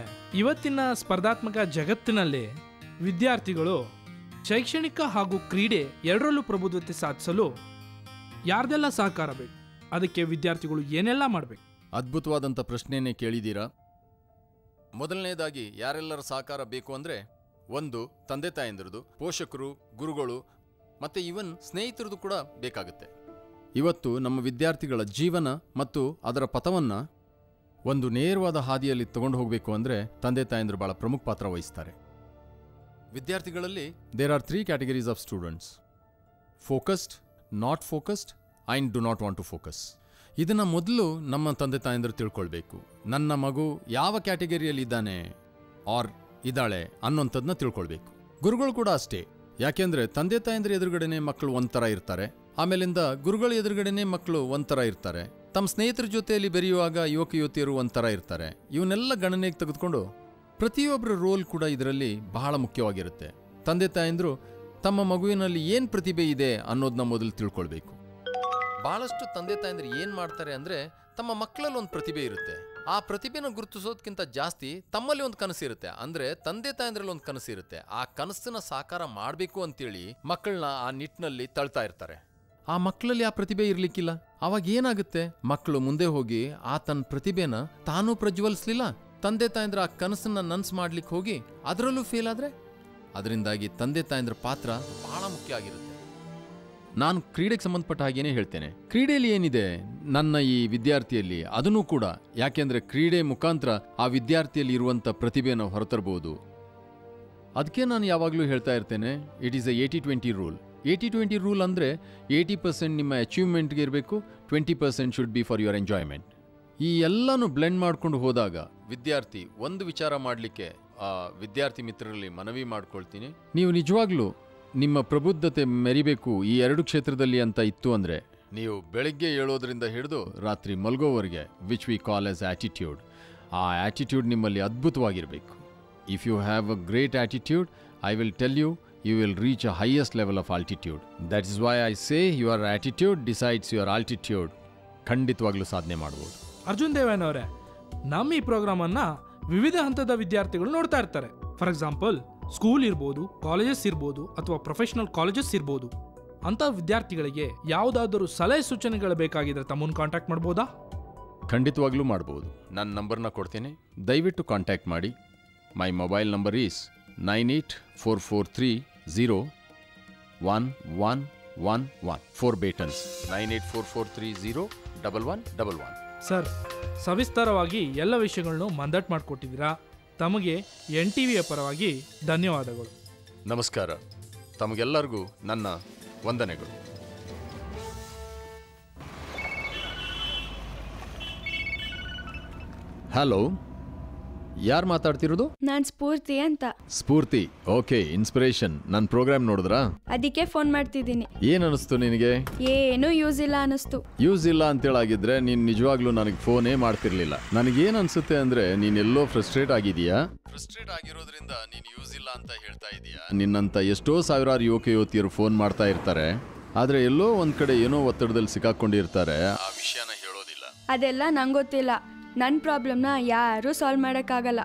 ಇವತ್ತಿನ ಸ್ಪರ್ಧಾತ್ಮಕ ಜಗತ್ತಿನಲ್ಲಿ ವಿದ್ಯಾರ್ಥಿಗಳು ಶೈಕ್ಷಣಿಕ ಹಾಗೂ ಕ್ರೀಡೆ ಎರಡರಲ್ಲೂ ಪ್ರಭುತ್ವತೆ ಸಾಧಿಸಲು ಯಾರ್ದೆಲ್ಲ ಸಹಕಾರ ಬೇಕು? ಅದಕ್ಕೆ ವಿದ್ಯಾರ್ಥಿಗಳು ಏನೆಲ್ಲ ಮಾಡಬೇಕು? ಅದ್ಭುತವಾದಂಥ ಪ್ರಶ್ನೆಯನ್ನೇ ಕೇಳಿದ್ದೀರಾ. ಮೊದಲನೇದಾಗಿ ಯಾರೆಲ್ಲರ ಸಹಕಾರ ಬೇಕು ಅಂದರೆ, ಒಂದು ತಂದೆ ತಾಯಂದಿರದು, ಪೋಷಕರು, ಗುರುಗಳು ಮತ್ತು ಈವನ್ ಸ್ನೇಹಿತರದು ಕೂಡ ಬೇಕಾಗುತ್ತೆ. ಇವತ್ತು ನಮ್ಮ ವಿದ್ಯಾರ್ಥಿಗಳ ಜೀವನ ಮತ್ತು ಅದರ ಪಥವನ್ನು ಒಂದು ನೇರವಾದ ಹಾದಿಯಲ್ಲಿ ತಗೊಂಡು ಹೋಗಬೇಕು ಅಂದರೆ ತಂದೆ ತಾಯಂದಿರು ಭಾಳ ಪ್ರಮುಖ ಪಾತ್ರ ವಹಿಸ್ತಾರೆ. ವಿದ್ಯಾರ್ಥಿಗಳಲ್ಲಿ there are 3 categories of students: focused, not focused and do not want to focus. ಇದನ್ನು ಮೊದಲು ನಮ್ಮ ತಂದೆ ತಾಯಂದಿರು ತಿಳ್ಕೊಳ್ಬೇಕು. ನನ್ನ ಮಗು ಯಾವ ಕ್ಯಾಟಗರಿಯಲ್ಲಿದ್ದಾನೆ ಆರ್ ಇದ್ದಾಳೆ ಅನ್ನೋಂಥದ್ದನ್ನ ತಿಳ್ಕೊಳ್ಬೇಕು. ಗುರುಗಳು ಕೂಡ ಅಷ್ಟೇ. ಯಾಕೆಂದರೆ ತಂದೆ ತಾಯಂದ್ರ ಎದುರುಗಡೆನೆ ಮಕ್ಕಳು ಒಂಥರ ಇರ್ತಾರೆ, ಆಮೇಲಿಂದ ಗುರುಗಳ ಎದುರುಗಡೆನೆ ಮಕ್ಕಳು ಒಂಥರ ಇರ್ತಾರೆ. ತಮ್ಮ ಸ್ನೇಹಿತರ ಜೊತೆಯಲ್ಲಿ ಬೆರೆಯುವಾಗ ಯುವಕ ಯುವತಿಯರು ಒಂಥರ ಇರ್ತಾರೆ. ಇವನ್ನೆಲ್ಲ ಗಣನೆಗೆ ತೆಗೆದುಕೊಂಡು ಪ್ರತಿಯೊಬ್ಬರ ರೋಲ್ ಕೂಡ ಇದರಲ್ಲಿ ಬಹಳ ಮುಖ್ಯವಾಗಿರುತ್ತೆ. ತಂದೆ ತಾಯಂದ್ರು ತಮ್ಮ ಮಗುವಿನಲ್ಲಿ ಏನು ಪ್ರತಿಭೆ ಇದೆ ಅನ್ನೋದನ್ನ ಮೊದಲು ತಿಳ್ಕೊಳ್ಬೇಕು. ಬಹಳಷ್ಟು ತಂದೆ ತಾಯಂದ್ರು ಏನು ಮಾಡ್ತಾರೆ ಅಂದರೆ, ತಮ್ಮ ಮಕ್ಕಳಲ್ಲಿ ಒಂದು ಪ್ರತಿಭೆ ಇರುತ್ತೆ, ಆ ಪ್ರತಿಭೆನ ಗುರುತಿಸೋದಕ್ಕಿಂತ ಜಾಸ್ತಿ ತಮ್ಮಲ್ಲಿ ಒಂದು ಕನಸಿರುತ್ತೆ. ಅಂದರೆ ತಂದೆ ತಾಯಂದ್ರಲ್ಲಿ ಒಂದು ಕನಸಿರುತ್ತೆ, ಆ ಕನಸನ್ನ ಸಾಕಾರ ಮಾಡಬೇಕು ಅಂತೇಳಿ ಮಕ್ಕಳನ್ನ ಆ ನಿಟ್ಟಿನಲ್ಲಿ ತಳ್ತಾ ಇರ್ತಾರೆ. ಆ ಮಕ್ಕಳಲ್ಲಿ ಆ ಪ್ರತಿಭೆ ಇರ್ಲಿಕ್ಕಿಲ್ಲ. ಅವಾಗ ಏನಾಗುತ್ತೆ, ಮಕ್ಕಳು ಮುಂದೆ ಹೋಗಿ ಆ ತನ್ನ ಪ್ರತಿಭೆನ ತಾನೂ ಪ್ರಜ್ವಲಿಸ್ಲಿಲ್ಲ, ತಂದೆ ತಾಯಂದ್ರ ಆ ಕನಸನ್ನ ನನ್ಸ್ ಮಾಡ್ಲಿಕ್ಕೆ ಹೋಗಿ ಅದರಲ್ಲೂ ಫೇಲ್ ಆದ್ರೆ, ಅದರಿಂದಾಗಿ ತಂದೆ ತಾಯಂದ್ರ ಪಾತ್ರ ಬಹಳ ಮುಖ್ಯ ಆಗಿರುತ್ತೆ. ನಾನು ಕ್ರೀಡೆಗೆ ಸಂಬಂಧಪಟ್ಟ ಹಾಗೇನೆ ಹೇಳ್ತೇನೆ. ಕ್ರೀಡೆಯಲ್ಲಿ ಏನಿದೆ ನನ್ನ ಈ ವಿದ್ಯಾರ್ಥಿಯಲ್ಲಿ, ಅದನ್ನೂ ಕೂಡ, ಯಾಕೆಂದ್ರೆ ಕ್ರೀಡೆ ಮುಖಾಂತರ ಆ ವಿದ್ಯಾರ್ಥಿಯಲ್ಲಿ ಇರುವಂಥ ಪ್ರತಿಭೆಯನ್ನು ಹೊರತರಬಹುದು. ಅದಕ್ಕೆ ನಾನು ಯಾವಾಗಲೂ ಹೇಳ್ತಾ ಇರ್ತೇನೆ, it is A 80-20 rule. 80-20 rule ಅಂದರೆ 80% ನಿಮ್ಮ ಅಚೀವ್ಮೆಂಟ್ಗೆ ಇರಬೇಕು, 20% should be for your enjoyment. ಈ ಎಲ್ಲನೂ ಬ್ಲೆಂಡ್ ಮಾಡ್ಕೊಂಡು ಹೋದಾಗ ವಿದ್ಯಾರ್ಥಿ ಒಂದು ವಿಚಾರ ಮಾಡಲಿಕ್ಕೆ ಆ ವಿದ್ಯಾರ್ಥಿ ಮಿತ್ರರಲ್ಲಿ ಮನವಿ ಮಾಡ್ಕೊಳ್ತೀನಿ, ನೀವು ನಿಜವಾಗ್ಲೂ ನಿಮ್ಮ ಪ್ರಬುದ್ಧತೆ ಮೆರಿಬೇಕು ಈ ಎರಡು ಕ್ಷೇತ್ರದಲ್ಲಿ ಅಂತ ಇತ್ತು ಅಂದರೆ, ನೀವು ಬೆಳಗ್ಗೆ ಏಳೋದ್ರಿಂದ ಹಿಡಿದು ರಾತ್ರಿ ಮಲ್ಗೋವರೆಗೆ, which we call as attitude, ಆ ಆಟಿಟ್ಯೂಡ್ ನಿಮ್ಮಲ್ಲಿ ಅದ್ಭುತವಾಗಿರಬೇಕು. If you have a great attitude, I will tell you, you will reach a highest level of altitude. That is why I say your attitude decides your altitude. ಖಂಡಿತವಾಗ್ಲೂ ಸಾಧನೆ ಮಾಡಬಹುದು. ಅರ್ಜುನ್ ದೇವಯ್ಯನವರೇ, ನಮ್ಮ ಈ ಪ್ರೋಗ್ರಾಮನ್ನು ವಿವಿಧ ಹಂತದ ವಿದ್ಯಾರ್ಥಿಗಳು ನೋಡ್ತಾ ಇರ್ತಾರೆ. ಫಾರ್ ಎಕ್ಸಾಂಪಲ್, ಸ್ಕೂಲ್ ಇರ್ಬೋದು, ಕಾಲೇಜಸ್ ಇರ್ಬೋದು, ಅಥವಾ ಪ್ರೊಫೆಷನಲ್ ಕಾಲೇಜಸ್ ಇರ್ಬೋದು. ಅಂಥ ವಿದ್ಯಾರ್ಥಿಗಳಿಗೆ ಯಾವುದಾದರೂ ಸಲಹೆ ಸೂಚನೆಗಳು ಬೇಕಾಗಿದ್ರೆ ತಮ್ಮನ್ನು ಕಾಂಟ್ಯಾಕ್ಟ್ ಮಾಡ್ಬೋದಾ? ಖಂಡಿತವಾಗ್ಲೂ ಮಾಡ್ಬೋದು. ನನ್ನ ನಂಬರ್ನ ಕೊಡ್ತೇನೆ, ದಯವಿಟ್ಟು ಕಾಂಟ್ಯಾಕ್ಟ್ ಮಾಡಿ. ಮೈ ಮೊಬೈಲ್ ನಂಬರ್ ಈಸ್ 9844301111 4 ಬೇಟನ್ಸ್ 9844301111. ಸರ್, ಸವಿಸ್ತಾರವಾಗಿ ಎಲ್ಲ ವಿಷಯಗಳನ್ನು ಮಂದಟ್ ಮಾಡಿಕೊಟ್ಟಿದ್ದೀರಾ. ತಮಗೆ NTVಯ ಪರವಾಗಿ ಧನ್ಯವಾದಗಳು. ನಮಸ್ಕಾರ. ತಮಗೆಲ್ಲರಿಗೂ ನನ್ನ ವಂದನೆಗಳು. ಹಲೋ, ಯಾರು ಮಾತಾಡ್ತಿರೋದು? ನಾನು ಸ್ಫೂರ್ತಿ ಅಂತ. ಸ್ಫೂರ್ತಿ, ಓಕೆ. ಇನ್ಸ್ಪಿರೇಷನ್ ನನ್ನ ಪ್ರೋಗ್ರಾಮ್ ನೋಡಿದ್ರಾ? ಅದಕ್ಕೆ ಫೋನ್ ಮಾಡ್ತಿದ್ದೀನಿ. ಏನ್ ಅನಿಸ್ತು ನಿನಗೆ? ಏನೂ ಯೂಸ್ ಇಲ್ಲ ಅನಿಸ್ತು. ಯೂಸ್ ಇಲ್ಲ ಅಂತೇಳಾಗಿದ್ರೆ ನೀನು ನಿಜವಾಗ್ಲೂ ನನಗೆ ಫೋನೇ ಮಾಡ್ತಿರ್ಲಿಲ್ಲ. ನನಗೇನು ಅನ್ಸುತ್ತೆ ಅಂದ್ರೆ, ನೀನೆಲ್ಲೋ ಫ್ರಸ್ಟ್ರೇಟ್ ಆಗಿದೀಯಾ. ಫ್ರಸ್ಟ್ರೇಟ್ ಆಗಿರೋದ್ರಿಂದ ನೀನು ಯೂಸ್ ಇಲ್ಲ ಅಂತ ಹೇಳ್ತಾ ಇದೀಯಾ. ನಿನ್ನಂತ ಎಷ್ಟೋ ಸಾವಿರಾರು ಯುವಕ ಯುವತಿಯರು ಫೋನ್ ಮಾಡ್ತಾ ಇರ್ತಾರೆ, ಆದ್ರೆ ಎಲ್ಲೋ ಒಂದ್ ಕಡೆ ಏನೋ ಒತ್ತಡದಲ್ಲಿ ಸಿಕ್ಕಾಕೊಂಡಿರ್ತಾರೆ, ಆ ವಿಷಯನ ಹೇಳೋದಿಲ್ಲ. ಅದೆಲ್ಲ ನಂಗೆ ಗೊತ್ತಿಲ್ಲ. ನನ್ನ ಪ್ರಾಬ್ಲಮ್ನ ಯಾರೂ ಸಾಲ್ವ್ ಮಾಡೋಕ್ಕಾಗಲ್ಲ.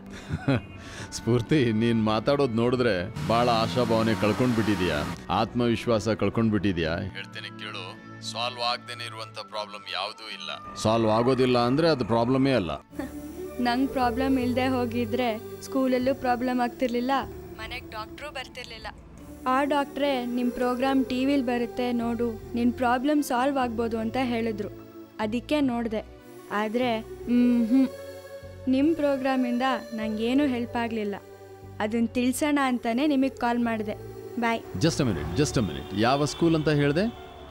ಸ್ಫೂರ್ತಿ, ನೀನು ಮಾತಾಡೋದು ನೋಡಿದ್ರೆ ಭಾಳ ಆಶಾಭಾವನೆ ಕಳ್ಕೊಂಡ್ಬಿಟ್ಟಿದ್ಯಾ, ಆತ್ಮವಿಶ್ವಾಸ ಕಳ್ಕೊಂಡ್ಬಿಟ್ಟಿದ್ಯಾ. ಹೇಳ್ತೇನೆ ಕೇಳು, ಸಾಲ್ವ್ ಆಗದೇನೆ ಇರುವಂಥ ಪ್ರಾಬ್ಲಮ್ ಯಾವುದೂ ಇಲ್ಲ. ಸಾಲ್ವ್ ಆಗೋದಿಲ್ಲ ಅಂದರೆ ಅದು ಪ್ರಾಬ್ಲಮೇ ಅಲ್ಲ. ನಂಗೆ ಪ್ರಾಬ್ಲಮ್ ಇಲ್ಲದೆ ಹೋಗಿದ್ರೆ ಸ್ಕೂಲಲ್ಲೂ ಪ್ರಾಬ್ಲಮ್ ಆಗ್ತಿರ್ಲಿಲ್ಲ, ಮನೆಗೆ ಡಾಕ್ಟ್ರೂ ಬರ್ತಿರ್ಲಿಲ್ಲ. ಆ ಡಾಕ್ಟ್ರೇ ನಿಮ್ಮ ಪ್ರೋಗ್ರಾಮ್ TV ಬರುತ್ತೆ ನೋಡು, ನಿನ್ನ ಪ್ರಾಬ್ಲಮ್ ಸಾಲ್ವ್ ಆಗ್ಬೋದು ಅಂತ ಹೇಳಿದ್ರು. ಅದಕ್ಕೆ ನೋಡಿದೆ. ಆದರೆ ನಿಮ್ಮ ಪ್ರೋಗ್ರಾಮಿಂದ ನನಗೇನು ಹೆಲ್ಪ್ ಆಗಲಿಲ್ಲ. ಅದನ್ನು ತಿಳಿಸೋಣ ಅಂತಲೇ ನಿಮಗೆ ಕಾಲ್ ಮಾಡಿದೆ. ಬಾಯ್. Just a minute. ಯಾವ ಸ್ಕೂಲ್ ಅಂತ ಹೇಳಿದೆ?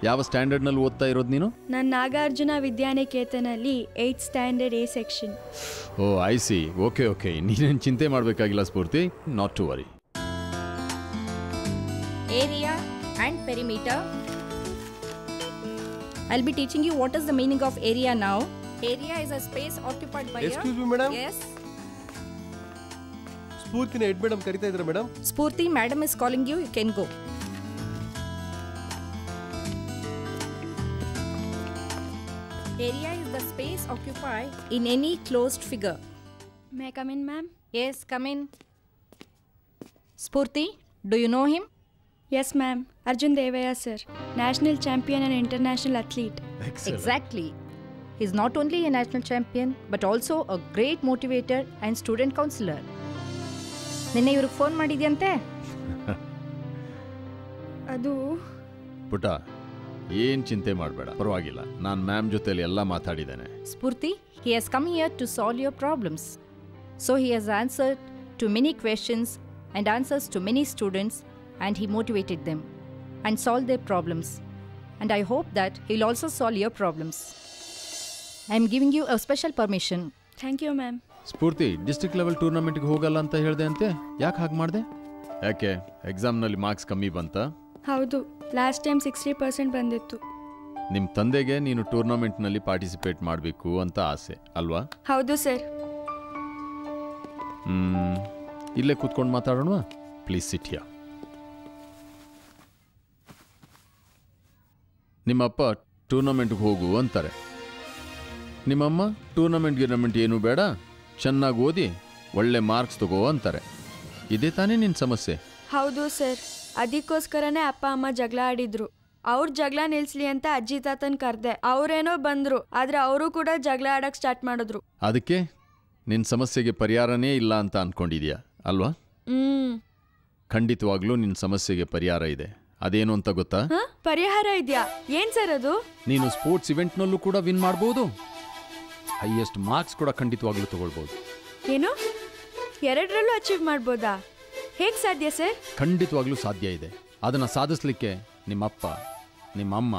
ಯಾವ ಸ್ಟ್ಯಾಂಡರ್ಡ್ನಲ್ಲಿ ಓದ್ತಾ ಇರೋದು ನೀನು? ನಾನು ನಾಗಾರ್ಜುನ ವಿದ್ಯಾನಿಕೇತನಲ್ಲಿ 8th standard A section. Oh, I see. Okay. ನೀನೇನು ಚಿಂತೆ ಮಾಡಬೇಕಾಗಿಲ್ಲ Spurthi, not to worry. Area and perimeter. I'll be teaching you what is the meaning of area now. Area is a space occupied by Excuse me, madam. Yes. ಸ್ಫೂರ್ತಿನ head madam ಕರೀತಾ ಇದ್ರ madam. Spurti, madam is calling you. You can go. Area is the space occupied in any closed figure. May I come in, ma'am? Yes, come in. Spurti, do you know him? Yes, ma'am. Arjun Devaya, sir. National champion and international athlete. Excellent. Exactly. He's not only a national champion, but also a great motivator and student counselor. ನಿನ್ನೆ ಇವ್ರಿಗೆ phone ಮಾಡಿದ್ಯಂತೆ? ಅದು ಪುಟ, ಏನು ಚಿಂತೆ ಮಾಡಬೇಡ, ಪರವಾಗಿಲ್ಲ. ನಾನು ma'am ಜೊತೆಲಿ ಎಲ್ಲ ಮಾತಾಡಿದ್ದೇನೆ. Spurti, he has come here to solve your problems. So he has answered to many questions and answers to many students, and he motivated them and solved their problems. And I hope that he'll also solve your problems. I am giving you a special permission. Thank you, ma'am. Spurthi, district level ಟೂರ್ನಮೆಂಟ್ಗೆ ಹೋಗಲ್ಲ ಅಂತ ಹೇಳಿದೆ ಅಂತೆ, ಯಾಕೆ ಹಾಗೆ ಮಾಡಿದೆ? ಯಾಕೆ, ಎಕ್ಸಾಮ್ನಲ್ಲಿ marks ಕಮ್ಮಿ ಬಂತಾ? ಹೌದು, ಲಾಸ್ಟ್ ಟೈಮ್ 60% ಬಂದಿತ್ತು. ನಿಮ್ಮ ತಂದೆಗೆ ನೀನು ಟೂರ್ನಮೆಂಟ್ನಲ್ಲಿ ಪಾರ್ಟಿಸಿಪೇಟ್ ಮಾಡಬೇಕು ಅಂತ ಆಸೆ ಅಲ್ವಾ? ಹೌದು ಸರ್. ಇಲ್ಲೇ ಕೂತ್ಕೊಂಡು ಮಾತಾಡೋಣ. Please sit here. ನಿಮ್ಮಪ್ಪ ಟೂರ್ನಮೆಂಟ್ಗೆ ಹೋಗು ಅಂತಾರೆ. ನಿಮ್ಮಮ್ಮ ಟೂರ್ನಮೆಂಟ್ ಏನೂ ಬೇಡ, ಚೆನ್ನಾಗಿ ಓದಿ ಒಳ್ಳೆ ಮಾರ್ಕ್ಸ್ ತಗೋ ಅಂತಾರೆ. ಇದೇ ತಾನೇ ನಿನ್ನ ಸಮಸ್ಯೆ? ಹೌದು ಸರ್. ಅದಕ್ಕೋಸ್ಕರನೇ ಅಪ್ಪ ಅಮ್ಮ ಜಗಳ ಆಡಿದ್ರು. ಅವ್ರ ಜಗಳ ನಿಲ್ಸ್ಲಿ ಅಂತ ಅಜ್ಜಿ ತಾತನ್ ಕರ್ದೆ. ಅವ್ರೇನೋ ಬಂದ್ರು, ಆದ್ರೆ ಅವರು ಕೂಡ ಜಗಳ ಆಡಕ್ ಸ್ಟಾರ್ಟ್ ಮಾಡಿದ್ರು. ಅದಕ್ಕೆ ನಿನ್ನ ಸಮಸ್ಯೆಗೆ ಪರಿಹಾರನೇ ಇಲ್ಲ ಅಂತ ಅನ್ಕೊಂಡಿದ್ಯಾ ಅಲ್ವಾ? ಖಂಡಿತವಾಗ್ಲೂ ನಿನ್ನ ಸಮಸ್ಯೆಗೆ ಪರಿಹಾರ ಇದೆ. ಅದೇನು ಅಂತ ಗೊತ್ತಾ? ಪರಿಹಾರ ಇದೆಯಾ? ಏನ್ ಸರ್ ಅದು? ನೀನು ಸ್ಪೋರ್ಟ್ಸ್ ಇವೆಂಟ್ನಲ್ಲೂ ಕೂಡ ವಿನ್ ಮಾಡ್ಬೋದು, ಹೈಯೆಸ್ಟ್ ಮಾರ್ಕ್ಸ್ ಕೂಡ ಖಂಡಿತವಾಗ್ಲೂ ತಗೊಳ್ಬೋದು. ಏನು, ಎರಡರಲ್ಲೂ ಅಚೀವ್ ಮಾಡ್ಬೋದಾ? ಹೇಗ್ ಸಾಧ್ಯ ಸರ್? ಖಂಡಿತವಾಗ್ಲೂ ಸಾಧ್ಯ ಇದೆ. ಅದನ್ನು ಸಾಧಿಸ್ಲಿಕ್ಕೆ ನಿಮ್ಮಪ್ಪ, ನಿಮ್ಮಮ್ಮ,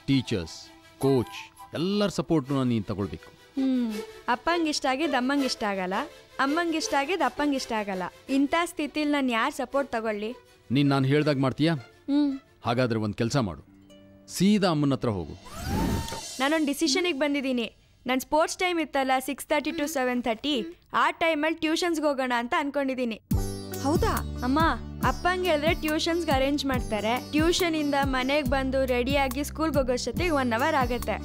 ಟೀಚರ್ಸ್, ಕೋಚ್ ಎಲ್ಲರ ಸಪೋರ್ಟ್ನ ನೀನು ತಗೊಳ್ಬೇಕು. ಅಪ್ಪಂಗಿಷ್ಟ ಆಗಿದ್ದು ಅಮ್ಮಂಗಿಷ್ಟ ಆಗಲ್ಲ, ಅಮ್ಮಂಗಿಷ್ಟ ಆಗಿದ್ದು ಅಪ್ಪಂಗಿಷ್ಟ ಆಗಲ್ಲ. ಇಂಥ ಸ್ಥಿತಿಲಿ ನಾನು ಯಾರು ಸಪೋರ್ಟ್ ತಗೊಳ್ಳಿ? ನೀನು ನಾನು ಹೇಳ್ದಾಗ ಮಾಡ್ತೀಯಾ? ಹಾಗಾದ್ರೆ ಒಂದು ಕೆಲಸ ಮಾಡು, ಸೀದಾ ಅಮ್ಮನ ಹತ್ರ ಹೋಗು. ನಾನೊಂದು ಡಿಸಿಷನಿಗೆ ಬಂದಿದ್ದೀನಿ. ನನ್ನ ಸ್ಪೋರ್ಟ್ಸ್ ಟೈಮ್ ಇತ್ತಲ್ಲ 6:30 to 7:30, ಆ ಟೈಮಲ್ಲಿ ಟ್ಯೂಷನ್ಸ್ಗೆ ಹೋಗೋಣ ಅಂತ ಅನ್ಕೊಂಡಿದ್ದೀನಿ. ಹೌದಾ ಅಮ್ಮ? ಅಪ್ಪಂಗೆ ಹೇಳಿದ್ರೆ ಟ್ಯೂಷನ್ಸ್ಗೆ ಅರೇಂಜ್ ಮಾಡ್ತಾರೆ. ಟ್ಯೂಷನಿಂದ ಮನೆಗೆ ಬಂದು ರೆಡಿಯಾಗಿ ಸ್ಕೂಲ್ಗೆ ಹೋಗೋಷ್ಟೊತ್ತಿಗೆ 1 hour ಆಗುತ್ತೆ.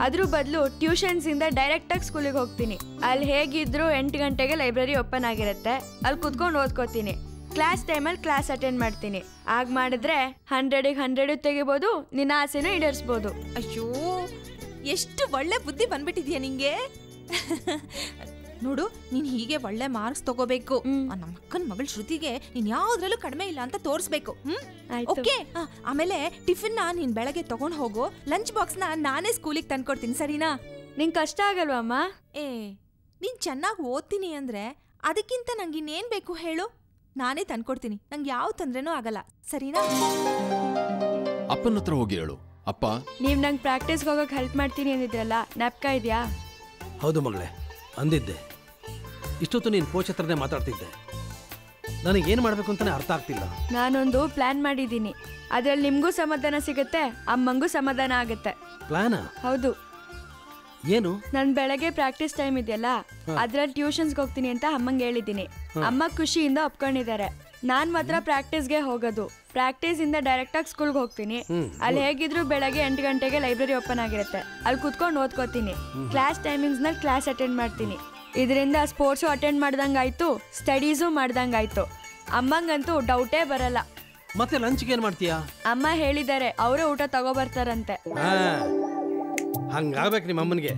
ಅದ್ರ ಬದಲು ಟ್ಯೂಷನ್ಸಿಂದ ಡೈರೆಕ್ಟಾಗಿ ಸ್ಕೂಲಿಗೆ ಹೋಗ್ತೀನಿ. ಅಲ್ಲಿ ಹೇಗಿದ್ರು 8 ಗಂಟೆಗೆ ಲೈಬ್ರರಿ ಓಪನ್ ಆಗಿರುತ್ತೆ, ಅಲ್ಲಿ ಕುತ್ಕೊಂಡು ಓದ್ಕೋತೀನಿ. ಕ್ಲಾಸ್ ಟೈಮಲ್ಲಿ ಕ್ಲಾಸ್ ಅಟೆಂಡ್ ಮಾಡ್ತೀನಿ. ಆಗ ಮಾಡಿದ್ರೆ 100ಗೆ 100 ತೆಗಿಬೋದು, ನಿನ್ನ ಆಸೆನೂ ಈಡೇರಿಸ್ಬೋದು. ಅಯ್ಯೋ, ಎಷ್ಟು ಒಳ್ಳೆ ಬುದ್ಧಿ ಬಂದ್ಬಿಟ್ಟಿದ್ಯಾ ನಿಂಗೆ. ನೋಡು, ನೀನ್ ಹೀಗೆ ಒಳ್ಳೆ ಮಾರ್ಕ್ಸ್ ತಗೋಬೇಕು. ನಮ್ಮ ಅಕ್ಕನ ಮಗಳ ಶ್ರುತಿಗೆ ನೀನ್ ಯಾವ್ದ್ರಲ್ಲೂ ಕಡಿಮೆ ಇಲ್ಲ ಅಂತ ತೋರಿಸ್ಬೇಕು. ಓಕೆ. ಆಮೇಲೆ ಟಿಫಿನ್ ನೀನ್ ಬೆಳಗ್ಗೆ ತಗೊಂಡ್ ಹೋಗು, ಲಂಚ್ ಬಾಕ್ಸ್ ನಾನೇ ಸ್ಕೂಲಿಗೆ ತಂದ್ಕೊಡ್ತೀನಿ, ಸರಿನಾ? ನಿಂಗೆ ಕಷ್ಟ ಆಗಲ್ವಮ್ಮ? ನೀನ್ ಚೆನ್ನಾಗಿ ಓದ್ತೀನಿ ಅಂದ್ರೆ ಅದಕ್ಕಿಂತ ನಂಗೆ ಇನ್ನೇನ್ ಬೇಕು ಹೇಳು? ನಾನೇ ತಂದ್ಕೊಡ್ತೀನಿ, ನಂಗೆ ಯಾವ ತೊಂದ್ರೆನೂ ಆಗಲ್ಲ, ಸರಿನಾ? ಅಪ್ಪನ ಹತ್ರ ಹೋಗಿ ಹೇಳು, ಅಪ್ಪ ನೀವ್ ನಂಗೆ ಪ್ರಾಕ್ಟೀಸ್ಗೆ ಹೋಗಕ್ಕೆ ಹೆಲ್ಪ್ ಮಾಡ್ತೀನಿ ಅಂದಿದ್ರಲ್ಲ, ಜ್ಞಾಪಕ ಇದೆಯಾ? ಹೌದು ಮಗಳೇ, ಅಂದಿದ್ದೆ. ಇಷ್ಟೊತ್ತು ನೀನು ಕೋಚ್ ಹತ್ರನೇ ಮಾತಾಡ್ತಿದ್ದೆ. ನನಗೇನು ಮಾಡಬೇಕು ಅಂತಲೇ ಅರ್ಥ ಆಗ್ತಿಲ್ಲ. ನಾನೊಂದು ಪ್ಲಾನ್ ಮಾಡಿದ್ದೀನಿ. ಅದ್ರಲ್ಲಿ ನಿಮಗೂ ಸಮಾಧಾನ ಸಿಗುತ್ತೆ, ಅಮ್ಮಂಗೂ ಸಮಾಧಾನ ಆಗುತ್ತೆ. ಪ್ಲಾನಾ? ಹೌದು. ಏನು? ನಾನು ಬೆಳಗ್ಗೆ ಪ್ರಾಕ್ಟೀಸ್ ಟೈಮ್ ಇದೆಯಲ್ಲ, ಅದ್ರಲ್ಲಿ ಟ್ಯೂಷನ್ಸ್ಗೆ ಹೋಗ್ತೀನಿ ಅಂತ ಅಮ್ಮಂಗೆ ಹೇಳಿದ್ದೀನಿ. ಅಮ್ಮ ಖುಷಿಯಿಂದ ಒಪ್ಕೊಂಡಿದ್ದಾರೆ. ನಾನು ಮಾತ್ರ ಪ್ರಾಕ್ಟೀಸ್ಗೆ ಹೋಗೋದು. ಪ್ರಾಕ್ಟೀಸಿಂದ ಡೈರೆಕ್ಟಾಗಿ ಸ್ಕೂಲ್ಗೆ ಹೋಗ್ತೀನಿ. ಅಲ್ಲಿ ಹೇಗಿದ್ರು ಬೆಳಗ್ಗೆ 8 ಗಂಟೆಗೆ ಲೈಬ್ರರಿ ಓಪನ್ ಆಗಿರುತ್ತೆ, ಅಲ್ಲಿ ಕುತ್ಕೊಂಡು ಓದ್ಕೋತೀನಿ. ಕ್ಲಾಸ್ ಟೈಮಿಂಗ್ಸ್ನಲ್ಲಿ ಕ್ಲಾಸ್ ಅಟೆಂಡ್ ಮಾಡ್ತೀನಿ. ಇದರಿಂದ ಸ್ಪೋರ್ಟ್ಸು ಅಟೆಂಡ್ ಮಾಡ್ದಂಗಾಯ್ತು, ಸ್ಟಡೀಸು ಮಾಡ್ದಂಗಾಯ್ತು. ಅಮ್ಮಂಗಂತೂ ಡೌಟೇ ಬರಲ್ಲ. ಮತ್ತೆ ಲಂಚ್ಗೆ ಏನು ಮಾಡ್ತೀಯಾ? ಅಮ್ಮ ಹೇಳಿದ್ದಾರೆ, ಅವರೇ ಊಟ ತಗೋಬರ್ತಾರಂತೆ. ಹಂಗಾಗ್ಬೇಕು ನಿಮ್ಮ ಅಮ್ಮನಿಗೆ.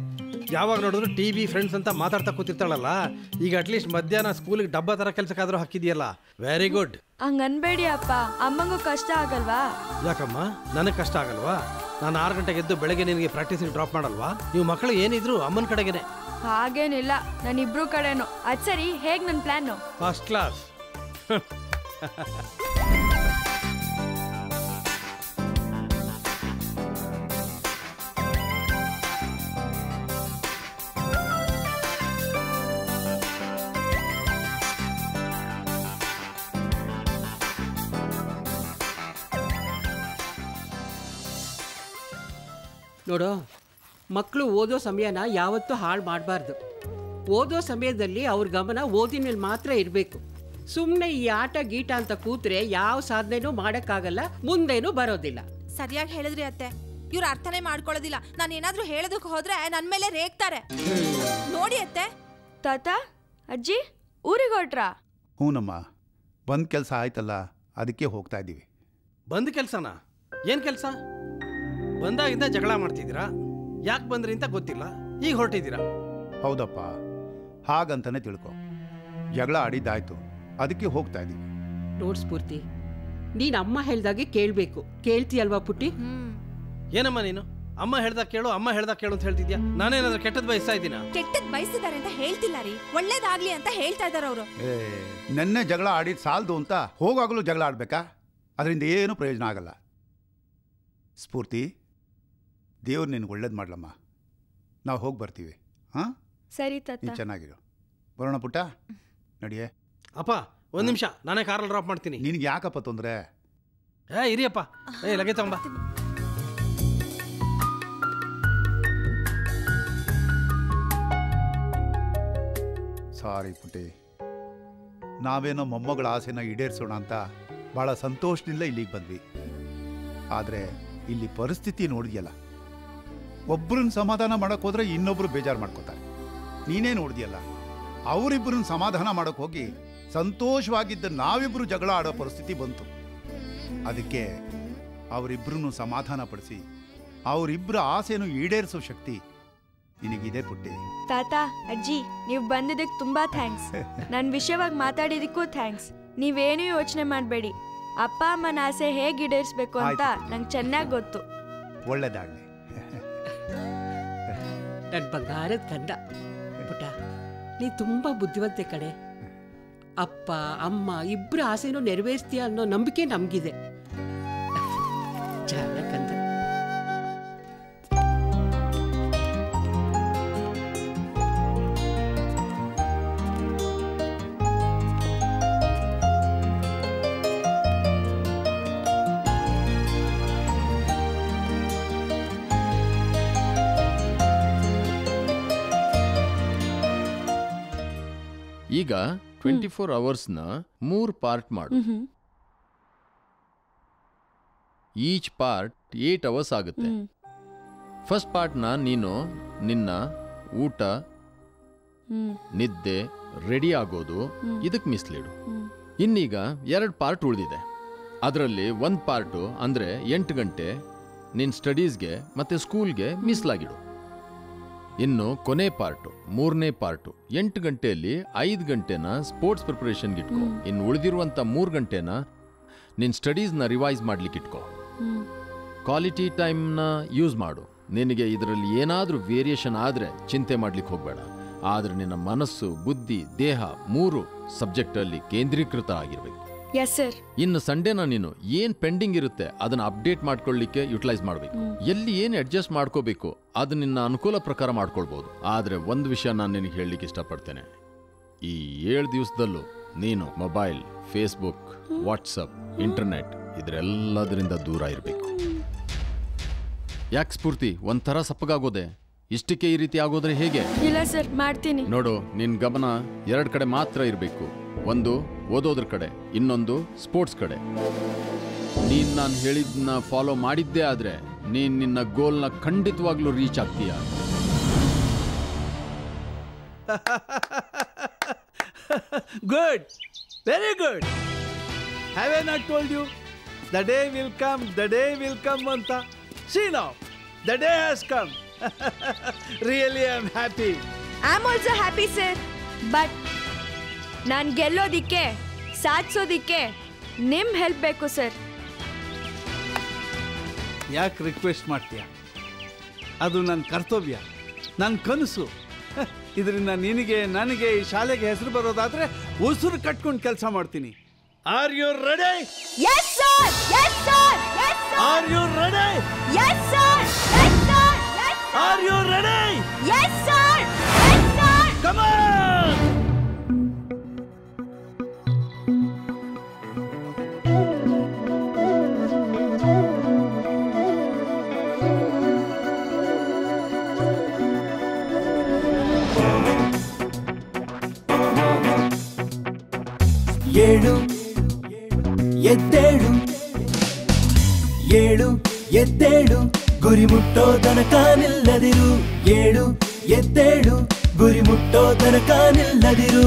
ಯಾವಾಗ ನೋಡಿದ್ರು ಟಿವಿ ಫ್ರೆಂಡ್ಸ್ ಅಂತ ಮಾತಾಡ್ತಾ ಕೂತಿರ್ತಾಳಲ್ಲ, ಈಗ ಅಟ್ಲೀಸ್ಟ್ ಮಧ್ಯಾಹ್ನ ಸ್ಕೂಲಿಗೆ ಡಬ್ಬ ತರ ಕೆಲಸಕ್ಕಾದ್ರೂ ಹಾಕಿದ್ಯಲ್ಲ, ವೆರಿ ಗುಡ್. ಹಂಗನ್ಬೇಡಿ ಅಪ್ಪ, ಅಮ್ಮಂಗೂ ಕಷ್ಟ ಆಗಲ್ವಾ? ಯಾಕಮ್ಮ, ನನಗೆ ಕಷ್ಟ ಆಗಲ್ವಾ? ನಾನು 6 ಗಂಟೆಗೆ ಎದ್ದು ಬೆಳಗ್ಗೆ ನಿನಗೆ ಪ್ರಾಕ್ಟೀಸಿಗೆ ಡ್ರಾಪ್ ಮಾಡಲ್ವಾ? ನೀವು ಮಕ್ಕಳು ಏನಿದ್ರು ಅಮ್ಮನ ಕಡೆಗೇನೆ. ಹಾಗೇನಿಲ್ಲ, ನಾನಿಬ್ರು ಕಡೆನೂ. ಅದ್ ಸರಿ, ಹೇಗ್ ನನ್ನ ಪ್ಲಾನು? First class. ನೋಡು, ಮಕ್ಕಳು ಓದೋ ಸಮಯನ ಯಾವತ್ತೂ ಹಾಳು ಮಾಡಬಾರ್ದು. ಓದೋ ಸಮಯದಲ್ಲಿ ಅವ್ರ ಗಮನ ಓದಿನ ಮೇಲೆ ಮಾತ್ರ ಇರಬೇಕು. ಸುಮ್ಮನೆ ಈ ಆಟ ಗೀಟ ಅಂತ ಕೂತ್ರೆ ಯಾವ ಸಾಧನೆನೂ ಮಾಡೋಕ್ಕಾಗಲ್ಲ, ಮುಂದೇನೂ ಬರೋದಿಲ್ಲ. ಸರಿಯಾಗಿ ಹೇಳಿದ್ರಿ ಅತ್ತೆ. ಇವ್ರು ಅರ್ಥನೇ ಮಾಡ್ಕೊಳ್ಳೋದಿಲ್ಲ. ನಾನು ಏನಾದ್ರೂ ಹೇಳೋದಕ್ಕೆ ಹೋದ್ರೆ ನನ್ನ ಮೇಲೆ ರೇಗ್ತಾರೆ. ನೋಡಿ ಅತ್ತೆ. ತಾತ, ಅಜ್ಜಿ ಊರಿಗೆ ಹೊರಟ್ರಾ? ಹೂನಮ್ಮ, ಬಂದ್ ಕೆಲಸ ಆಯ್ತಲ್ಲ, ಅದಕ್ಕೆ ಹೋಗ್ತಾ ಇದ್ದೀವಿ. ಬಂದ ಕೆಲಸನಾ? ಏನ್ ಕೆಲಸ? ಬಂದಾಗಿಂದ ಜಗಳ ಮಾಡ್ತಿದ್ದೀರಾ? ಯಾಕೆ ಬಂದ್ರಿ ಅಂತ ಗೊತ್ತಿಲ್ಲ, ಈಗ ಹೊರಟಿದ್ದೀರಾ? ಹೌದಪ್ಪ, ಹಾಗಂತಾನೆ ತಿಳ್ಕೊ. ಜಗಳ ಆಡಿದ್ದಾಯ್ತು, ಅದಕ್ಕೆ ಹೋಗ್ತಾ ಇದ್ದೀವಿ. ನೋಡ್ ಸ್ಫೂರ್ತಿ, ನೀನ್ ಅಮ್ಮ ಹೇಳ್ದಾಗೆ ಕೇಳ್ಬೇಕು. ಕೇಳ್ತೀಯಲ್ವಾ ಪುಟ್ಟಿ? ಏನಮ್ಮ ನೀನು ಅಮ್ಮ ಹೇಳ್ದಾಗ ಕೇಳು, ಅಮ್ಮ ಹೇಳ್ದಾಗ ಕೇಳು ಅಂತ ಹೇಳ್ತಿದ್ಯಾ? ನಾನೇನಾದ್ರೂ ಕೆಟ್ಟದ್ ಬಯಸ್ತಾ ಇದ್ದೀನ? ಕೆಟ್ಟದ್ ಬಯಸಿದ್ದಾರೆ ಅಂತ ಹೇಳ್ತಿಲ್ಲ ರೀ, ಒಳ್ಳೇದಾಗ್ಲಿ ಅಂತ ಹೇಳ್ತಾ ಇದಾರೆ ಅವರು. ನೆನ್ನೆ ಜಗಳ ಆಡಿದ್ ಸಾಲದು ಅಂತ ಹೋಗಾಗಲೂ ಜಗಳ ಆಡ್ಬೇಕಾ? ಅದರಿಂದ ಏನು ಪ್ರಯೋಜನ ಆಗಲ್ಲ. ಸ್ಫೂರ್ತಿ, ದೇವ್ರು ನಿನ್ಗೆ ಒಳ್ಳೇದು ಮಾಡ್ಲಮ್ಮ. ನಾವು ಹೋಗಿ ಬರ್ತೀವಿ. ಹಾಂ ಸರಿ ತಾತ. ನೀನು ಚೆನ್ನಾಗಿರು. ಬರೋಣ ಪುಟ್ಟ, ನಡಿಯೇ. ಅಪ್ಪ ಒಂದು ನಿಮಿಷ, ನಾನೇ ಕಾರಲ್ಲಿ ಡ್ರಾಪ್ ಮಾಡ್ತೀನಿ. ನಿನಗೆ ಯಾಕಪ್ಪ ತೊಂದರೆ? ಇರಿಯಪ್ಪ, ಲಗೇಜ್ ತಗೊಂಬ. ಸಾರಿ ಪುಟ್ಟಿ. ನಾವೇನೋ ಮೊಮ್ಮಗಳ ಆಸೆನ ಈಡೇರಿಸೋಣ ಅಂತ ಭಾಳ ಸಂತೋಷದಿಂದ ಇಲ್ಲಿಗೆ ಬಂದ್ವಿ. ಆದರೆ ಇಲ್ಲಿ ಪರಿಸ್ಥಿತಿ ನೋಡಿದ್ಯಲ್ಲ, ಒಬ್ಬರನ್ನ ಸಮಾಧಾನ ಮಾಡೋಕೆ ಹೋದ್ರೆ ಇನ್ನೊಬ್ರು ಬೇಜಾರು ಮಾಡ್ಕೋತಾರೆ. ನೀನೇ ನೋಡಿದ್ಯಲ್ಲ, ಅವರಿಬ್ಬರನ್ನ ಸಮಾಧಾನ ಮಾಡೋಕೆ ಹೋಗಿ ಸಂತೋಷವಾಗಿದ್ದ ನಾವಿಬ್ಬರು ಜಗಳ ಆಡೋ ಪರಿಸ್ಥಿತಿ ಬಂತು. ಅದಕ್ಕೆ ಅವರಿಬ್ಬರನ್ನು ಸಮಾಧಾನ ಪಡಿಸಿ ಅವರಿಬ್ಬರ ಆಸೆಯನ್ನು ಈಡೇರಿಸೋ ಶಕ್ತಿ ನಿನಗಿದೆ ಪುಟ್ಟಿ. ತಾತ, ಅಜ್ಜಿ, ನೀವು ಬಂದಿದ್ದಕ್ಕೆ ತುಂಬಾ ಥ್ಯಾಂಕ್ಸ್. ನನ್ನ ವಿಷಯವಾಗಿ ಮಾತಾಡಿದಕ್ಕೂ ಥ್ಯಾಂಕ್ಸ್. ನೀವೇನೂ ಯೋಚನೆ ಮಾಡಬೇಡಿ. ಅಪ್ಪ ಅಮ್ಮನ ಆಸೆ ಹೇಗೆ ಈಡೇರಿಸ್ಬೇಕು ಅಂತ ನಂಗೆ ಚೆನ್ನಾಗಿ ಗೊತ್ತು. ಒಳ್ಳೇದಾಗ್ಲಿ. ನನ್ನ ಬಂಗಾರದ ಕಂದ ಪುಟ್ಟ, ನೀ ತುಂಬಾ ಬುದ್ಧಿವಂತೆ ಕಡೆ. ಅಪ್ಪ ಅಮ್ಮ ಇಬ್ಬರ ಆಸೆನೂ ನೆರವೇರಿಸ್ತೀಯ ಅನ್ನೋ ನಂಬಿಕೆ ನಮಗಿದೆ. ಕಂದ. ಈಗ 24 ಅವರ್ಸ್ನ 3 ಪಾರ್ಟ್ ಮಾಡು. ಈಚ್ ಪಾರ್ಟ್ 8 ಅವರ್ಸ್ ಆಗುತ್ತೆ. ಫಸ್ಟ್ ಪಾರ್ಟ್ನ ನೀನು ನಿನ್ನ ಊಟ, ನಿದ್ದೆ, ರೆಡಿ ಆಗೋದು ಇದಕ್ಕೆ ಮೀಸಲಿಡು. ಇನ್ನೀಗ 2 ಪಾರ್ಟ್ ಉಳಿದಿದೆ. ಅದರಲ್ಲಿ 1 ಪಾರ್ಟು ಅಂದರೆ 8 ಗಂಟೆ ನಿನ್ನ ಸ್ಟಡೀಸ್ಗೆ ಮತ್ತು ಸ್ಕೂಲ್ಗೆ ಮೀಸಲಾಗಿಡು. ಇನ್ನು ಕೊನೆ ಪಾರ್ಟು, 3ನೇ ಪಾರ್ಟು, 8 ಗಂಟೆಯಲ್ಲಿ 5 ಗಂಟೆನ ಸ್ಪೋರ್ಟ್ಸ್ ಪ್ರಿಪರೇಷನ್ಗೆ ಇಟ್ಕೋ. ಇನ್ನು ಉಳಿದಿರುವಂಥ 3 ಗಂಟೆನ ನಿನ್ನ ಸ್ಟಡೀಸ್ನ ರಿವೈಸ್ ಮಾಡ್ಲಿಕ್ಕೆ ಇಟ್ಕೋ. ಕ್ವಾಲಿಟಿ ಟೈಮ್ನ ಯೂಸ್ ಮಾಡು. ನಿನಗೆ ಇದರಲ್ಲಿ ಏನಾದರೂ ವೇರಿಯೇಷನ್ ಆದರೆ ಚಿಂತೆ ಮಾಡ್ಲಿಕ್ಕೆ ಹೋಗಬೇಡ. ಆದರೆ ನಿನ್ನ ಮನಸ್ಸು, ಬುದ್ಧಿ, ದೇಹ 3 ಸಬ್ಜೆಕ್ಟಲ್ಲಿ ಕೇಂದ್ರೀಕೃತ ಆಗಿರಬೇಕು. Yes sir. ಇನ್ನು ಸಂಡೇನ ನೀನು ಏನು ಪೆಂಡಿಂಗ್ ಇರುತ್ತೆ ಅದನ್ನು ಅಪ್ಡೇಟ್ ಮಾಡ್ಕೊಳ್ಳಿಕ್ಕೆ ಯುಟಿಲೈಸ್ ಮಾಡಬೇಕು. ಎಲ್ಲಿ ಏನು ಅಡ್ಜಸ್ಟ್ ಮಾಡ್ಕೋಬೇಕು ಅದು ನಿನ್ನ ಅನುಕೂಲ ಪ್ರಕಾರ ಮಾಡ್ಕೊಳ್ಬೋದು. ಆದರೆ ಒಂದು ವಿಷಯ ನಾನು ನಿನಗೆ ಹೇಳಲಿಕ್ಕೆ ಇಷ್ಟಪಡ್ತೇನೆ. ಈ 7 ದಿವಸದಲ್ಲೂ ನೀನು ಮೊಬೈಲ್, ಫೇಸ್ಬುಕ್, ವಾಟ್ಸಪ್, ಇಂಟರ್ನೆಟ್ ಇದರೆಲ್ಲದರಿಂದ ದೂರ ಇರಬೇಕು. ಯಾಕೆ ಸ್ಫೂರ್ತಿ ಒಂಥರ ಸಪ್ಪಗಾಗೋದೆ? ಇಷ್ಟಕ್ಕೆ ಈ ರೀತಿ ಆಗೋದ್ರೆ ಹೇಗೆ? ಇಲ್ಲ ಸರ್, ಮಾಡ್ತೀನಿ. ನೋಡು, ನಿನ್ನ ಗಮನ 2 ಕಡೆ ಮಾತ್ರ ಇರಬೇಕು. ಒಂದು ಓದೋದ್ರ ಕಡೆ, ಇನ್ನೊಂದು ಸ್ಪೋರ್ಟ್ಸ್ ಕಡೆ. ನೀನು ನಾನು ಹೇಳಿದ್ದನ್ನ ಫಾಲೋ ಮಾಡಿದ್ದೇ ಆದರೆ ನೀನು ನಿನ್ನ ಗೋಲ್ನ ಖಂಡಿತವಾಗ್ಲೂ ರೀಚ್ ಆಗ್ತೀಯ. Good, very good. Have I not told you the day will come, the day will come ಅಂತ? See now, the day has come. Really, I'm happy. I'm also happy, sir. But ನಾನು ಗೆಲ್ಲೋದಿಕ್ಕೆ, ಸಾಧಿಸೋದಿಕ್ಕೆ ನಿಮ್ಮ help ಬೇಕು sir. ಯಾಕೆ request ಮಾಡ್ತೀಯ? ಅದು ನನ್ನ ಕರ್ತವ್ಯ, ನನ್ನ ಕನಸು. ಇದರಿಂದ ನಿನಗೆ, ನನಗೆ, ಈ ಶಾಲೆಗೆ ಹೆಸರು ಬರೋದಾದ್ರೆ ಉಸಿರು ಕಟ್ಕೊಂಡು ಕೆಲಸ ಮಾಡ್ತೀನಿ. Are you ready? Yes sir, yes sir, yes sir. Are you ready? Yes sir, yes sir, yes sir. Are you ready? Yes sir, yes sir. Come on. ಏಳು ಎದ್ದೇಳು, ಏಳು ಎದ್ದೇಳು, ಗುರಿ ಮುಟ್ಟೋ ತನಕ ನಿಲ್ಲದಿರು. ಏಳು ಎದ್ದೇಳು, ಗುರಿ ಮುಟ್ಟೋ ತನಕ ನಿಲ್ಲದಿರು.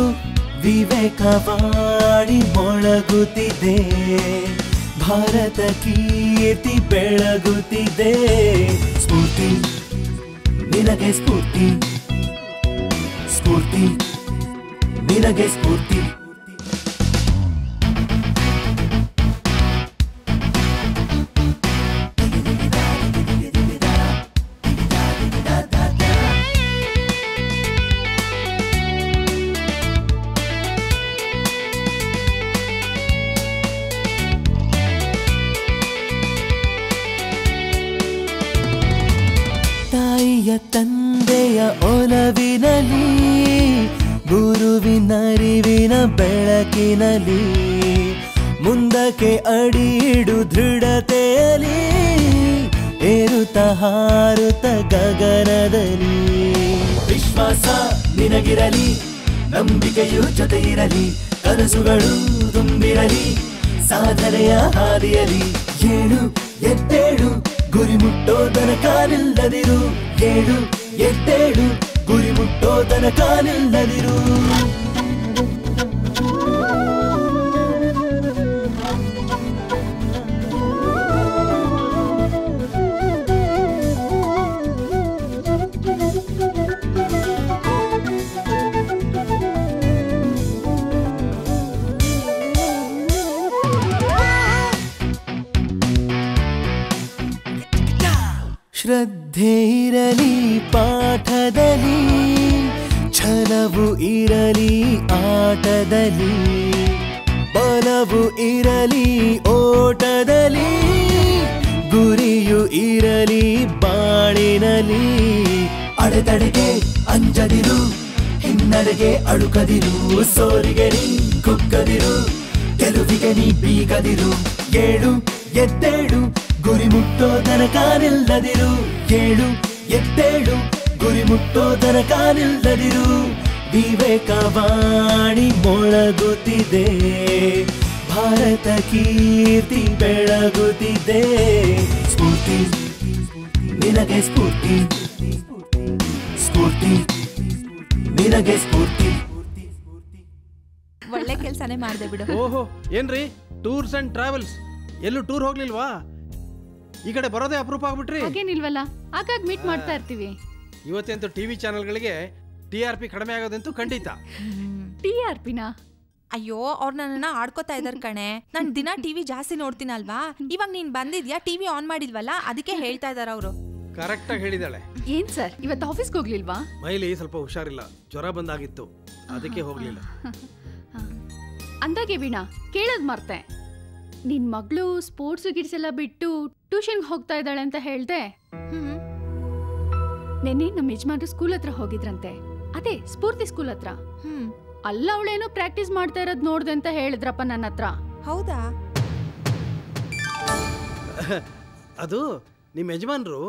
ವಿವೇಕವಾಣಿ ಮೊಳಗುತ್ತಿದೆ, ಭಾರತ ಕೀರ್ತಿ ಬೆಳಗುತ್ತಿದೆ. ಸ್ಫೂರ್ತಿ ನಿನಗೆ ಸ್ಫೂರ್ತಿ, ಸ್ಫೂರ್ತಿ ನಿನಗೆ ಸ್ಫೂರ್ತಿ. ತಂದೆಯ ಒಲವಿನಲಿ, ಗುರುವಿನರಿವಿನ ಬೆಳಕಿನಲಿ, ಮುಂದಕ್ಕೆ ಅಡಿಯಿಡು ದೃಢತೆಯಲಿ, ಏರುತ್ತ ಹಾರುತ್ತ ಗಗನದಲ್ಲಿ. ವಿಶ್ವಾಸ ನಿನಗಿರಲಿ, ನಂಬಿಕೆಯು ಜೊತೆ ಇರಲಿ, ಕನಸುಗಳು ತುಂಬಿರಲಿ, ಸಾಧನೆಯ ಹಾದಿಯಲಿ. ಏಳು ಎದ್ದೇಳು, ಗುರಿ ಮುಟ್ಟೋ ತನಕ ನಿಲ್ಲದಿರು. ಏಳು ಎದ್ದೇಳು, ಗುರಿ ಮುಟ್ಟೋ ತನಕ ನಿಲ್ಲದಿರು. ಶ್ರದ್ಧೆ ಇರಲಿ ಪಾಠದಲ್ಲಿ, ಛಲವು ಇರಲಿ ಆಟದಲ್ಲಿ, ಬಲವು ಇರಲಿ ಓಟದಲ್ಲಿ, ಗುರಿಯು ಇರಲಿ ಬಾಳಿನಲ್ಲಿ. ಅಡೆತಡೆಗೆ ಅಂಜದಿರು, ಹಿನ್ನಡೆಗೆ ಅಳುಕದಿರು, ಸೋರಿಗೆ ನೀ ಕುಕ್ಕದಿರು, ಗೆಲುವಿಗೆ ನೀ ಬೀಗದಿರು. ಏಳು ಎದ್ದೇಳು, ಗುರಿ ಮುಟ್ಟೋ ತನಕ ನಿಲ್ಲದಿರು. ಏಳು ಎದ್ದೇಳು, ಗುರಿ ಮುಟ್ಟೋ ತನಕ ನಿಲ್ಲದಿರು. ವಿವೇಕವಾಣಿ ಮೊಳಗುತ್ತಿದೆ, ಭಾರತ ಕೀರ್ತಿ ಬೆಳಗುತ್ತಿದೆ. ಸ್ಫೂರ್ತಿ ನಿನಗೆ ಸ್ಫೂರ್ತಿ, ಸ್ಫೂರ್ತಿ ನಿನಗೆ ಸ್ಫೂರ್ತಿ. ಒಳ್ಳೆ ಕೆಲಸನೇ ಮಾಡಿದೆ ಬಿಡು. ಓಹೋ, ಏನ್ರಿ ಟೂರ್ಸ್ ಅಂಡ್ ಟ್ರಾವೆಲ್ಸ್, ಎಲ್ಲೂ ಟೂರ್ ಹೋಗ್ಲಿಲ್ವಾ? ಈ ಕಡೆ ಬರೋದೇ ಅಪರೂಪ ಆಗ್ಬಿಟ್ರಿ. ಹಾಗೇನಿಲ್ವಲ್ಲ, ಆಗಾಗ ಮೀಟ್ ಮಾಡ್ತಾ ಇರ್ತೀವಿ. ಇವತ್ತಂತೂ ಟಿವಿ ಚಾನೆಲ್ಗಳಿಗೆ TRP ಕಡಿಮೆ ಆಗೋದಂತೂ ಖಂಡಿತ. TRPನ? ಅಯ್ಯೋ, ಅವ್ರು ನನ್ನನ್ನ ಆಡ್ಕೋತಾ ಇದಾರೆ ಕಣೆ. ನಾನು ದಿನ ಟಿವಿ ಜಾಸ್ತಿ ನೋಡ್ತೀನಲ್ವಾ, ಇವಾಗ ನೀನ್ ಬಂದಿದ್ಯಾ, ಟಿವಿ ಆನ್ ಮಾಡಿದ್ವಲ್ಲ, ಅದಕ್ಕೆ ಹೇಳ್ತಾ ಇದಾರೆ ಅವರು. ಕರೆಕ್ಟ್ ಆಗಿ ಹೇಳಿದಾಳೆ. ಏನ್ ಸರ್, ಇವತ್ತು ಆಫೀಸ್ಗೆ ಹೋಗ್ಲಿಲ್ವಾ? ಮೈಲಿ ಸ್ವಲ್ಪ ಹುಷಾರಿಲ್ಲ, ಜ್ವರ ಬಂದಾಗಿತ್ತು, ಅದಕ್ಕೆ ಹೋಗ್ಲಿಲ್ಲ. ಅಂದಾಗೆ ವೀಣಾ, ಕೇಳೋದ್ ಮರ್ತೆ, ನಿನ್ ಮಗಳು ಸ್ಪೋರ್ಟ್ಸ್ ಗಿಡ್ಸ್ ಎಲ್ಲ ಬಿಟ್ಟು ಟ್ಯೂಷನ್ಗೆ ಹೋಗ್ತಾ ಇದ್ದಾಳೆ ಅಂತ ಹೇಳ್ದೆ. ನೆನ್ನೆ ನಮ್ಮ ಯಜಮಾನ್ರು ಸ್ಕೂಲ್ ಹತ್ರ ಹೋಗಿದ್ರಂತೆ, ಅದೇ ಸ್ಫೂರ್ತಿ ಸ್ಕೂಲ್ ಹತ್ರ. ಅಲ್ಲ ಅವಳೇನೋ ಪ್ರಾಕ್ಟೀಸ್ ಮಾಡ್ತಾ ಇರೋದ್ ನೋಡ್ದೆ ಅಂತ ಹೇಳಿದ್ರಪ್ಪ ನನ್ನ ಹತ್ರ. ಹೌದಾ? ಅದು ನಿಮ್ಮ ಯಜಮಾನ್ರು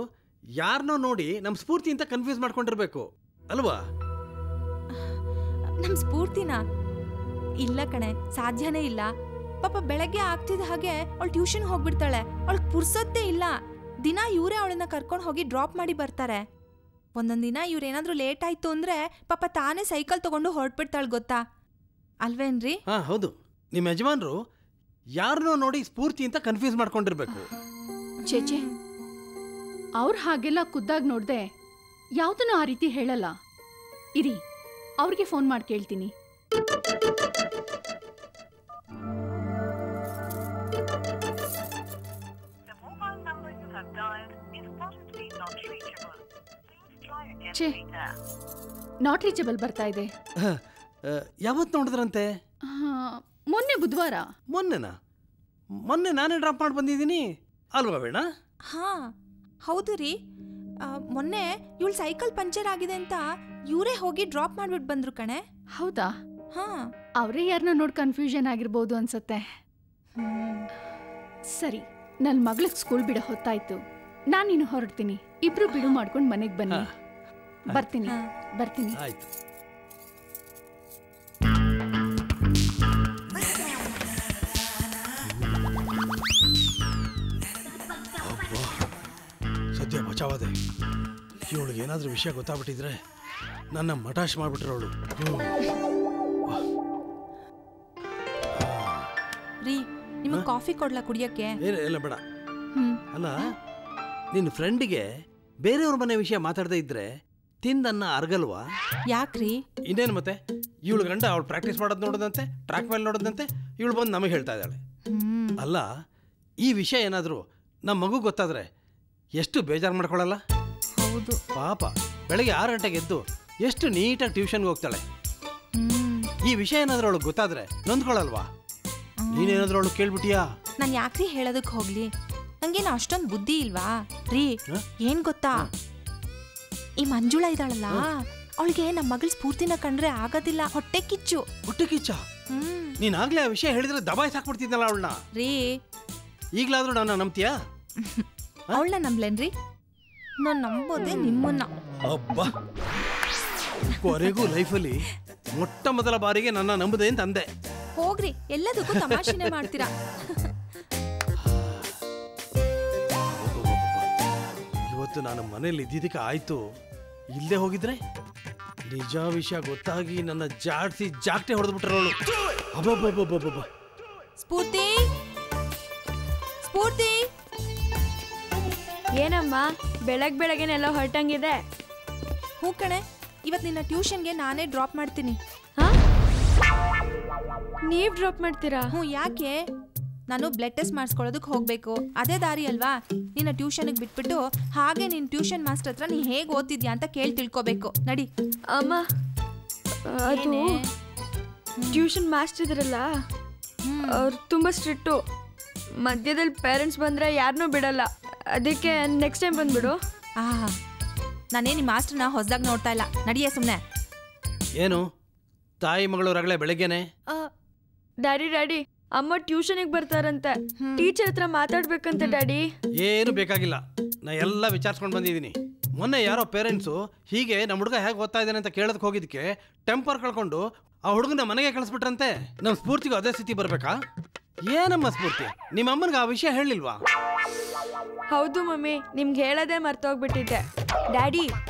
ಯಾರನ್ನೋ ನೋಡಿ ನಮ್ ಸ್ಫೂರ್ತಿ ಅಂತ ಕನ್ಫ್ಯೂಸ್ ಮಾಡ್ಕೊಂಡಿರ್ಬೇಕು ಅಲ್ವಾ? ನಮ್ ಸ್ಫೂರ್ತಿನ? ಇಲ್ಲ ಕಣೆ, ಸಾಧ್ಯನೇ ಇಲ್ಲ. ಪಾಪ ಬೆಳಗ್ಗೆ ಆಗ್ತಿದ್ದ ಹಾಗೆ ಅವಳು ಟ್ಯೂಷನ್ ಹೋಗ್ಬಿಡ್ತಾಳೆ, ಅವಳಿಗೆ ಪುರ್ಸೊತ್ತೇ ಇಲ್ಲ. ದಿನ ಇವರೇ ಅವಳನ್ನ ಕರ್ಕೊಂಡು ಹೋಗಿ ಡ್ರಾಪ್ ಮಾಡಿ ಬರ್ತಾರೆ. ಒಂದೊಂದು ದಿನ ಇವ್ರೇನಾದ್ರೂ ಲೇಟ್ ಆಯ್ತು ಅಂದ್ರೆ ಪಾಪ ತಾನೇ ಸೈಕಲ್ ತಗೊಂಡು ಹೊರಟ್ಬಿಡ್ತಾಳೆ, ಗೊತ್ತಾ ಅಲ್ವೇನ್ರಿ? ಹಾ ಹೌದು, ನಿಮ್ಮ ಯಜಮಾನ್ರು ಯಾರನ್ನೋ ನೋಡಿ ಸ್ಫೂರ್ತಿ ಅಂತ ಕನ್ಫ್ಯೂಸ್ ಮಾಡ್ಕೊಂಡಿರ್ಬೇಕು. ಚೇಚೆ, ಅವ್ರು ಹಾಗೆಲ್ಲ ಖುದ್ದಾಗಿ ನೋಡ್ದೆ ಯಾವ್ದನ್ನು ಆ ರೀತಿ ಹೇಳಲ್ಲ. ಇರಿ, ಅವ್ರಿಗೆ ಫೋನ್ ಮಾಡಿ ಕೇಳ್ತೀನಿ. ಛೇ, ನಾಟ್ ರೀಚಬಲ್ ಬರ್ತಾ ಇದೆ. ಯಾವತ್ತು ನೋಡಿದ್ರಂತೆ? ಮೊನ್ನೆ ಬುಧವಾರ. ಮೊನ್ನೆನಾ? ಮೊನ್ನೆ ನಾನೇ ಡ್ರಾಪ್ ಮಾಡಿ ಬಂದಿದ್ದೀನಿ ಅಲ್ವಾ ಬೇಡ? ಹಾ ಹೌದು ರೀ, ಮೊನ್ನೆ ಇವಳು ಸೈಕಲ್ ಪಂಚರ್ ಆಗಿದೆ ಅಂತ ಇವರೇ ಹೋಗಿ ಡ್ರಾಪ್ ಮಾಡ್ಬಿಟ್ಟು ಬಂದ್ರು ಕಣೆ. ಹೌದಾ? ಹಾ, ಅವರೇ ಯಾರನ್ನ ನೋಡಿ ಕನ್ಫ್ಯೂಷನ್ ಆಗಿರ್ಬೋದು ಅನ್ಸತ್ತೆ. ಸರಿ, ನನ್ನ ಮಗಳಿಗೆ ಸ್ಕೂಲ್ ಬಿಡೋ ಹೊತ್ತಾಯ್ತು, ನಾನು ಇನ್ನು ಹೊರಡ್ತೀನಿ. ಇಬ್ರು ಬಿಡು ಮಾಡ್ಕೊಂಡು ಮನೆಗೆ ಬನ್ನಿ. ಬರ್ತೀನಿ ಬರ್ತೀನಿ. ಆಯ್ತು. ಸದ್ಯ ಬಚಾವಾದೆ. ಇವಳಿಗೆ ಏನಾದ್ರೂ ವಿಷಯ ಗೊತ್ತಾಗ್ಬಿಟ್ಟಿದ್ರೆ ನನ್ನ ಮಟಾಶ್ ಮಾಡ್ಬಿಟ್ರವಳು. ರೀ, ನಿಮಗೆ ಕಾಫಿ ಕೊಡ್ಲಾ ಕುಡಿಯಕ್ಕೆ? ಇಲ್ಲ ಬೇಡ. ಅಲ್ಲ, ನಿನ್ನ ಫ್ರೆಂಡಿಗೆ ಬೇರೆಯವ್ರ ಮನೆ ವಿಷಯ ಮಾತಾಡದೇ ಇದ್ರೆ ತಿಂದನ್ನ ಅರ್ಗಲ್ವಾ? ಯಾಕ್ರಿ? ಇನ್ನೇನು ಮತ್ತೆ, ಇವಳು ಗಂಡ ಅವಳು ಪ್ರಾಕ್ಟೀಸ್ ಮಾಡೋದು ನೋಡೋದಂತೆ, ಟ್ರ್ಯಾಕ್ ಮೇಲೆ ನೋಡೋದಂತೆ, ಇವಳು ಬಂದು ನಮಗೆ ಹೇಳ್ತಾ ಇದ್ದಾಳೆ. ಅಲ್ಲ, ಈ ವಿಷಯ ಏನಾದರೂ ನಮ್ಮ ಮಗು ಗೊತ್ತಾದ್ರೆ ಎಷ್ಟು ಬೇಜಾರು ಮಾಡ್ಕೊಳ್ಳಲ್ಲ? ಹೌದು ಪಾಪ. ಬೆಳಗ್ಗೆ 6 ಗಂಟೆಗೆ ಎದ್ದು ಎಷ್ಟು ನೀಟಾಗಿ ಟ್ಯೂಷನ್ಗೆ ಹೋಗ್ತಾಳೆ. ಈ ವಿಷಯ ಏನಾದರೂ ಅವಳಿಗೆ ಗೊತ್ತಾದ್ರೆ ನೊಂದ್ಕೊಳ್ಳಲ್ವಾ? ನೀನೇನಾದ್ರೂ ಅವಳು ಕೇಳ್ಬಿಟ್ಟಿಯಾ? ನಾನು ಯಾಕ್ರಿ ಹೇಳೋದಕ್ಕೆ ಹೋಗ್ಲಿ, ನಂಗೇನು ಅಷ್ಟೊಂದು ಬುದ್ಧಿ ಇಲ್ವಾ ರೀ? ಏನ್ ಗೊತ್ತಾ, ಈ ಮಂಜುಳಾ ಇದ್ದಾಳಲ್ಲ, ಅವಳಿಗೆ ನಮ್ಮ ಮಗಳ ಸ್ಫೂರ್ತಿನ ಕಂಡ್ರೆ ಆಗೋದಿಲ್ಲ, ಹೊಟ್ಟೆ ಕಿಚ್ಚು. ಹೊಟ್ಟೆ ಕಿಚ್ಚ? ನೀನಾಗ್ಲೇ ಆ ವಿಷಯ ಹೇಳಿದ್ರೆ ದಬಾಯಿಸಿ ಹಾಕ್ಬಿಡ್ತಿದ್ದಲ್ಲ ಅವಳನ್ನ. ರೀ, ಈಗಲಾದ್ರೂ ನನ್ನ ನಂಬ್ತೀಯಾ? ಅವಳನ್ನ ನಂಬ್ಲೇನ್ರಿ? ನಾನು ನಂಬೋದೆ ನಿಮ್ಮನ್ನ. ಅಬ್ಬಾ, ಕೊನೆಗೂ ಲೈಫಲ್ಲಿ ಮೊಟ್ಟ ಮೊದಲ ಬಾರಿಗೆ ನನ್ನ ನಂಬುದೆ ಅಂತ ಅಂದೆ. ಹೋಗ್ರಿ, ಎಲ್ಲದಕ್ಕೂ ತಮಾಷೆನೆ ಮಾಡ್ತೀರಾ. ಇವತ್ತು ನಾನು ಮನೇಲಿ ಇದ್ದಿದ್ದಕ್ಕೆ ಆಯ್ತು, ಇಲ್ಲದೆ ಹೋಗಿದ್ರೆ ನಿಜ ವಿಷಯ ಗೊತ್ತಾಗಿ ನನ್ನ ಜಾಕ್ಟೆ ಹೊಡೆದ್ಬಿಟ್ರವಳು. ಅಬ್ಬಬ್ಬಬ್ಬಬ್ಬಬ್ಬ. ಸ್ಫೂರ್ತಿ, ಸ್ಫೂರ್ತಿ. ಏನಮ್ಮ ಬೆಳಗ್ಗೆನೆಲ್ಲ ಹೊರಟಂಗಿದೆ? ಹ್ಞೂ ಕಣೆ, ಇವತ್ತು ನಿನ್ನ ಟ್ಯೂಷನ್ಗೆ ನಾನೇ ಡ್ರಾಪ್ ಮಾಡ್ತೀನಿ. ನೀವು ಡ್ರಾಪ್ ಮಾಡ್ತೀರಾ? ಹ್ಞೂ, ಯಾಕೆ? ನಾನು ಬ್ಲಡ್ ಟೆಸ್ಟ್ ಮಾಡಿಸ್ಕೊಳ್ಳೋದಕ್ಕೆ ಹೋಗಬೇಕು, ಅದೇ ದಾರಿ ಅಲ್ವಾ. ನಿನ್ನ ಟ್ಯೂಷನ್ಗೆ ಬಿಟ್ಬಿಟ್ಟು ಹಾಗೆ ನಿನ್ನ ಟ್ಯೂಷನ್ ಮಾಸ್ಟರ್ ಹತ್ರ ನೀ ಹೇಗೆ ಓದ್ತಿದ್ಯಾ ಅಂತ ಕೇಳಿ ತಿಳ್ಕೊಬೇಕು. ನಡಿ. ಅಮ್ಮ, ಅದು ಟ್ಯೂಷನ್ ಮಾಸ್ಟರ್ ಇದ್ರಲ್ಲ, ಅವ್ರು ತುಂಬ ಸ್ಟ್ರಿಕ್ಟು. ಮಧ್ಯದಲ್ಲಿ ಪೇರೆಂಟ್ಸ್ ಬಂದರೆ ಯಾರನ್ನೂ ಬಿಡಲ್ಲ. ಅದಕ್ಕೆ ನೆಕ್ಸ್ಟ್ ಟೈಮ್ ಬಂದ್ಬಿಡು. ನಾನೇ ನಿಮ್ಮ ಮಾಸ್ಟರ್ನ ಹೊಸದಾಗಿ ನೋಡ್ತಾ ಇಲ್ಲ. ನಡಿಯೇ ಸುಮ್ಮನೆ. ಏನು ತಾಯಿ ಮಗಳು ರಗಳೆ ಬೆಳಗ್ಗೆನೆ? ಡ್ಯಾಡಿ ಅಮ್ಮ ಟ್ಯೂಷನಿಗೆ ಬರ್ತಾರಂತೆ, ಟೀಚರ್ ಹತ್ರ ಮಾತಾಡ್ಬೇಕಂತೆ ಡ್ಯಾಡಿ. ಏನು ಬೇಕಾಗಿಲ್ಲ, ನಾ ಎಲ್ಲ ವಿಚಾರಿಸ್ಕೊಂಡು ಬಂದಿದ್ದೀನಿ. ಮೊನ್ನೆ ಯಾರೋ ಪೇರೆಂಟ್ಸು ಹೀಗೆ ನಮ್ಮ ಹುಡುಗ ಹೇಗೆ ಓದ್ತಾ ಇದ್ದಾನೆ ಅಂತ ಕೇಳೋದಕ್ಕೆ ಹೋಗಿದ್ದಕ್ಕೆ ಟೆಂಪರ್ ಕಳ್ಕೊಂಡು ಆ ಹುಡುಗನ ಮನೆಗೆ ಕಳಿಸ್ಬಿಟ್ರಂತೆ. ನಮ್ಮ ಸ್ಫೂರ್ತಿಗೂ ಅದೇ ಸ್ಥಿತಿ ಬರ್ಬೇಕಾ? ಏನಮ್ಮ ಸ್ಫೂರ್ತಿ, ನಿಮ್ಮ ಅಮ್ಮನಿಗೆ ಆ ವಿಷಯ ಹೇಳಿಲ್ವಾ? ಹೌದು ಮಮ್ಮಿ, ನಿಮ್ಗೆ ಹೇಳೋದೇ ಮರ್ತೋಗ್ಬಿಟ್ಟಿದ್ದೆ. ಡ್ಯಾಡಿ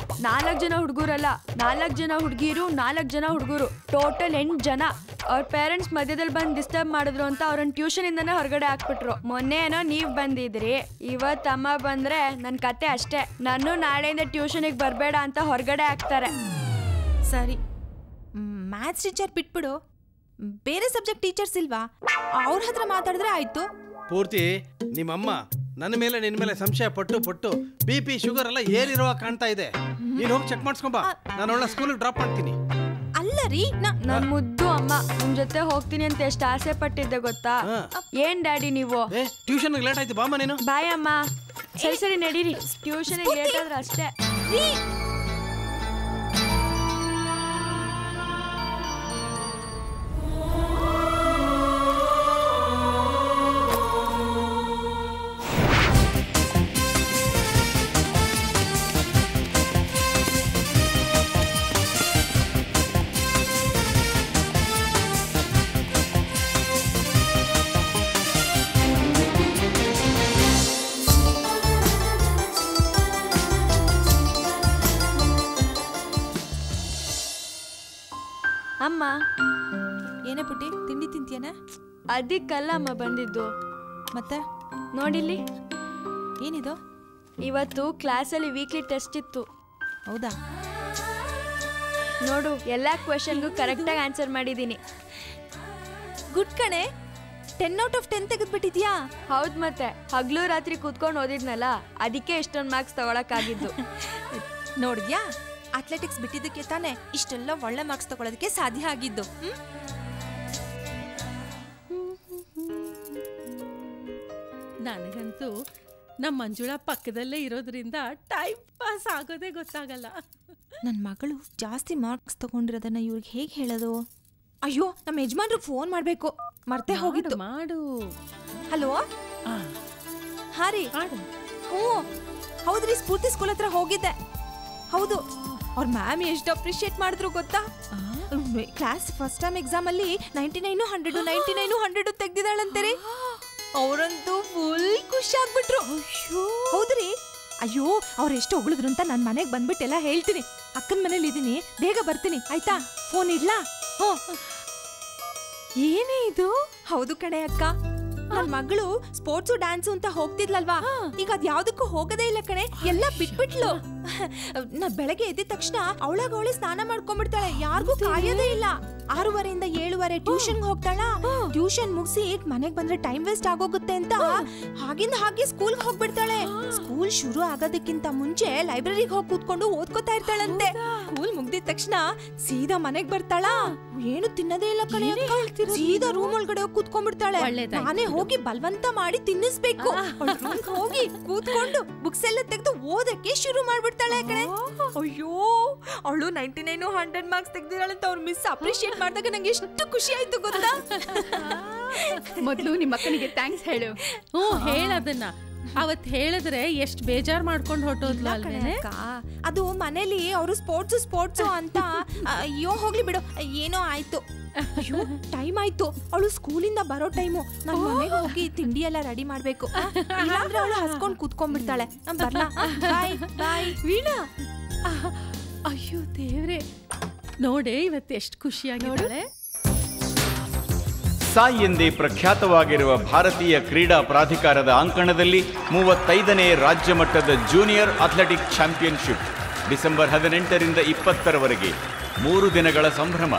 4 ಜನ ಹುಡುಗರಲ್ಲ, 4 ಜನ ಹುಡುಗಿರು, 4 ಜನ ಹುಡುಗರು, ಟೋಟಲ್ 8 ಜನ. ಅವ್ರ ಪೇರೆಂಟ್ಸ್ ಮಧ್ಯದಲ್ಲಿ ಬಂದು ಡಿಸ್ಟರ್ಬ್ ಮಾಡಿದ್ರು ಅಂತ ಅವ್ರನ್ನ ಟ್ಯೂಷನಿಂದನೇ ಹೊರಗಡೆ ಹಾಕ್ಬಿಟ್ರು. ಮೊನ್ನೆ ಏನೋ ನೀವು ಬಂದಿದ್ರಿ, ಇವತ್ತು ಅಮ್ಮ ಬಂದ್ರೆ ನನ್ನ ಕತೆ ಅಷ್ಟೇ. ನಾನು ನಾಳೆಯಿಂದ ಟ್ಯೂಷನಿಗೆ ಬರಬೇಡ ಅಂತ ಹೊರಗಡೆ ಹಾಕ್ತಾರೆ. ಸರಿ, ಮ್ಯಾಥ್ಸ್ ಟೀಚರ್ ಬಿಟ್ಬಿಡು, ಬೇರೆ ಸಬ್ಜೆಕ್ಟ್ ಟೀಚರ್ಸ್ ಇಲ್ವಾ? ಅವ್ರ ಹತ್ರ ಮಾತಾಡಿದ್ರೆ ಆಯ್ತು. ಪೂರ್ತಿ ನಿಮ್ಮಮ್ಮ ನನ್ನ ಮೇಲೆ ನಿನ್ನ ಮೇಲೆ ಸಂಶಯ ಪಟ್ಟು BP ಶುಗರ್ ಎಲ್ಲ ಏರಿರುವ ಕಾಣ್ತಾ ಇದೆ. ನೀನು ಹೋಗಿ ಚೆಕ್ ಮಾಡಿಸ್ಕೊಂಬಾ, ನಾನು ಅವಳ ಸ್ಕೂಲಿಗೆ ಡ್ರಾಪ್ ಮಾಡ್ತೀನಿ. ಅಲ್ಲ ರೀ, ನನ್ನ ಮುದ್ದು ಅಮ್ಮ ನಿಮ್ ಜೊತೆ ಹೋಗ್ತೀನಿ ಅಂತ ಎಷ್ಟು ಆಸೆ ಪಟ್ಟಿದ್ದೆ ಗೊತ್ತಾ? ಏನ್ ಡ್ಯಾಡಿ ನೀವು? ಟ್ಯೂಷನ್ಗೆ ಲೇಟ್ ಆಯ್ತು, ಬಾಮ್ಮ ನೀನು. ಬಾಯ್ ಅಮ್ಮ. ಸರಿ ನಡೀರಿ, ಟ್ಯೂಷನ್ಗೆ ಲೇಟ್ ಆದ್ರೆ ಅಷ್ಟೇ. ಅಮ್ಮ, ಏನೇ ಪುಟ್ಟಿ, ತಿಂಡಿ ತಿಂತೀಯನ? ಅದಕ್ಕಲ್ಲ ಅಮ್ಮ ಬಂದಿದ್ದು. ಮತ್ತೆ ನೋಡಿಲ್ಲಿ, ಏನಿದು? ಇವತ್ತು ಕ್ಲಾಸಲ್ಲಿ ವೀಕ್ಲಿ ಟೆಸ್ಟ್ ಇತ್ತು. ಹೌದಾ? ನೋಡು, ಎಲ್ಲ ಕ್ವೆಶನ್ಗೂ ಕರೆಕ್ಟಾಗಿ ಆನ್ಸರ್ ಮಾಡಿದ್ದೀನಿ. ಗುಡ್ ಕಣೆ, 10 out of 10 ತೆಗೆದ್ಬಿಟ್ಟಿದ್ಯಾ? ಹೌದು, ಮತ್ತೆ ಹಗ್ಲು ರಾತ್ರಿ ಕೂತ್ಕೊಂಡು ಓದಿದ್ನಲ್ಲ, ಅದಕ್ಕೆ ಇಷ್ಟೊಂದು ಮಾರ್ಕ್ಸ್ ತಗೊಳಕ್ಕಾಗಿದ್ದು. ನೋಡಿದ್ಯಾ, ಅಥ್ಲೆಟಿಕ್ಸ್ ಬಿಟ್ಟಿದ್ದಕ್ಕೆ ತಾನೆ ಇಷ್ಟೆಲ್ಲ ಒಳ್ಳೆ ಮಾರ್ಕ್ಸ್ ತಗೊಳ್ಳೋದಕ್ಕೆ ಸಾಧ್ಯ ಆಗಿದ್ದು. ನನಗಂತೂ ನಮ್ಮ ಮಂಜುಳಾ ಪಕ್ಕದಲ್ಲೇ ಇರೋದ್ರಿಂದ ಟೈಮ್ ಪಾಸ್ ಆಗೋದೇ ಗೊತ್ತಾಗಲ್ಲ. ನನ್ನ ಮಗಳು ಜಾಸ್ತಿ ಮಾರ್ಕ್ಸ್ ತಗೊಂಡಿರೋದನ್ನ ಇವ್ರಿಗೆ ಹೇಗೆ ಹೇಳೋದು? ಅಯ್ಯೋ, ನಮ್ಮ ಯಜಮಾನ್ರಿಗೆ ಫೋನ್ ಮಾಡಬೇಕು, ಮರ್ತೇ ಹೋಗಿತ್ತು. ಮಾಡು. ಹಲೋ, ಹಾ ರೀ. ಹ್ಞೂ ಹೌದ್ರಿ, ಸ್ಫೂರ್ತಿ ಸ್ಕೂಲ್ ಹತ್ರ ಹೋಗಿದ್ದೆ. ಹೌದು, ಅವ್ರ ಮ್ಯಾಮ್ ಎಷ್ಟು ಅಪ್ರಿಷಿಯೇಟ್ ಮಾಡಿದ್ರು ಗೊತ್ತಾ? ಕ್ಲಾಸ್ ಫಸ್ಟ್ ಟರ್ಮ್ ಎಕ್ಸಾಮ್ ಅಲ್ಲಿ 99 100 99 100 ತೆಗ್ದಿದ್ದಾಳಂತೆ. ಅವರಂತೂ ಫುಲ್ ಖುಷಿ ಆಗ್ಬಿಟ್ರು. ಹೌದ್ರಿ. ಅಯ್ಯೋ, ಅವ್ರು ಎಷ್ಟು ಹೊಗಳಿದ್ರು ಅಂತ ನನ್ನ ಮನೆಗೆ ಬಂದ್ಬಿಟ್ಟೆಲ್ಲ ಹೇಳ್ತೀನಿ. ಅಕ್ಕನ ಮನೇಲಿ ಇದೀನಿ, ಬೇಗ ಬರ್ತೀನಿ ಆಯ್ತಾ? ಫೋನ್ ಇಡ್ಲಾ? ಏನೇ ಇದು? ಹೌದು ಕಣೆ ಅಕ್ಕ, ನನ್ ಮಗಳು ಸ್ಪೋರ್ಟ್ಸು ಡ್ಯಾನ್ಸು ಅಂತ ಹೋಗ್ತಿದ್ಲಲ್ವಾ, ಈಗ ಅದ್ ಯಾವ್ದಕ್ಕೂ ಹೋಗದೇ ಇಲ್ಲ ಕಣೆ, ಎಲ್ಲ ಬಿಟ್ಬಿಟ್ಲು. ನಾ ಬೆಳಗ್ಗೆ ಎದ್ದಿದ ತಕ್ಷಣ ಅವಳಾಗ ಸ್ನಾನ ಮಾಡ್ಕೊಂಡ್ಬಿಡ್ತಾಳೆ, ಯಾರಿಗೂ ಕಾಯೋದೇ ಇಲ್ಲ. 6:30 to 7:30 ಟ್ಯೂಷನ್ಗೆ ಹೋಗ್ತಾಳ. ಟ್ಯೂಷನ್ ಮುಗಿಸಿ ಮನೆಗ್ ಬಂದ್ರೆ ಟೈಮ್ ವೇಸ್ಟ್ ಆಗೋಗುತ್ತೆ ಅಂತ ಹಾಗಿಂದ ಹಾಗೆ ಸ್ಕೂಲ್ಗೆ ಹೋಗ್ಬಿಡ್ತಾಳೆ. ಸ್ಕೂಲ್ ಶುರು ಆಗೋದಕ್ಕಿಂತ ಮುಂಚೆ ಲೈಬ್ರರಿಗೆ ಹೋಗಿ ಕೂತ್ಕೊಂಡು ಓದ್ಕೋತಾ ಇರ್ತಾಳಂತೆ. ಸ್ಕೂಲ್ ಮುಗ್ದಿದ ತಕ್ಷಣ ಸೀದಾ ಮನೆಗ್ ಬರ್ತಾಳ, ಏನು ತಿನ್ನೋದೇ ಇಲ್ಲ ಕಣೆ, ಸೀದಾ ರೂಮ್ ಒಳಗಡೆ ಹೋಗಿ ಕೂತ್ಕೊಂಡ್ಬಿಡ್ತಾಳೆ. ನಾನೇ ಹೋಗಿ ಬಲವಂತ ಮಾಡಿ ತಿನ್ನಿಸ್ಬೇಕು. ಹೋಗಿ ಕೂತ್ಕೊಂಡು ಬುಕ್ಸ್ ಎಲ್ಲ ತೆಗೆದು ಓದಕ್ಕೆ ಶುರು ಮಾಡ್ಬಿಡ್ತಾಳೆ ಕಣೆ. ಅಯ್ಯೋ, ಅವಳು 99 100 ಮಾರ್ಕ್ಸ್ ತೆಗ್ದಿದ್ದಾಳಂತ ಅವ್ರ ಮಿಸ್ ಅಪ್ರಿಶಿಯೇಟ್ ಮಾಡಿದಾಗ ನಂಗೆ ಎಷ್ಟು ಖುಷಿ ಆಯ್ತು ಗೊತ್ತಾ? ಮೊದಲು ನಿಮ್ಮ ಅಕ್ಕನಿಗೆ ಥ್ಯಾಂಕ್ಸ್ ಹೇಳು. ಹ್ಞೂ, ಹೇಳದನ್ನ. ಅವತ್ ಹೇಳಿದ್ರೆ ಎಷ್ಟ್ ಬೇಜಾರ್ ಮಾಡ್ಕೊಂಡು ಹೊರಟೋದ್ಲ ಅಲ್ವೇನೆ. ಅದು ಮನೇಲಿ ಅವರು ಸ್ಪೋರ್ಟ್ಸ್ ಅಂತ ಅಯ್ಯೋ ಹೋಗ್ಲಿ ಬಿಡು, ಏನೋ ಆಯ್ತು. ಅಯ್ಯೋ ಟೈಮ್ ಆಯ್ತು, ಅವಳು ಸ್ಕೂಲಿಂದ ಬರೋ ಟೈಮು. ನಾನು ಮನೆಗೆ ಹೋಗಿ ತಿಂಡಿ ಎಲ್ಲ ರೆಡಿ ಮಾಡ್ಬೇಕು, ಇಲ್ಲಾಂದ್ರೆ ಅವಳು ಹಸ್ಕೊಂಡ್ ಕೂತ್ಕೊಂಡ್ಬಿಡ್ತಾಳೆ. ಬರ್ಲಾ, ಬಾಯ್ ಬಾಯ್. ವೀಣಾ, ಅಯ್ಯೋ ದೇವ್ರೆ, ನೋಡೆ ಇವತ್ತು ಎಷ್ಟು ಖುಷಿಯಾಗಿದ್ದಾಳೆ. ಸಾಯಿ ಎಂದೇ ಪ್ರಖ್ಯಾತವಾಗಿರುವ ಭಾರತೀಯ ಕ್ರೀಡಾ ಪ್ರಾಧಿಕಾರದ ಅಂಕಣದಲ್ಲಿ 35ನೇ ರಾಜ್ಯ ಮಟ್ಟದ ಜೂನಿಯರ್ ಅಥ್ಲೆಟಿಕ್ ಚಾಂಪಿಯನ್ಶಿಪ್ ಡಿಸೆಂಬರ್ 18ರಿಂದ 20ರವರೆಗೆ 3 ದಿನಗಳ ಸಂಭ್ರಮ.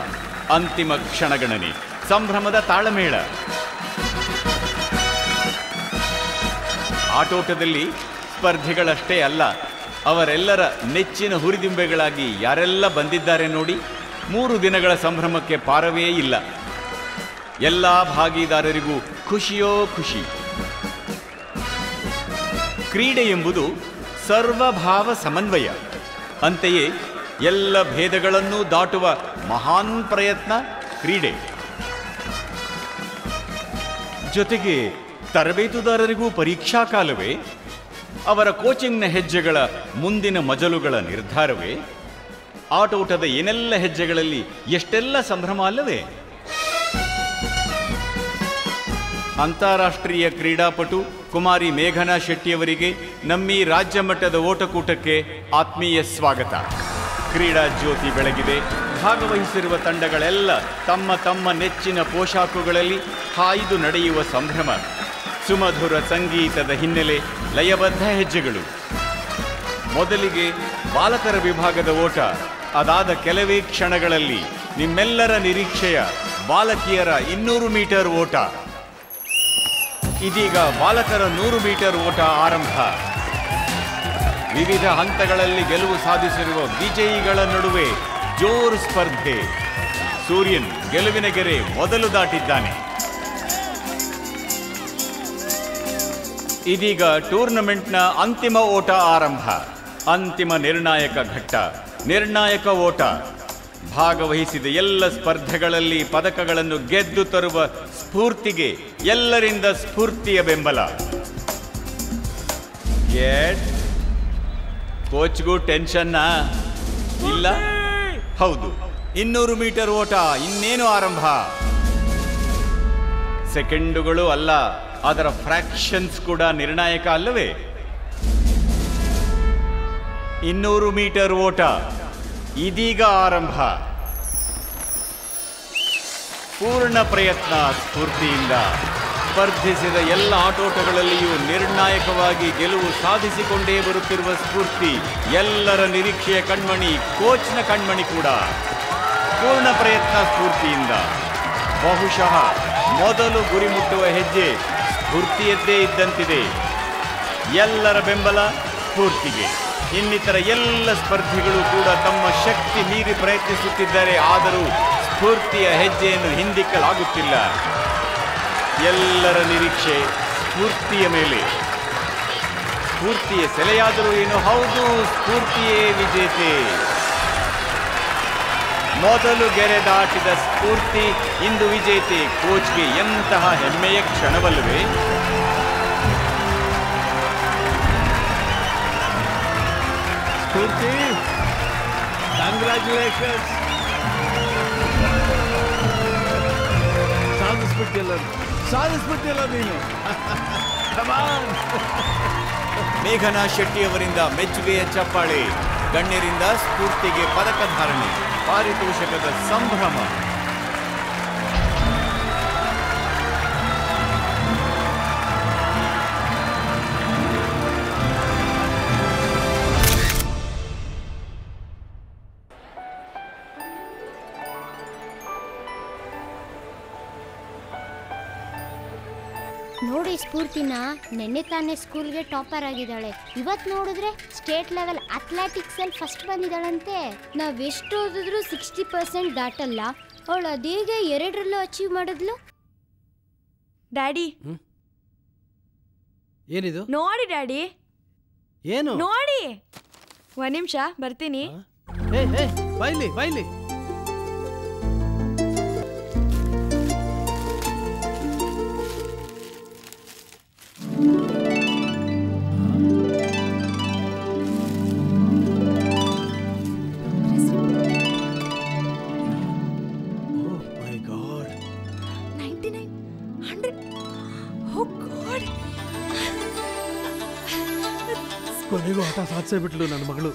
ಅಂತಿಮ ಕ್ಷಣಗಣನೆ, ಸಂಭ್ರಮದ ತಾಳಮೇಳ. ಆಟೋಟದಲ್ಲಿ ಸ್ಪರ್ಧಿಗಳಷ್ಟೇ ಅಲ್ಲ, ಅವರೆಲ್ಲರ ನೆಚ್ಚಿನ ಹುರಿದುಂಬೆಗಳಾಗಿ ಯಾರೆಲ್ಲ ಬಂದಿದ್ದಾರೆ ನೋಡಿ. 3 ದಿನಗಳ ಸಂಭ್ರಮಕ್ಕೆ ಪಾರವೇ ಇಲ್ಲ. ಎಲ್ಲ ಭಾಗಿದಾರರಿಗೂ ಖುಷಿಯೋ ಖುಷಿ. ಕ್ರೀಡೆ ಎಂಬುದು ಸರ್ವಭಾವ ಸಮನ್ವಯ. ಅಂತೆಯೇ ಎಲ್ಲ ಭೇದಗಳನ್ನೂ ದಾಟುವ ಮಹಾನ್ ಪ್ರಯತ್ನ ಕ್ರೀಡೆ. ಜೊತೆಗೆ ತರಬೇತುದಾರರಿಗೂ ಪರೀಕ್ಷಾ ಕಾಲವೇ, ಅವರ ಕೋಚಿಂಗ್ನ ಹೆಜ್ಜೆಗಳ ಮುಂದಿನ ಮಜಲುಗಳ ನಿರ್ಧಾರವೇ, ಆಟೋಟದ ಏನೆಲ್ಲ ಹೆಜ್ಜೆಗಳಲ್ಲಿ ಎಷ್ಟೆಲ್ಲ ಸಂಭ್ರಮ ಅಲ್ಲವೇ. ಅಂತಾರಾಷ್ಟ್ರೀಯ ಕ್ರೀಡಾಪಟು ಕುಮಾರಿ ಮೇಘನಾ ಶೆಟ್ಟಿಯವರಿಗೆ ನಮ್ಮಿ ರಾಜ್ಯ ಮಟ್ಟದ ಓಟಕೂಟಕ್ಕೆ ಆತ್ಮೀಯ ಸ್ವಾಗತ. ಕ್ರೀಡಾ ಜ್ಯೋತಿ ಬೆಳಗಿದೆ. ಭಾಗವಹಿಸಿರುವ ತಂಡಗಳೆಲ್ಲ ತಮ್ಮ ತಮ್ಮ ನೆಚ್ಚಿನ ಪೋಷಾಕುಗಳಲ್ಲಿ ಹಾಯ್ದು ನಡೆಯುವ ಸಂಭ್ರಮ. ಸುಮಧುರ ಸಂಗೀತದ ಹಿನ್ನೆಲೆ, ಲಯಬದ್ಧ ಹೆಜ್ಜೆಗಳು. ಮೊದಲಿಗೆ ಬಾಲಕರ ವಿಭಾಗದ ಓಟ. ಅದಾದ ಕೆಲವೇ ಕ್ಷಣಗಳಲ್ಲಿ ನಿಮ್ಮೆಲ್ಲರ ನಿರೀಕ್ಷೆಯ ಬಾಲಕಿಯರ 200 ಮೀಟರ್ ಓಟ. ಇದೀಗ ಬಾಲಕರ 100 ಮೀಟರ್ ಓಟ ಆರಂಭ. ವಿವಿಧ ಹಂತಗಳಲ್ಲಿ ಗೆಲುವು ಸಾಧಿಸಿರುವ ವಿಜಯಿಗಳ ನಡುವೆ ಜೋರು ಸ್ಪರ್ಧೆ. ಸೂರ್ಯನ್ ಗೆಲುವಿನ ಗೆರೆ ಮೊದಲು ದಾಟಿದ್ದಾನೆ. ಇದೀಗ ಟೂರ್ನಮೆಂಟ್ನ ಅಂತಿಮ ಓಟ ಆರಂಭ. ಅಂತಿಮ ನಿರ್ಣಾಯಕ ಘಟ್ಟ, ನಿರ್ಣಾಯಕ ಓಟ. ಭಾಗವಹಿಸಿದ ಎಲ್ಲ ಸ್ಪರ್ಧೆಗಳಲ್ಲಿ ಪದಕಗಳನ್ನು ಗೆದ್ದು ತರುವ ಸ್ಫೂರ್ತಿಗೆ ಎಲ್ಲರಿಂದ ಸ್ಫೂರ್ತಿಯ ಬೆಂಬಲ. ಕೋಚ್ಗೂ ಟೆನ್ಷನ್ನಾ? ಇಲ್ಲ, ಹೌದು. 200 ಮೀಟರ್ ಓಟ ಇನ್ನೇನು ಆರಂಭ. ಸೆಕೆಂಡುಗಳು ಅಲ್ಲ, ಅದರ ಫ್ರಾಕ್ಷನ್ಸ್ ಕೂಡ ನಿರ್ಣಾಯಕ ಅಲ್ಲವೇ. 200 ಮೀಟರ್ ಓಟ ಇದೀಗ ಆರಂಭ. ಪೂರ್ಣ ಪ್ರಯತ್ನ ಸ್ಫೂರ್ತಿಯಿಂದ ಸ್ಪರ್ಧಿಸಿದ ಎಲ್ಲ ಆಟೋಟಗಳಲ್ಲಿಯೂ ನಿರ್ಣಾಯಕವಾಗಿ ಗೆಲುವು ಸಾಧಿಸಿಕೊಂಡೇ ಬರುತ್ತಿರುವ ಸ್ಫೂರ್ತಿ. ಎಲ್ಲರ ನಿರೀಕ್ಷೆಯ ಕಣ್ಮಣಿ, ಕೋಚ್ನ ಕಣ್ಮಣಿ ಕೂಡ. ಪೂರ್ಣ ಪ್ರಯತ್ನ ಸ್ಫೂರ್ತಿಯಿಂದ. ಬಹುಶಃ ಮೊದಲು ಗುರಿ ಮುಟ್ಟುವ ಹೆಜ್ಜೆ ಸ್ಫೂರ್ತಿಯದ್ದೇ ಇದ್ದಂತಿದೆ. ಎಲ್ಲರ ಬೆಂಬಲ ಸ್ಫೂರ್ತಿಗೆ. ಇನ್ನಿತರ ಎಲ್ಲ ಸ್ಪರ್ಧಿಗಳು ಕೂಡ ತಮ್ಮ ಶಕ್ತಿ ಮೀರಿ ಪ್ರಯತ್ನಿಸುತ್ತಿದ್ದಾರೆ. ಆದರೂ ಸ್ಫೂರ್ತಿಯ ಹೆಜ್ಜೆಯನ್ನು ಹಿಂದಿಕ್ಕಲಾಗುತ್ತಿಲ್ಲ. ಎಲ್ಲರ ನಿರೀಕ್ಷೆ ಸ್ಫೂರ್ತಿಯ ಮೇಲೆ. ಸ್ಫೂರ್ತಿಯ ಸೆಲೆಯಾದರೂ ಏನು? ಹೌದು, ಸ್ಫೂರ್ತಿಯೇ ವಿಜೇತೆ. ಮೊದಲು ಗೆರೆ ದಾಟಿದ ಸ್ಫೂರ್ತಿ ಇಂದು ವಿಜೇತೆ. ಕೋಚ್ಗೆ ಎಂತಹ ಹೆಮ್ಮೆಯ ಕ್ಷಣವಲ್ಲವೇ. ಸ್ಫೂರ್ತಿ, ಕಂಗ್ರ್ಯಾಚುಲೇಷನ್ಸ್. ಸಾಧಿಸ್ಬಿಟ್ಟಿಲ್ಲ ನೀನು. ಮೇಘನಾ ಶೆಟ್ಟಿ ಅವರಿಂದ ಮೆಚ್ಚುಗೆಯ ಚಪ್ಪಾಳೆ. ಗಣ್ಯರಿಂದ ಸ್ಫೂರ್ತಿಗೆ ಪದಕ ಧಾರಣೆ, ಪಾರಿತೋಷಕದ ಸಂಭ್ರಮ. ನೋಡಿ ಸ್ಫೂರ್ತಿನ, ನೆನ್ನೆ ತಾನೇ ಸ್ಕೂಲ್ಗೆ ಟಾಪರ್ ಆಗಿದ್ದಾಳೆ. ಇವತ್ತು ನೋಡಿದ್ರೆ ಸ್ಟೇಟ್ ಲೆವೆಲ್ ಅಥ್ಲೆಟಿಕ್ಸ್ ಅಲ್ಲಿ ಫಸ್ಟ್ ಬಂದಿದ್ದಾಳಂತೆ. ನಾವೆಷ್ಟು ಓದಿದ್ರು 60% ದಾಟಲ್ಲ. ಅವಳು ಅದೇಗೆ 2ರಲ್ಲೂ ಅಚೀವ್ ಮಾಡಿದ್ಲು. ಡ್ಯಾಡಿ, ಏನಿದು? ನೋಡಿ ಡ್ಯಾಡಿ, ಏನು ನೋಡಿ. 1 ನಿಮಿಷ ಬರ್ತೀನಿ. ಬೈಲಿ. ಕೊನೆಗೂ ಆಟ ಸಾಧಿಸೇ ಬಿಟ್ಲು ನನ್ನ ಮಗಳು.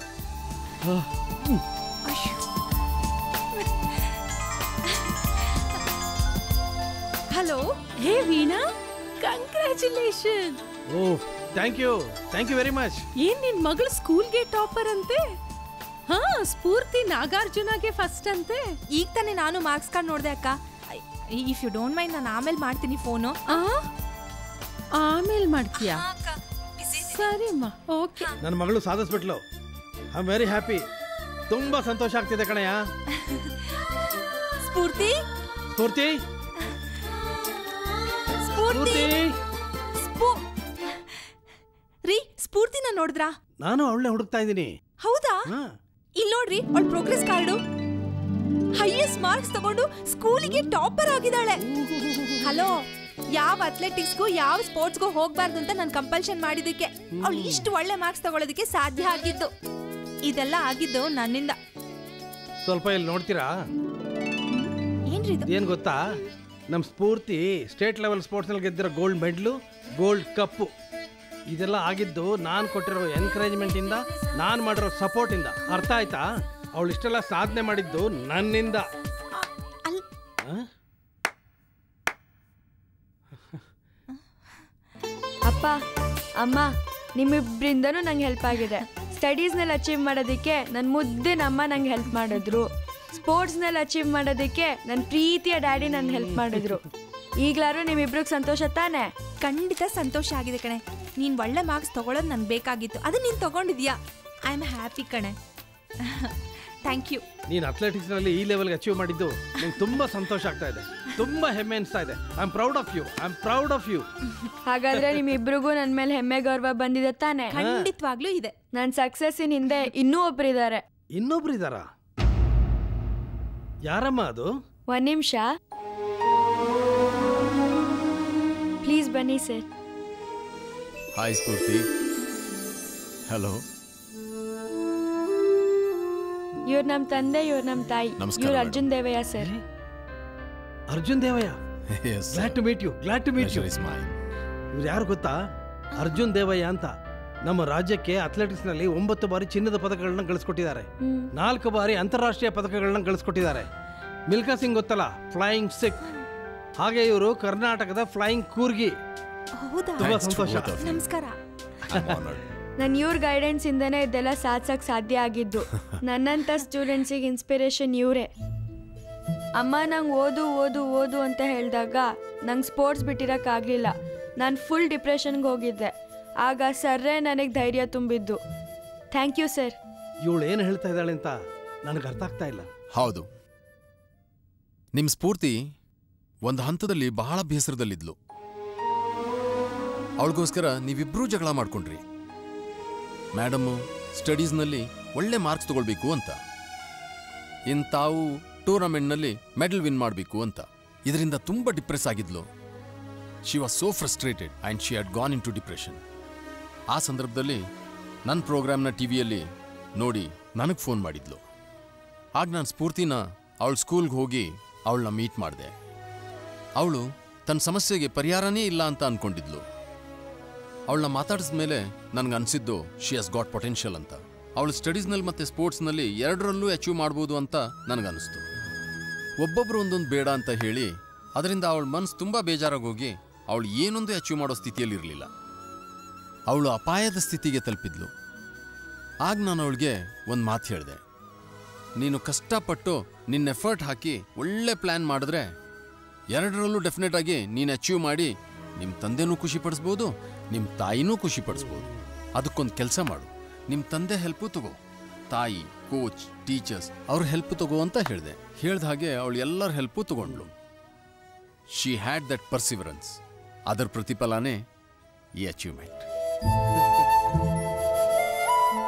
Hello, hey Veena, congratulation. Oh, thank you very much. ಏನ್ ನಿನ್ ಮಗಳು ಸ್ಕೂಲ್ಗೆ ಟಾಪರ್ ಅಂತೆ? ಹಾ, ಸ್ಫೂರ್ತಿ ನಾಗಾರ್ಜುನಗೆ ಫಸ್ಟ್ ಅಂತೆ. ಈಗ ತಾನೇ ನಾನು ಮಾರ್ಕ್ಸ್ ಕಾರ್ಡ್ ನೋಡ್ದೆ ಅಕ್ಕ. ಇಫ್ ಯು ಡೋಂಟ್ ಮೈಂಡ್ ನಾನು ಆಮೇಲೆ ಮಾಡ್ತೀನಿ ಫೋನು. ಆಮೇಲೆ ಮಾಡ್ತೀಯಾ? ಸರಿಮ್ಮ, ಓಕೆ. ನನ್ನ ಮಗಳು ಸಾಧಿಸ್ಬಿಟ್ಲು. I am very happy. ತುಂಬಾ ಸಂತೋಷ ಆಗ್ತಿದೆ ಕಣಯ್ಯ. ಸ್ಫೂರ್ತಿ ಸ್ಫೂರ್ತಿ ಸ್ಫೂರ್ತಿ ರೀ, ಸ್ಫೂರ್ತಿನ ನೋಡಿದ್ರಾ? ನಾನು ಅವಳನ್ನ ಹುಡುಕ್ತಾ ಇದ್ದೀನಿ. ಹೌದಾ? ಇಲ್ಲಿ ನೋಡ್ರಿ, ಅವಳ ಪ್ರೋಗ್ರೆಸ್ ಕಾರ್ಡು. ಹೈಯೆಸ್ಟ್ ಮಾರ್ಕ್ಸ್ ತಗೊಂಡು ಸ್ಕೂಲಿಗೆ ಟಾಪರ್ ಆಗಿದ್ದಾಳೆ. ಹಲೋ, ಯಾವ ಅಥ್ಲೆಟಿಕ್ಸ್ಗೂ ಯಾವ ಸ್ಪೋರ್ಟ್ಸ್ಗೂ ಹೋಗ್ಬಾರ್ದು ಅಂತ ನಾನು ಕಂಪಲ್ಷನ್ ಮಾಡಿದಕ್ಕೆ ಅವಳು ಇಷ್ಟು ಒಳ್ಳೆ ಮಾರ್ಕ್ಸ್ ತಗೊಳ್ಳೋದಕ್ಕೆ ಸಾಧ್ಯ ಆಗಿದ್ದು. ಇದೆಲ್ಲ ಆಗಿದ್ದು ನನ್ನಿಂದ. ಸ್ವಲ್ಪ ಇಲ್ಲಿ ನೋಡ್ತೀರಾ? ಏನ್ರಿ ಏನ್ ಗೊತ್ತಾ, ನಮ್ಮ ಸ್ಫೂರ್ತಿ ಸ್ಟೇಟ್ ಲೆವೆಲ್ ಸ್ಪೋರ್ಟ್ಸ್ ನಲ್ಲಿ ಗೆದ್ದಿರೋ ಗೋಲ್ಡ್ ಮೆಡ್ಲು, ಗೋಲ್ಡ್ ಕಪ್ಪು, ಇದೆಲ್ಲ ಆಗಿದ್ದು ನಾನು ಕೊಟ್ಟಿರೋ ಎನ್ಕರೇಜ್ಮೆಂಟ್ ಇಂದ, ನಾನು ಮಾಡಿರೋ ಸಪೋರ್ಟ್ ಇಂದ. ಅರ್ಥ ಆಯ್ತಾ? ಅವಳು ಇಷ್ಟೆಲ್ಲ ಸಾಧನೆ ಮಾಡಿದ್ದು ನನ್ನಿಂದ. ಅಪ್ಪ, ಅಮ್ಮ, ನಿಮ್ಮಿಬ್ಬರಿಂದನೂ ನಂಗೆ ಹೆಲ್ಪ್ ಆಗಿದೆ. ಸ್ಟಡೀಸ್ನಲ್ಲಿ ಅಚೀವ್ ಮಾಡೋದಕ್ಕೆ ನನ್ನ ಮುದ್ದಿನಮ್ಮ ನಂಗೆ ಹೆಲ್ಪ್ ಮಾಡಿದ್ರು. ಸ್ಪೋರ್ಟ್ಸ್ನಲ್ಲಿ ಅಚೀವ್ ಮಾಡೋದಕ್ಕೆ ನನ್ನ ಪ್ರೀತಿಯ ಡ್ಯಾಡಿ ನನ್ನ ಹೆಲ್ಪ್ ಮಾಡಿದ್ರು. ಈಗಲಾರು ನಿಮ್ಮಿಬ್ರಿಗೆ ಸಂತೋಷ ತಾನೆ? ಖಂಡಿತ ಸಂತೋಷ ಆಗಿದೆ ಕಣೆ. ನೀನು ಒಳ್ಳೆ ಮಾರ್ಕ್ಸ್ ತಗೊಳ್ಳೋದು ನನಗೆ ಬೇಕಾಗಿತ್ತು, ಅದು ನೀನು ತಗೊಂಡಿದ್ಯಾ. ಐ ಆಮ್ ಹ್ಯಾಪಿ ಕಣೆ. Thank you. ನೀನು ಅಥ್ಲೆಟಿಕ್ಸ್ನಲ್ಲಿ ಈ ಲೆವೆಲ್ಗೆ ಅಚೀವ್ ಮಾಡಿದ್ದು ನಂಗೆ ತುಂಬ ಸಂತೋಷ ಆಗ್ತಾ ಇದೆ, ತುಂಬ ಹೆಮ್ಮೆ ಅನಿಸ್ತಾ ಇದೆ. I am proud of you. ಹಾಗಾದ್ರೆ ನಿಮ್ಮಿಬ್ರಿಗೂ ನನ್ನ ಮೇಲೆ ಹೆಮ್ಮೆ ಗೌರವ ಬಂದಿದೆ ತಾನೆ? ಖಂಡಿತವಾಗ್ಲೂ ಇದೆ. ನನ್ನ ಸಕ್ಸಸ್ಸಿನ ಹಿಂದೆ ಇನ್ನೂ ಒಬ್ಬರಿದ್ದಾರೆ. ಇನ್ನೊಬ್ರಿದಾರಾ? ಯಾರಮ್ಮ ಅದು? ಒಂದು ನಿಮಿಷ ಪ್ಲೀಸ್ ಬನ್ನಿ ಸರ್. ಹಾಯ್ ಸ್ಫೂರ್ತಿ. ಹಲೋ. ಇವ್ರು ನಮ್ಮ ತಂದೆ, ಇವ್ರು ನಮ್ಮ ತಾಯಿ. ಇವ್ರು Arjun Devaiah sir. Arjun Devaiah, glad to meet you. ಇವ್ರು ಯಾರು ಗೊತ್ತಾ? ಅರ್ಜುನ್ ದೇವಯ್ಯ ಅಂತ ನಮ್ಮ ರಾಜ್ಯಕ್ಕೆ ಅಥ್ಲೆಟಿಕ್ಸ್ ನಲ್ಲಿ 9 ಬಾರಿ ಚಿನ್ನದ ಪದಕಗಳನ್ನ ಗಳಿಸ್ಕೊಟ್ಟಿದ್ದಾರೆ. 4 ಬಾರಿ ಅಂತಾರಾಷ್ಟ್ರೀಯ ಪದಕಗಳನ್ನ ಗಳಿಸ್ಕೊಟ್ಟಿದ್ದಾರೆ. ಮಿಲ್ಕಾ ಸಿಂಗ್ ಗೊತ್ತಲ್ಲ, ಫ್ಲೈಯಿಂಗ್ ಸಿಕ್. ಹಾಗೆ ಇವರು ಕರ್ನಾಟಕದ ಫ್ಲೈಯಿಂಗ್ ಕೂರ್ಗಿ. ತುಂಬಾ ಸಂತೋಷ. ನಮಸ್ಕಾರ. ನಾನು ಇವ್ರ ಗೈಡೆನ್ಸ್ ಇಂದನೇ ಇದೆಲ್ಲ ಸಾಧಿಸಕ್ಕೆ ಸಾಧ್ಯ ಆಗಿದ್ದು. ನನ್ನಂಥ ಸ್ಟೂಡೆಂಟ್ಸಿಗೆ ಇನ್ಸ್ಪಿರೇಷನ್ ಇವರೇ. ಅಮ್ಮ ನಂಗೆ ಓದು ಓದು ಓದು ಅಂತ ಹೇಳಿದಾಗ ನಂಗೆ ಸ್ಪೋರ್ಟ್ಸ್ ಬಿಟ್ಟಿರೋಕ್ಕಾಗಲಿಲ್ಲ. ನಾನು ಫುಲ್ ಡಿಪ್ರೆಷನ್ಗೆ ಹೋಗಿದ್ದೆ. ಆಗ ಸರ್ರೇ ನನಗೆ ಧೈರ್ಯ ತುಂಬಿದ್ದು. Thank you sir. ಇವಳು ಏನು ಹೇಳ್ತಾ ಇದ್ದಾಳೆ ಅಂತ ನನಗೆ ಅರ್ಥ ಆಗ್ತಾ ಇಲ್ಲ. ಹೌದು, ನಿಮ್ಮ ಸ್ಫೂರ್ತಿ ಒಂದು ಹಂತದಲ್ಲಿ ಬಹಳ ಬೇಸರದಲ್ಲಿದ್ಲು. ಅವಳಿಗೋಸ್ಕರ ನೀವಿಬ್ರೂ ಜಗಳ ಮಾಡ್ಕೊಂಡ್ರಿ. ಮೇಡಮ್ಮು ಸ್ಟಡೀಸ್ನಲ್ಲಿ ಒಳ್ಳೆ ಮಾರ್ಕ್ಸ್ ತಗೊಳ್ಬೇಕು ಅಂತ, ತಾವು ಟೂರ್ನಮೆಂಟ್ನಲ್ಲಿ ಮೆಡಲ್ ವಿನ್ ಮಾಡಬೇಕು ಅಂತ. ಇದರಿಂದ ತುಂಬ ಡಿಪ್ರೆಸ್ ಆಗಿದ್ಲು. She was so frustrated and she had gone into depression. ಆ ಸಂದರ್ಭದಲ್ಲಿ ನನ್ನ ಪ್ರೋಗ್ರಾಮ್ನ ಟಿವಿಯಲ್ಲಿ ನೋಡಿ ನನಗೆ ಫೋನ್ ಮಾಡಿದ್ಲು. ಆಗ ನಾನು ಸ್ಫೂರ್ತಿನ ಅವಳ ಸ್ಕೂಲ್ಗೆ ಹೋಗಿ ಅವಳನ್ನ ಮೀಟ್ ಮಾಡಿದೆ. ಅವಳು ತನ್ನ ಸಮಸ್ಯೆಗೆ ಪರಿಹಾರನೇ ಇಲ್ಲ ಅಂತ ಅಂದ್ಕೊಂಡಿದ್ಲು. ಅವಳನ್ನ ಮಾತಾಡಿಸಿದ ಮೇಲೆ ನನಗನ್ಸಿದ್ದು ಶಿ ಹ್ಯಾಸ್ ಗಾಟ್ ಪೊಟೆನ್ಷಿಯಲ್ ಅಂತ. ಅವಳು ಸ್ಟಡೀಸ್ನಲ್ಲಿ ಮತ್ತು ಸ್ಪೋರ್ಟ್ಸ್ನಲ್ಲಿ ಎರಡರಲ್ಲೂ ಅಚೀವ್ ಮಾಡ್ಬೋದು ಅಂತ ನನಗನ್ನಿಸ್ತು. ಒಬ್ಬೊಬ್ಬರು ಒಂದೊಂದು ಬೇಡ ಅಂತ ಹೇಳಿ ಅದರಿಂದ ಅವಳ ಮನಸ್ಸು ತುಂಬ ಬೇಜಾರಾಗೋಗಿ ಅವಳು ಏನೊಂದು ಅಚೀವ್ ಮಾಡೋ ಸ್ಥಿತಿಯಲ್ಲಿರಲಿಲ್ಲ. ಅವಳು ಅಪಾಯದ ಸ್ಥಿತಿಗೆ ತಲುಪಿದ್ಲು. ಆಗ ನಾನು ಅವಳಿಗೆ ಒಂದು ಮಾತು ಹೇಳಿದೆ, ನೀನು ಕಷ್ಟಪಟ್ಟು ನಿನ್ನ ಎಫರ್ಟ್ ಹಾಕಿ ಒಳ್ಳೆ ಪ್ಲ್ಯಾನ್ ಮಾಡಿದ್ರೆ ಎರಡರಲ್ಲೂ ಡೆಫಿನೆಟ್ ಆಗಿ ನೀನು ಅಚೀವ್ ಮಾಡಿ ನಿಮ್ಮ ತಂದೆನೂ ಖುಷಿ ಪಡಿಸ್ಬೋದು, ನಿಮ್ಮ ತಾಯಿನೂ ಖುಷಿ ಪಡಿಸ್ಬೋದು. ಅದಕ್ಕೊಂದು ಕೆಲಸ ಮಾಡು, ನಿಮ್ಮ ತಂದೆ ಹೆಲ್ಪು ತಗೋ, ತಾಯಿ, ಕೋಚ್, ಟೀಚರ್ಸ್ ಅವ್ರ ಹೆಲ್ಪ್ ತಗೋ ಅಂತ ಹೇಳಿದೆ. ಹೇಳ್ದ ಹಾಗೆ ಅವಳು ಎಲ್ಲರ ಹೆಲ್ಪು ತಗೊಂಡ್ಳು. She had that perseverance. ಅದರ ಪ್ರತಿಫಲನೇ ಈ achievement.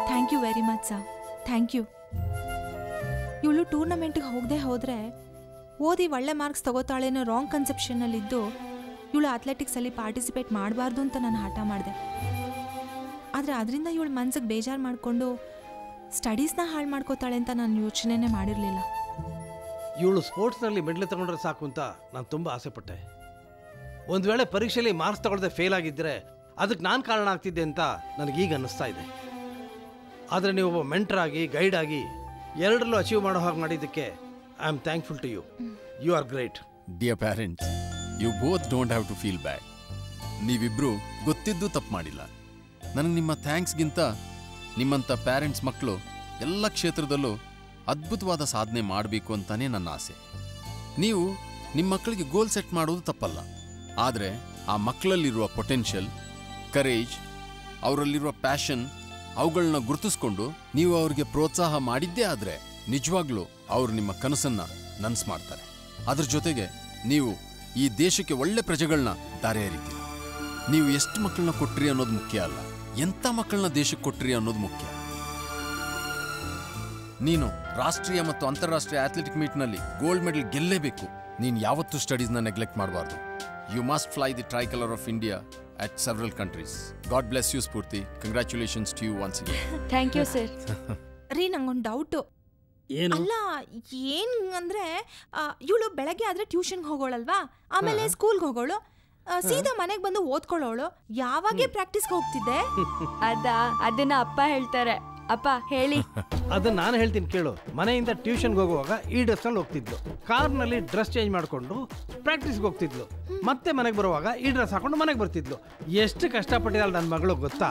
Thank you very much sir. Thank you. ಇವಳು ಟೂರ್ನಮೆಂಟ್ಗೆ ಹೋಗದೆ ಹೋದರೆ ಓದಿ ಒಳ್ಳೆ ಮಾರ್ಕ್ಸ್ ತಗೋತಾಳೇನೋ ರಾಂಗ್ ಕನ್ಸೆಪ್ಷನಲ್ಲಿದ್ದು ಇವಳು ಅಥ್ಲೆಟಿಕ್ಸಲ್ಲಿ ಪಾರ್ಟಿಸಿಪೇಟ್ ಮಾಡಬಾರ್ದು ಅಂತ ನಾನು ಹಠ ಮಾಡಿದೆ. ಆದರೆ ಅದರಿಂದ ಇವಳು ಮನ್ಸಿಗೆ ಬೇಜಾರು ಮಾಡಿಕೊಂಡು ಸ್ಟಡೀಸ್ನ ಹಾಳು ಮಾಡ್ಕೋತಾಳೆ ಅಂತ ನಾನು ಯೋಚನೆನೇ ಮಾಡಿರಲಿಲ್ಲ. ಇವಳು ಸ್ಪೋರ್ಟ್ಸ್ನಲ್ಲಿ ಮೆಡಲ್ ತಗೊಂಡ್ರೆ ಸಾಕು ಅಂತ ನಾನು ತುಂಬ ಆಸೆಪಟ್ಟೆ. ಒಂದು ವೇಳೆ ಪರೀಕ್ಷೆಯಲ್ಲಿ ಮಾರ್ಕ್ಸ್ ತಗೊಳ್ಳದೆ ಫೇಲ್ ಆಗಿದ್ದರೆ ಅದಕ್ಕೆ ನಾನು ಕಾರಣ ಆಗ್ತಿದ್ದೆ ಅಂತ ನನಗೀಗ ಅನ್ನಿಸ್ತಾ ಇದೆ. ಆದರೆ ನೀವು ಒಬ್ಬ ಮೆಂಟರ್ ಆಗಿ ಗೈಡ್ ಆಗಿ ಎರಡರಲ್ಲೂ ಅಚೀವ್ ಮಾಡೋ ಹಾಗೆ ಮಾಡಿದ್ದಕ್ಕೆ I am thankful to you. You are great. Dear parents, you both don't have to feel bad. ನೀವಿಬ್ರು ಗೊತ್ತಿದ್ದು ತಪ್ಪು ಮಾಡಿಲ್ಲ. ನನಗೆ ನಿಮ್ಮ ಥ್ಯಾಂಕ್ಸ್ಗಿಂತ ನಿಮ್ಮಂಥ ಪ್ಯಾರೆಂಟ್ಸ್ ಮಕ್ಕಳು ಎಲ್ಲ ಕ್ಷೇತ್ರದಲ್ಲೂ ಅದ್ಭುತವಾದ ಸಾಧನೆ ಮಾಡಬೇಕು ಅಂತಾನೆ ನನ್ನ ಆಸೆ. ನೀವು ನಿಮ್ಮ ಮಕ್ಕಳಿಗೆ ಗೋಲ್ ಸೆಟ್ ಮಾಡೋದು ತಪ್ಪಲ್ಲ, ಆದರೆ ಆ ಮಕ್ಕಳಲ್ಲಿರುವ ಪೊಟೆನ್ಷಿಯಲ್, ಕರೇಜ್, ಅವರಲ್ಲಿರುವ ಪ್ಯಾಷನ್ ಅವುಗಳನ್ನ ಗುರುತಿಸ್ಕೊಂಡು ನೀವು ಅವ್ರಿಗೆ ಪ್ರೋತ್ಸಾಹ ಮಾಡಿದ್ದೇ ಆದರೆ ನಿಜವಾಗ್ಲೂ ಅವರು ನಿಮ್ಮ ಕನಸನ್ನ ನನಸು ಮಾಡ್ತಾರೆ. ಅದ್ರ ಜೊತೆಗೆ ನೀವು ಈ ದೇಶಕ್ಕೆ ಒಳ್ಳೆ ಪ್ರಜೆಗಳನ್ನ ದಾರಿ ಎರಿತೀರ. ನೀವು ಎಷ್ಟು ಮಕ್ಕಳನ್ನ ಕೊಟ್ರಿ ಅನ್ನೋದು ಮುಖ್ಯ ಅಲ್ಲ, ಎಂಥ ಮಕ್ಕಳನ್ನ ದೇಶಕ್ಕೆ ಕೊಟ್ರಿ ಅನ್ನೋದು ಮುಖ್ಯ. ನೀನು ರಾಷ್ಟ್ರೀಯ ಮತ್ತು ಅಂತಾರಾಷ್ಟ್ರೀಯ ಅಥ್ಲೆಟಿಕ್ ಮೀಟ್ನಲ್ಲಿ ಗೋಲ್ಡ್ ಮೆಡಲ್ ಗೆಲ್ಲೇಬೇಕು. ನೀನು ಯಾವತ್ತೂ ಸ್ಟಡೀಸ್ನ ನೆಗ್ಲೆಕ್ಟ್ ಮಾಡಬಾರ್ದು. You must fly the tricolour of India at several countries. God bless you, Spurti. Congratulations to you once again. Thank you, sir. ರೀ ನಂಗೊಂದು ಡೌಟು. ಏನು? ಅಲ್ಲ ಏನ್ ಅಂದ್ರೆ ಇವಳು ಬೆಳಗ್ಗೆ ಆದ್ರೆ ಟ್ಯೂಷನ್ಗೆ ಹೋಗೋಳಲ್ವಾ, ಆಮೇಲೆ ಸ್ಕೂಲ್ಗೆ ಹೋಗೋಳು, ಸೀದಾ ಮನೆಗೆ ಬಂದು ಓದ್ಕೊಳ್ಳೋಳು. ಯಾವಾಗೆ ಪ್ರಾಕ್ಟೀಸ್ಗೆ ಹೋಗ್ತಿದ್ದೆ? ಅದನ್ನ ಅಪ್ಪ ಹೇಳ್ತಾರೆ. ಅಪ್ಪ ಹೇಳಿ. ಅದನ್ನ ನಾನು ಹೇಳ್ತೀನಿ ಕೇಳು. ಮನೆಯಿಂದ ಟ್ಯೂಷನ್ಗೆ ಹೋಗುವಾಗ ಈ ಡ್ರೆಸ್ನಲ್ಲಿ ಹೋಗ್ತಿದ್ಲು, ಕಾರ್ನಲ್ಲಿ ಡ್ರೆಸ್ ಚೇಂಜ್ ಮಾಡಿಕೊಂಡು ಪ್ರಾಕ್ಟೀಸ್ಗೆ ಹೋಗ್ತಿದ್ಲು, ಮತ್ತೆ ಮನೆಗೆ ಬರುವಾಗ ಈ ಡ್ರೆಸ್ ಹಾಕೊಂಡು ಮನೆಗೆ ಬರ್ತಿದ್ಲು. ಎಷ್ಟು ಕಷ್ಟಪಟ್ಟಿದ್ದಾಳೆ ನನ್ನ ಮಗಳು ಗೊತ್ತಾ?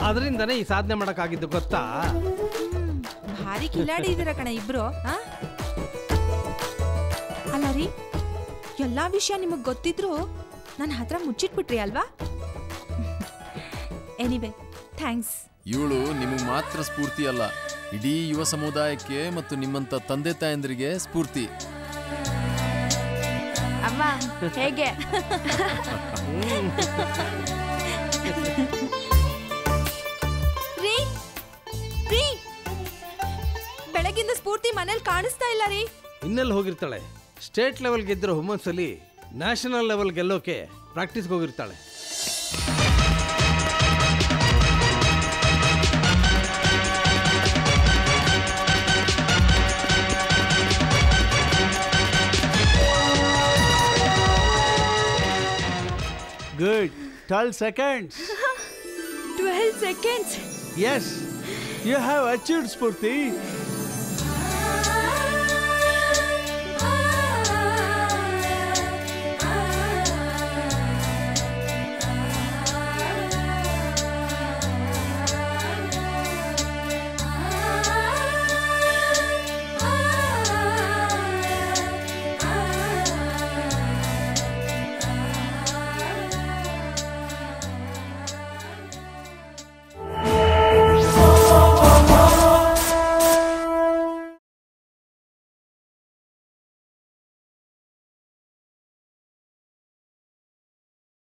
ಅದರಿಂದನೇ ಈ ಸಾಧನೆ ಮಾಡೋಕ್ಕಾಗಿದ್ದು ಗೊತ್ತಾ? ಭಾರಿ ಕಿಲಾಡಿ ಇದ್ದೀರ ಕಣ ಇಬ್ರು. ಅಲ್ಲ ರೀ, ಎಲ್ಲಾ ವಿಷಯ ನಿಮಗ್ ಗೊತ್ತಿದ್ರು ನನ್ನ ಹತ್ರ ಮುಚ್ಚಿಟ್ಬಿಟ್ರಿ ಅಲ್ವಾ? Anyway thanks. ಇವಳು ನಿಮಗೆ ಮಾತ್ರ ಸ್ಫೂರ್ತಿ ಅಲ್ಲ, ಇಡೀ ಯುವ ಸಮುದಾಯಕ್ಕೆ ಮತ್ತು ನಿಮ್ಮಂತ ತಂದೆ ತಾಯಂದ್ರಿಗೆ ಸ್ಫೂರ್ತಿ. ಅಮ್ಮ ಹೇಗೆ? ರೀ ರೀ, ಬೆಳಗಿಂದ ಸ್ಫೂರ್ತಿ ಮನೇಲಿ ಕಾಣಿಸ್ತಾ ಇಲ್ಲ ರೀ. ಇನ್ನೆಲ್ಲಿ ಹೋಗಿರ್ತಾಳೆ? ಸ್ಟೇಟ್ ಲೆವೆಲ್ ಗೆದ್ದಿರೋ ಹುಮ್ಮನ್ಸಲ್ಲಿ ನ್ಯಾಷನಲ್ ಲೆವೆಲ್ ಗೆಲ್ಲೋಕೆ ಪ್ರಾಕ್ಟೀಸ್ಗೆ ಹೋಗಿರ್ತಾಳೆ. Good. 12 seconds. 12 seconds. Yes. You have achieved, Spurti.